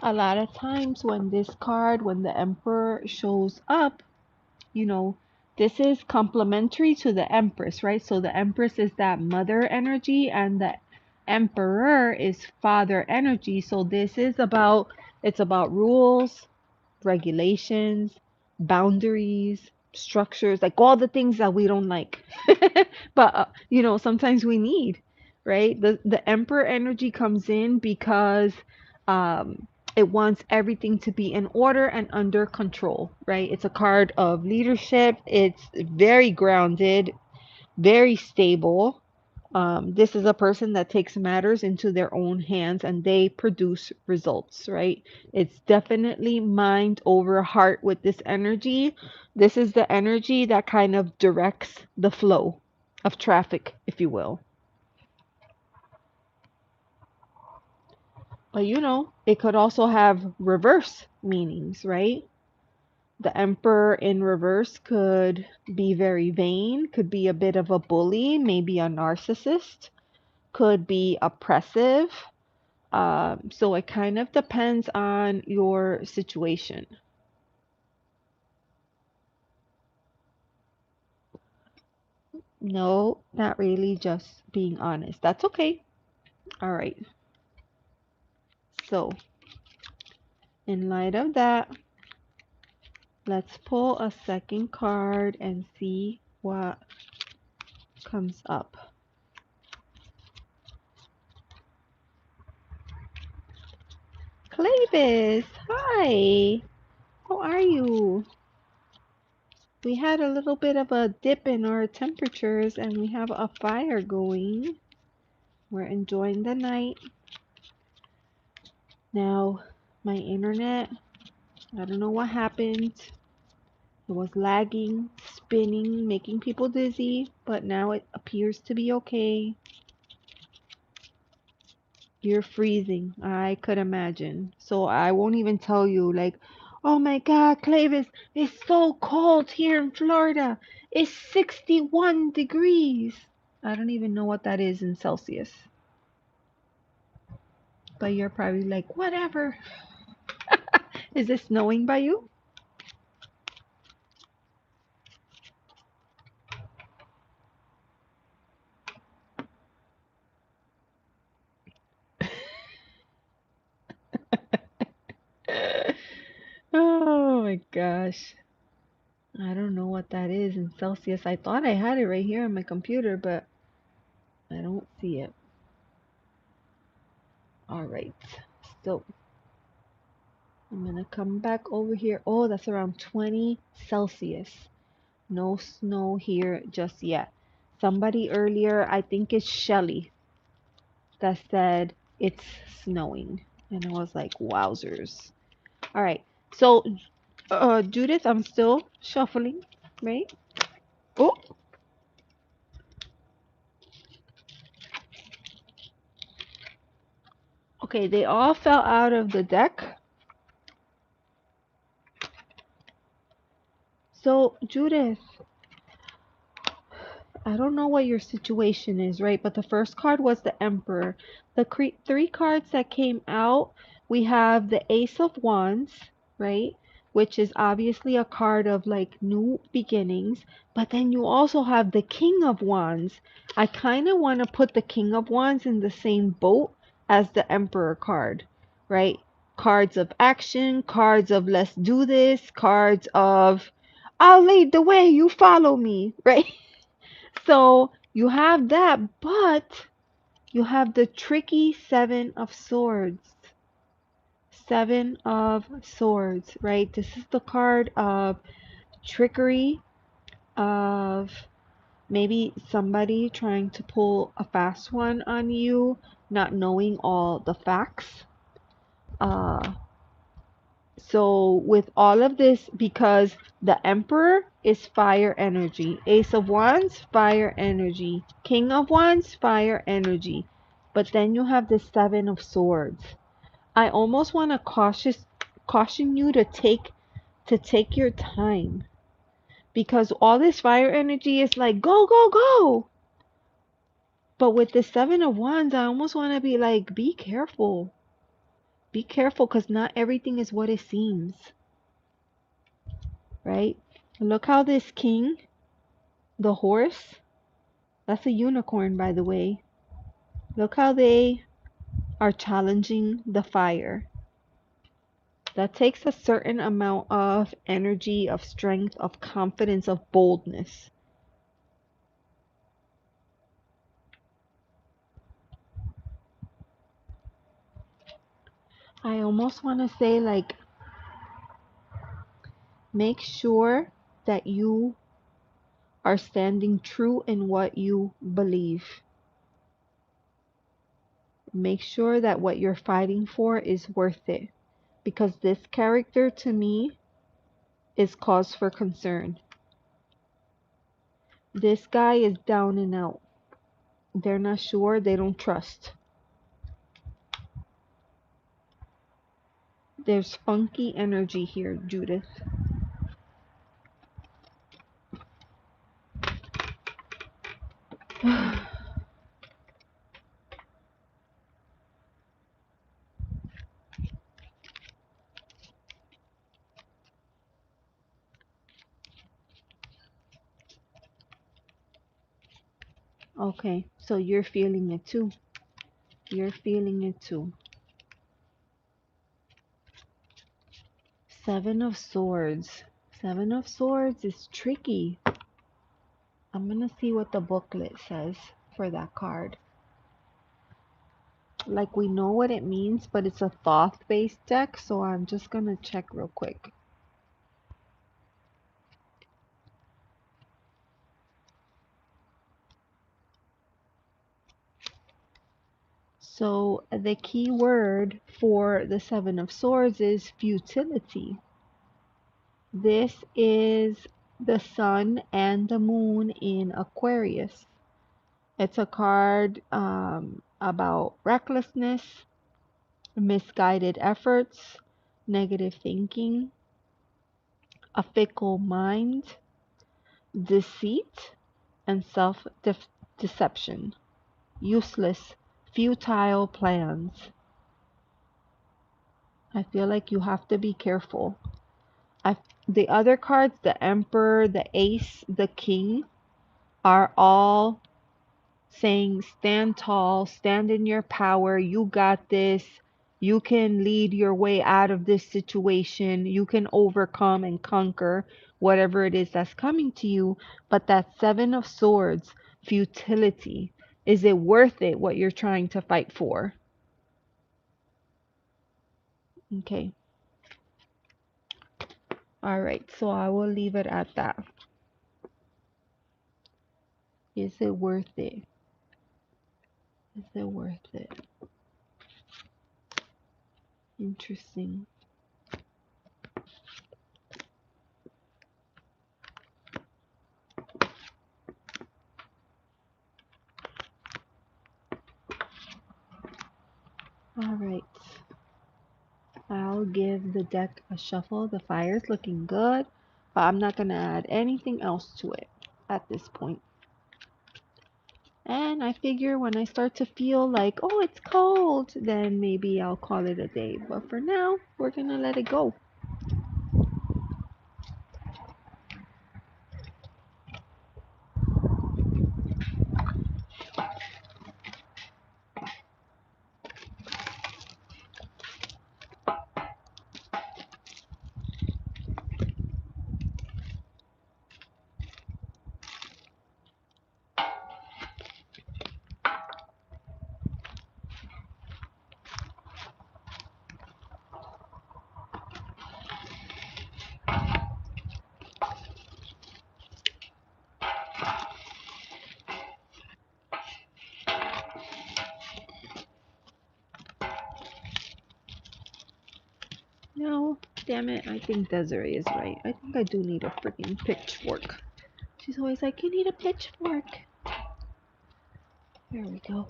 A lot of times when the Emperor shows up, you know, this is complementary to the Empress, right? So the Empress is that mother energy and the Emperor is father energy. So it's about rules, regulations, boundaries, structures, like all the things that we don't like. But you know, sometimes we need, right? The Emperor energy comes in because it wants everything to be in order and under control, right? It's a card of leadership. It's very grounded, very stable. This is a person that takes matters into their own hands and they produce results, right? It's definitely mind over heart with this energy. This is the energy that kind of directs the flow of traffic, if you will. But you know, it could also have reverse meanings, right? The Emperor in reverse could be very vain, could be a bit of a bully, maybe a narcissist, could be oppressive. So it kind of depends on your situation. No, not really, just being honest. That's okay. All right. So, in light of that, let's pull a second card and see what comes up. Clavis, hi. How are you? We had a little bit of a dip in our temperatures and we have a fire going. We're enjoying the night. Now, my internet, I don't know what happened. It was lagging, spinning, making people dizzy, but now it appears to be okay. You're freezing. I could imagine. So I won't even tell you, like, oh my God, Clavis, it's so cold here in Florida. It's 61 degrees. I don't even know what that is in Celsius. But you're probably like, whatever. Is it snowing by you? Oh my gosh. I don't know what that is in Celsius. I thought I had it right here on my computer, but I don't see it. All right. So I'm gonna come back over here. Oh, that's around 20 Celsius. No snow here just yet. Somebody earlier, I think it's Shelly. that said it's snowing. And I was like, wowzers. All right. So, Judith, I'm still shuffling, right? Oh, okay. They all fell out of the deck. So, Judith, I don't know what your situation is, right? But the first card was the Emperor. The three cards that came out, we have the Ace of Wands, right? Which is obviously a card of like new beginnings. But then you also have the King of Wands. I kind of want to put the King of Wands in the same boat as the Emperor card, right? Cards of action, cards of let's do this, cards of I'll lead the way, you follow me, right? So you have that, but you have the tricky Seven of Swords. Seven of Swords, right? This is the card of trickery, of maybe somebody trying to pull a fast one on you, not knowing all the facts. Uh, So with all of this, because the Emperor is fire energy, Ace of Wands, fire energy, King of Wands, fire energy, but then you have the Seven of Swords. I almost want to caution you to take your time, because all this fire energy is like go go go. But with the Seven of Wands, I almost want to be like be careful. Be careful, because not everything is what it seems. Right? Look how this king, the horse, that's a unicorn, by the way. Look how they are challenging the fire. That takes a certain amount of energy, of strength, of confidence, of boldness. I almost want to say, like, make sure that you are standing true in what you believe. Make sure that what you're fighting for is worth it. Because this character, to me, is cause for concern. This guy is down and out. They're not sure, they don't trust. There's funky energy here, Judith. Okay, so you're feeling it too. You're feeling it too. Seven of Swords. Seven of Swords is tricky. I'm gonna see what the booklet says for that card. Like, we know what it means, but it's a Thoth-based deck, so I'm just gonna check real quick. So the key word for the Seven of Swords is futility. This is the sun and the moon in Aquarius. It's a card about recklessness, misguided efforts, negative thinking, a fickle mind, deceit, and self-deception, useless, futile plans. I feel like you have to be careful. The other cards, the Emperor, the Ace, the King, are all saying stand tall, stand in your power, you got this, you can lead your way out of this situation, you can overcome and conquer whatever it is that's coming to you. But that Seven of Swords, futility, is it worth it what you're trying to fight for? Okay. All right, so I will leave it at that. Is it worth it? Is it worth it? Interesting. Alright. I'll give the deck a shuffle. The fire's looking good, but I'm not going to add anything else to it at this point. And I figure when I start to feel like, oh, it's cold, then maybe I'll call it a day. But for now, we're going to let it go. No, damn it, I think Desiree is right. I think I do need a freaking pitchfork. She's always like, you need a pitchfork. There we go.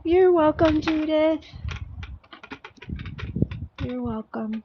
You're welcome, Judith. You're welcome.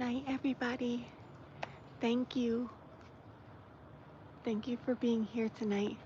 night, everybody. Thank you. Thank you for being here tonight.